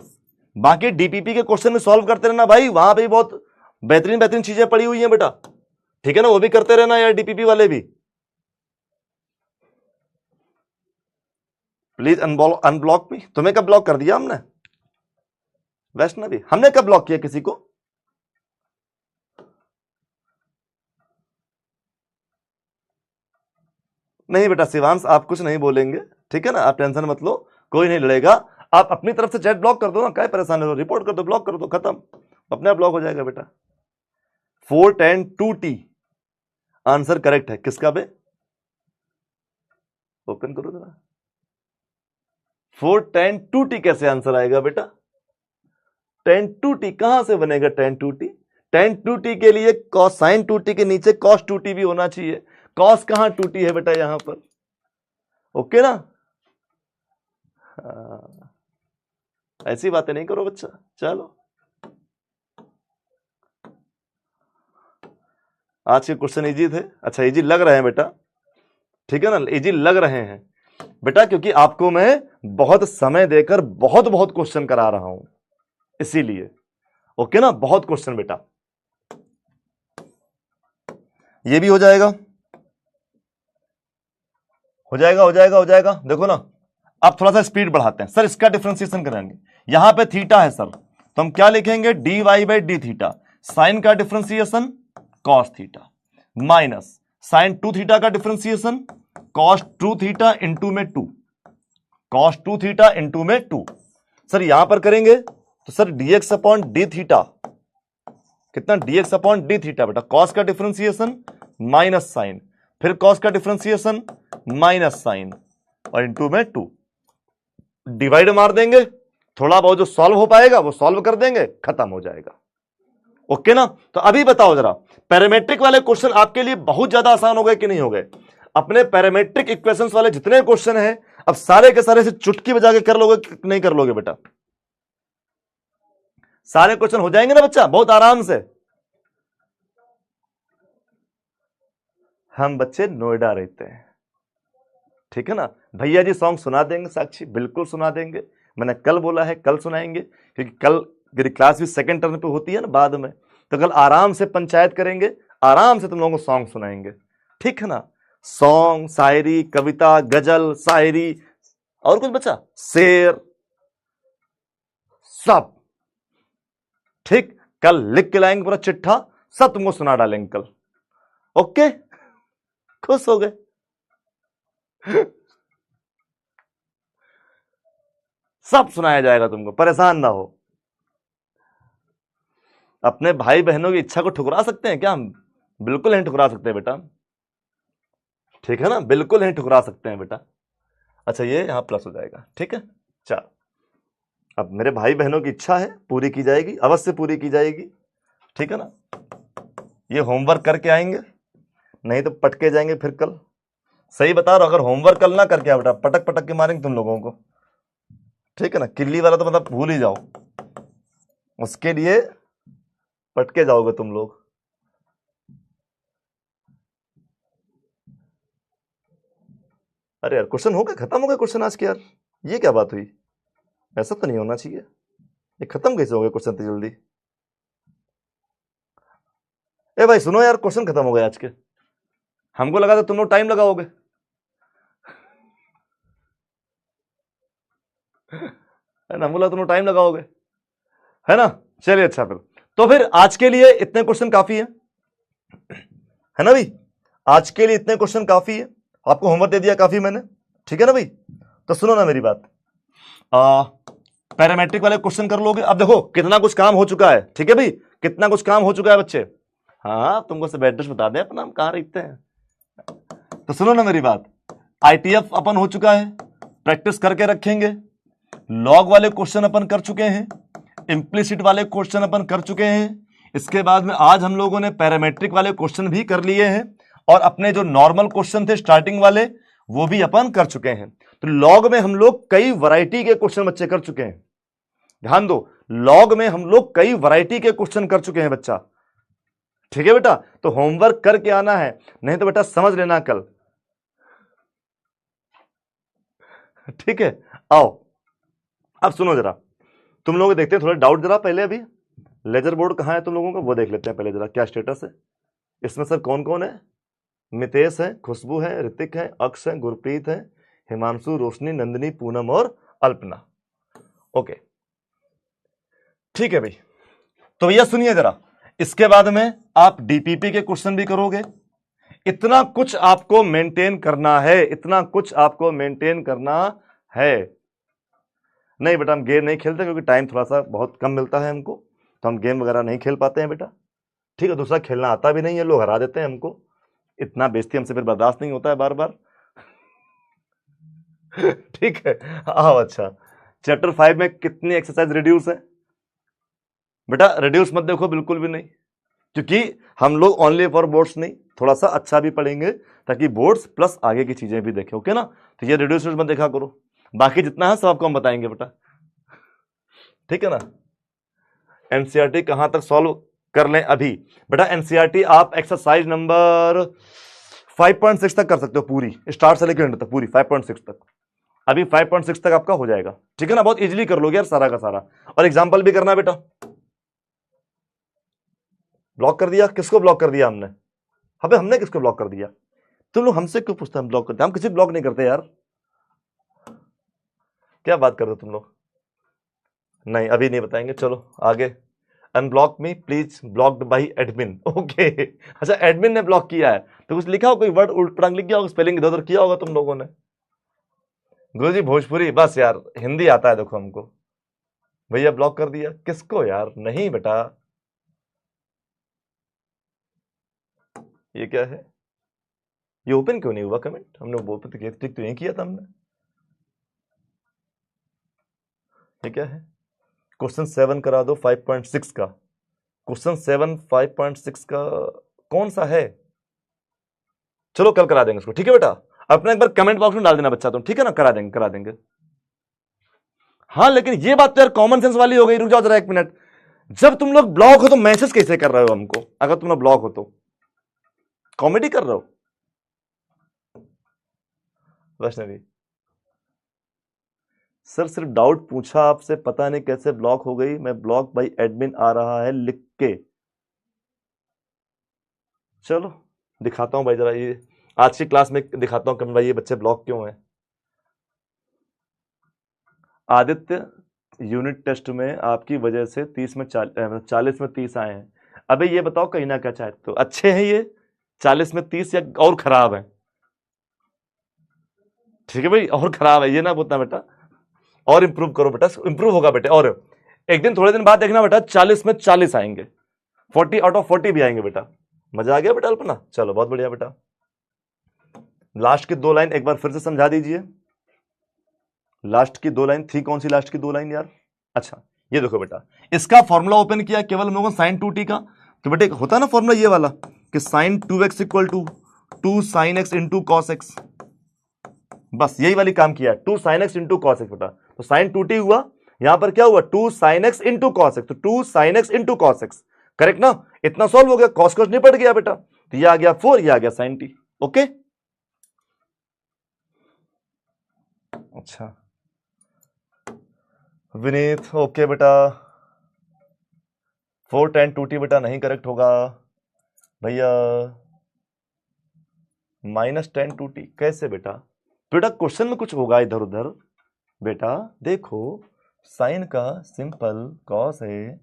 बाकी डीपीपी के क्वेश्चन में सॉल्व करते रहना भाई, वहां पे बहुत बेहतरीन बेहतरीन चीजें पड़ी हुई हैं बेटा। ठीक है ना, वो भी करते रहना यार, डीपीपी वाले भी। प्लीज अनब्लॉक मी। तुम्हें कब ब्लॉक कर दिया हमने, वैष्णवी, हमने कब ब्लॉक किया किसी को? नहीं बेटा शिवांश, आप कुछ नहीं बोलेंगे, ठीक है ना, आप टेंशन मत लो, कोई नहीं लड़ेगा। आप अपनी तरफ से चैट ब्लॉक कर दो ना, क्या परेशान हो, रिपोर्ट कर दो, ब्लॉक कर दो, खत्म, अपने आप ब्लॉक हो जाएगा बेटा। 4tan 2t आंसर करेक्ट है। किसका बे, ओपन करो जरा। 4tan 2t कैसे आंसर आएगा बेटा? tan 2t कहां से बनेगा? tan 2t, tan 2t के लिए cosine 2t के नीचे cos 2t भी होना चाहिए। cos कहां 2t है बेटा यहां पर? ओके ना? ऐसी बातें नहीं करो बच्चा। चलो आज के क्वेश्चन इजी थे। अच्छा इजी लग रहे हैं बेटा, ठीक है ना, इजी लग रहे हैं बेटा, क्योंकि आपको मैं बहुत समय देकर बहुत बहुत क्वेश्चन करा रहा हूं, इसीलिए। ओके ना, बहुत क्वेश्चन बेटा। ये भी हो जाएगा, हो जाएगा, हो जाएगा, हो जाएगा। देखो ना, अब थोड़ा सा स्पीड बढ़ाते हैं। सर इसका डिफरेंशिएशन करेंगे, यहां पे थीटा है सर, तो हम क्या लिखेंगे? dy by D theta. Sine का differentiation cos theta minus sine 2 theta का डिफरेंशिएशन cos 2 थीटा इंटू में 2, cos 2 थीटा इंटू में 2। सर यहां पर करेंगे तो sir dx upon D theta कितना? dx अपॉन डी थीटा बेटा, cos का डिफरेंशिएशन माइनस साइन, फिर cos का डिफरेंशिएशन माइनस साइन और इंटू में 2। डिवाइड मार देंगे, थोड़ा बहुत जो सॉल्व हो पाएगा वो सॉल्व कर देंगे, खत्म हो जाएगा। ओके ना? तो अभी बताओ जरा, पैरामेट्रिक वाले क्वेश्चन आपके लिए बहुत ज्यादा आसान हो गए कि नहीं हो गए? अपने पैरामेट्रिक इक्वेशंस वाले जितने क्वेश्चन हैं अब सारे के सारे से चुटकी बजा के कर लोगे कि नहीं कर लोगे बेटा? सारे क्वेश्चन हो जाएंगे ना बच्चा, बहुत आराम से। हम बच्चे नोएडा रहते हैं, ठीक है ना। भैया जी सॉन्ग सुना देंगे साक्षी, बिल्कुल सुना देंगे। मैंने कल बोला है कल सुनाएंगे, क्योंकि कल मेरी क्लास भी सेकंड टर्न पे होती है ना बाद में, तो कल आराम से पंचायत करेंगे, आराम से तुम लोगों को सॉन्ग सुनाएंगे, ठीक है ना। सॉन्ग, शायरी, कविता, गजल, शायरी और कुछ बच्चा, शेर, सब ठीक। कल लिख के लाएंगे पूरा चिट्ठा, सब तुमको सुना डालेंगे कल। ओके, खुश हो गए? सब सुनाया जाएगा तुमको, परेशान ना हो। अपने भाई बहनों की इच्छा को ठुकरा सकते हैं क्या हम? बिल्कुल नहीं ठुकरा सकते बेटा, ठीक है ना, बिल्कुल नहीं ठुकरा सकते हैं बेटा। अच्छा ये यहां प्लस हो जाएगा, ठीक है। चलो अब मेरे भाई बहनों की इच्छा है, पूरी की जाएगी, अवश्य पूरी की जाएगी, ठीक है ना। ये होमवर्क करके आएंगे, नहीं तो पटके जाएंगे फिर कल। सही बता रहा हूं, अगर होमवर्क कल ना करके बेटा पटक पटक के मारेंगे तुम लोगों को, ठीक है ना। किल्ली वाला तो मतलब भूल ही जाओ, उसके लिए पटके जाओगे तुम लोग। अरे यार क्वेश्चन हो गए, खत्म हो गए क्वेश्चन आज के यार, ये क्या बात हुई? ऐसा तो नहीं होना चाहिए, ये खत्म कैसे हो गए क्वेश्चन इतनी जल्दी? ए भाई सुनो यार, क्वेश्चन खत्म हो गए आज के, हमको लगा था तुम लोग टाइम लगाओगे। है ना, हमको लगा तुम लोग टाइम लगाओगे, है ना। चलिए अच्छा, फिर आज के लिए इतने क्वेश्चन काफी है ना भाई, आज के लिए इतने क्वेश्चन काफी है। आपको होमवर्क दे दिया काफी मैंने, ठीक है ना भाई। तो सुनो ना मेरी बात, पैरामेट्रिक वाले क्वेश्चन कर लोगे। अब देखो कितना कुछ काम हो चुका है, ठीक है भाई, कितना कुछ काम हो चुका है बच्चे। हाँ तुमको सब एड्रेस बता दें अपना, हम कहां रहते हैं। तो सुनो ना मेरी बात, आईटीएफ अपन हो चुका है, प्रैक्टिस करके रखेंगे। लॉग वाले क्वेश्चन अपन कर चुके हैं, इंप्लिसिट वाले क्वेश्चन अपन कर चुके हैं। इसके बाद में आज हम लोगों ने पैरामेट्रिक वाले क्वेश्चन भी कर लिए हैं, और अपने जो नॉर्मल क्वेश्चन थे स्टार्टिंग वाले वो भी अपन कर चुके हैं। तो लॉग में हम लोग कई वैरायटी के क्वेश्चन बच्चे कर चुके हैं, ध्यान दो, लॉग में हम लोग कई वैरायटी के क्वेश्चन कर चुके हैं बच्चा, ठीक है बेटा। तो होमवर्क करके आना है, नहीं तो बेटा समझ लेना कल, ठीक है। आओ अब सुनो जरा, तुम लोग देखते हैं थोड़ा डाउट जरा पहले, अभी लेजर बोर्ड कहां है तुम लोगों का वो देख लेते हैं पहले जरा, क्या स्टेटस है इसमें। सर कौन कौन है? मितेश है, खुशबू है, ऋतिक है, अक्ष है, गुरप्रीत है, हिमांशु, रोशनी, नंदिनी, पूनम और अल्पना। ओके ठीक है भाई। तो भैया सुनिए जरा, इसके बाद में आप डीपीपी के क्वेश्चन भी करोगे। इतना कुछ आपको मेंटेन करना है, इतना कुछ आपको मेंटेन करना है। नहीं बेटा, हम गेम नहीं खेलते क्योंकि टाइम थोड़ा सा बहुत कम मिलता है हमको, तो हम गेम वगैरह नहीं खेल पाते हैं बेटा। ठीक है, दूसरा खेलना आता भी नहीं है, लोग हरा देते हैं हमको, इतना बेइज्जती हमसे फिर बर्दाश्त नहीं होता है बार बार। ठीक है, आओ। अच्छा, चैप्टर 5 में कितनी एक्सरसाइज रिड्यूस है बेटा? रिड्यूस मत देखो बिल्कुल भी नहीं, क्योंकि हम लोग ओनली फॉर बोर्ड्स नहीं, थोड़ा सा अच्छा भी पढ़ेंगे ताकि बोर्ड्स प्लस आगे की चीजें भी देखें, ओके ना? तो ये रिड्यूस मत देखा करो, बाकी जितना है सब आपको हम बताएंगे बेटा, ठीक है ना? एनसीईआरटी कहां तक सॉल्व कर लें अभी? बेटा एनसीईआरटी आप एक्सरसाइज नंबर 5.6 तक कर सकते हो पूरी, स्टार्ट से लेकर एंड तक पूरी 5.6 तक। अभी 5.6 तक आपका हो जाएगा, ठीक है ना? बहुत इजीली कर लोगे यार सारा का सारा। और एग्जाम्पल भी करना बेटा। ब्लॉक कर दिया? किसको ब्लॉक कर दिया हमने? अबे हमने किसको ब्लॉक कर दिया? तुम लोग हमसे क्यों पूछते हैं हम ब्लॉक करते? हम किसी ब्लॉक नहीं करते यार, क्या बात कर रहे हो तुम लोग? नहीं अभी नहीं बताएंगे, चलो आगे। Unblock me please, blocked by admin. Okay, अच्छा एडमिन ने ब्लॉक किया है तो कुछ लिखा हो, कोई वर्ड उल्ट पटांग लिख गया होगा, स्पेलिंग इधर उधर किया होगा तुम लोगों ने। गुरुजी भोजपुरी बस यार, हिंदी आता है देखो हमको। भैया ब्लॉक कर दिया किसको यार? नहीं बेटा, ये क्या है? ये ओपन क्यों नहीं हुआ कमेंट? हमने ओपन टिक तो यही किया था हमने। ये क्या है? क्वेश्चन 7 करा दो 5.6 का। क्वेश्चन 7 5.6 का कौन सा है? चलो कल करा देंगे इसको, ठीक है बेटा? अपना एक बार कमेंट बॉक्स में डाल देना बच्चा तुम, ठीक है ना? करा देंगे करा देंगे। हाँ लेकिन ये बात तो यार कॉमन सेंस वाली हो गई। रुक जाओ जरा एक मिनट, जब तुम लोग ब्लॉक हो तो मैसेज कैसे कर रहे हो हमको? अगर तुम लोग ब्लॉक हो तो कॉमेडी कर रहे हो? वैष्णवी सर सिर्फ डाउट पूछा आपसे, पता नहीं कैसे ब्लॉक हो गई। मैं ब्लॉक बाई एडमिन आ रहा है लिख के। चलो दिखाता हूं भाई जरा, ये आज की क्लास में दिखाता हूं कमेंट भाई, ये बच्चे ब्लॉक क्यों हैं। आदित्य यूनिट टेस्ट में आपकी वजह से 30 में 40 में 30 आए हैं। अबे ये बताओ कहीं ना क्या चाहे तो अच्छे हैं ये 40 में 30 या और खराब है? ठीक है भाई, और खराब है ये ना बोलना बेटा, और इंप्रूव करो बेटा, इंप्रूव होगा बेटे। और एक दिन थोड़े दिन बाद देखना बेटा 40 में 40 आएंगे, 40 आउट ऑफ 40 भी आएंगे बेटा। मजा आ गया बेटा अल्पना? चलो बहुत बढ़िया बेटा। लास्ट की 2 लाइन एक बार फिर से समझा दीजिए। लास्ट की 2 लाइन थी कौन सी? लास्ट की 2 लाइन यार, अच्छा ये देखो बेटा, इसका फॉर्मूला ओपन किया केवल हम लोगों ने साइन 2t का, तो बेटे होता है ना फॉर्मूला ये वाला कि sine 2x equal to 2 sine x into cos x. बस यही वाली काम किया, 2 sine x into cos x बेटा। तो साइन 2t हुआ, यहां पर क्या हुआ 2 sine x into cos x, तो 2 sine x into cos x, correct ना? इतना सॉल्व हो गया, कॉस कॉस निपट गया बेटा, तो ये आ गया 4, ये आ गया साइन t। ओके अच्छा विनीत, ओके बेटा 4 tan 2t बेटा नहीं करेक्ट होगा भैया, माइनस tan 2t कैसे बेटा? बेटा क्वेश्चन में कुछ होगा इधर उधर बेटा। देखो साइन का सिंपल कॉस है,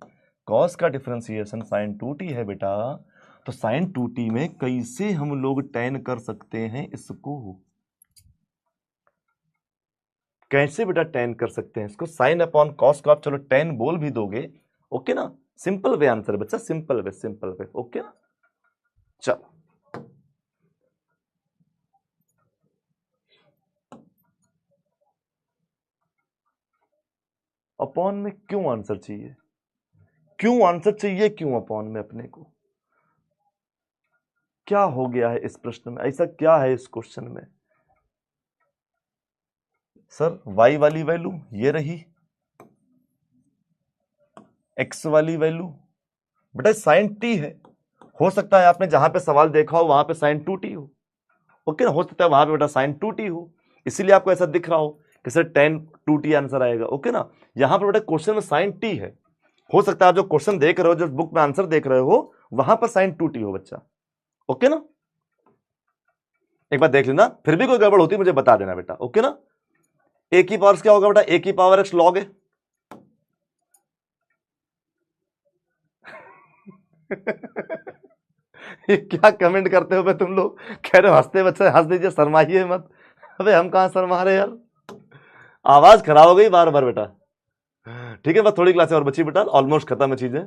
कॉस का डिफरेंशिएशन साइन 2t है बेटा, तो साइन 2t में कैसे हम लोग tan कर सकते हैं इसको? कैसे बेटा tan कर सकते हैं इसको? साइन अपॉन कॉस को आप चलो tan बोल भी दोगे, ओके ना? सिंपल वे आंसर बच्चा, सिंपल वे, ओके ना? चलो अपॉन में क्यों आंसर चाहिए? क्यों आंसर चाहिए? क्यों अपॉन में अपने को? क्या हो गया है इस प्रश्न में? ऐसा क्या है इस क्वेश्चन में? सर y वाली वैल्यू ये रही, x वाली वैल्यू बेटा साइन t है। हो सकता है आपने जहां पे सवाल देखा हो वहां पे साइन 2t हो, ओके ना? हो सकता है वहां पे बेटा साइन 2t हो, इसीलिए आपको ऐसा दिख रहा हो कि सर tan 2t आंसर आएगा, ओके ना? यहां पर बेटा क्वेश्चन में साइन t है, हो सकता है आप जो क्वेश्चन देख रहे हो, जो बुक में आंसर देख रहे हो, वहां पर साइन 2t हो बच्चा, ओके ना? एक बार देख लेना, फिर भी कोई गड़बड़ होती मुझे बता देना बेटा, ओके ना? a की पावर क्या होगा बेटा? a की पावर x log है। ये क्या कमेंट करते हो बे तुम लोग? कह रहे हो हंसते बच्चे, हंस दीजिए, शर्माइए मत। अबे हम कहां शर्मा रहे यार, आवाज खराब हो गई बार बार बेटा। ठीक है, बस थोड़ी क्लासें और बची बेटा, ऑलमोस्ट खत्म है चीजें।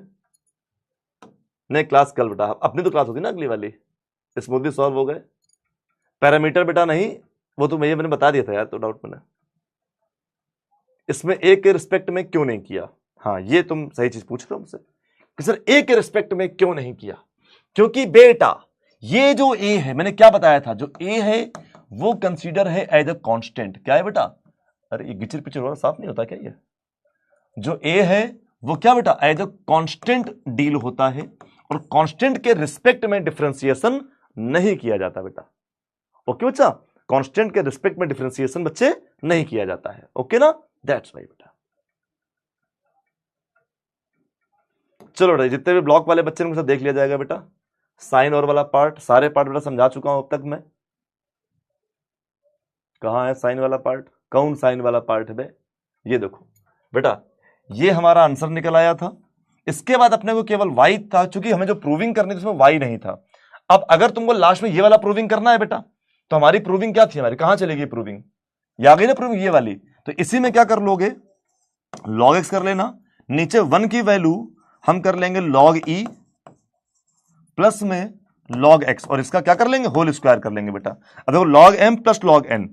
नहीं क्लास कल बेटा, अपनी तो क्लास होगी ना अगली वाली, स्मूथली सॉल्व हो गए। पैरामीटर बेटा नहीं, वो तो मैंने बता दिया था यार, तो डाउट मैंने इसमें ए के रिस्पेक्ट में क्यों नहीं किया। हाँ ये तुम सही चीज पूछ रहे हो मुझसे कि सर ए के रिस्पेक्ट में क्यों नहीं किया, क्योंकि बेटा ये जो ए है मैंने क्या बताया था, जो ए है वो कंसीडर है एज अ कांस्टेंट। क्या है बेटा, अरे ये गिचर पिचर वाला साफ नहीं होता क्या, ये जो ए है वो क्या बेटा एज अ कांस्टेंट डील होता है, और कांस्टेंट के रिस्पेक्ट में डिफरेंशिएशन नहीं किया जाता बेटा। ओके बच्चा, कांस्टेंट के रिस्पेक्ट में डिफरेंशिएशन बच्चे नहीं किया जाता है। ओके ना, दैट्स वाई बेटा। चलो बेटा जितने भी ब्लॉक वाले बच्चे उनके साथ देख लिया जाएगा बेटा। साइन और वाला पार्ट, सारे पार्ट बेटा समझा चुका हूं अब तक मैं। कहां है साइन वाला पार्ट, कौन साइन वाला पार्ट है बे, ये देखो बेटा, ये हमारा आंसर निकल आया था। इसके बाद अपने को केवल वाई था, चूंकि हमें जो प्रूविंग करनी थी उसमें वाई नहीं था। अब अगर तुमको लास्ट में ये वाला प्रूविंग करना है बेटा, तो हमारी प्रूविंग क्या थी, हमारी कहां चलेगी प्रूविंग, ये आ गई ना प्रूविंग ये वाली। तो इसी में क्या कर लोगे, लॉग एक्स कर लेना, नीचे 1 की वैल्यू हम कर लेंगे लॉग ई प्लस में लॉग एक्स, और इसका क्या कर लेंगे होल स्क्वायर कर लेंगे बेटा। अब देखो log M plus log n,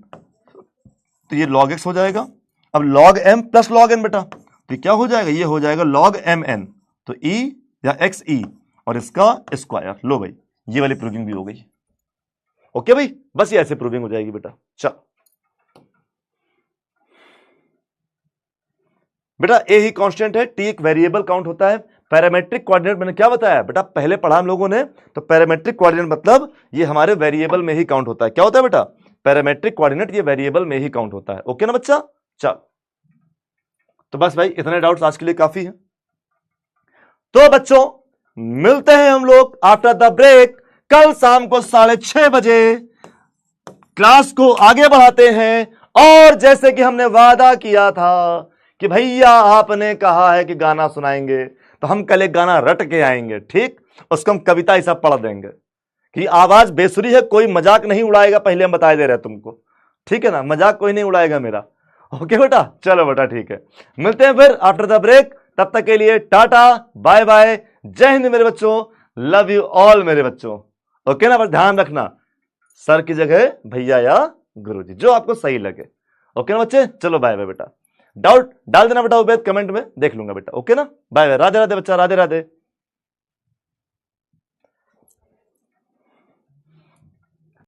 तो ये लॉग एक्स हो जाएगा। अब log M plus log N बेटा, तो ये क्या हो जाएगा, ये हो जाएगा लॉग एम एन, तो ई या एक्स ई और इसका स्क्वायर। लो भाई ये वाली प्रूविंग भी हो गई। ओके भाई, बस ये ऐसे प्रूविंग हो जाएगी बेटा। चल बेटा ए ही कांस्टेंट है, टी एक वेरिएबल काउंट होता है। पैरामेट्रिक कोऑर्डिनेट मैंने क्या बताया बेटा, पहले पढ़ा हम लोगों ने, तो पैरामेट्रिक कोऑर्डिनेट मतलब ये हमारे वेरिएबल में ही काउंट होता है। क्या होता है बेटा, पैरामेट्रिक कोऑर्डिनेट ये वेरिएबल में ही काउंट होता है। ओके ना बच्चा, चल तो बस भाई इतने डाउट्स आज के लिए काफी है। तो बच्चों मिलते हैं हम लोग आफ्टर द ब्रेक कल शाम को 6:30 बजे, क्लास को आगे बढ़ाते हैं। और जैसे कि हमने वादा किया था कि भैया आपने कहा है कि गाना सुनाएंगे, तो हम कल एक गाना रट के आएंगे, ठीक, उसको हम कविता ही सब पढ़ देंगे कि आवाज बेसुरी है, कोई मजाक नहीं उड़ाएगा, पहले हम बता दे रहे हैं तुमको, ठीक है ना, मजाक कोई नहीं उड़ाएगा मेरा। ओके बेटा, चलो बेटा ठीक है, मिलते हैं फिर आफ्टर द ब्रेक। तब तक के लिए टाटा बाय बाय, जय हिंद मेरे बच्चों, लव यू ऑल मेरे बच्चों। ओके ना, बस ध्यान रखना सर की जगह भैया या गुरुजी, जो आपको सही लगे। ओके ना बच्चे, चलो बाय बाय बेटा। डाउट डाल देना बेटा उबैद कमेंट में, देख लूंगा बेटा। ओके ना, बाय बाय, राधे राधे बच्चा, राधे राधे।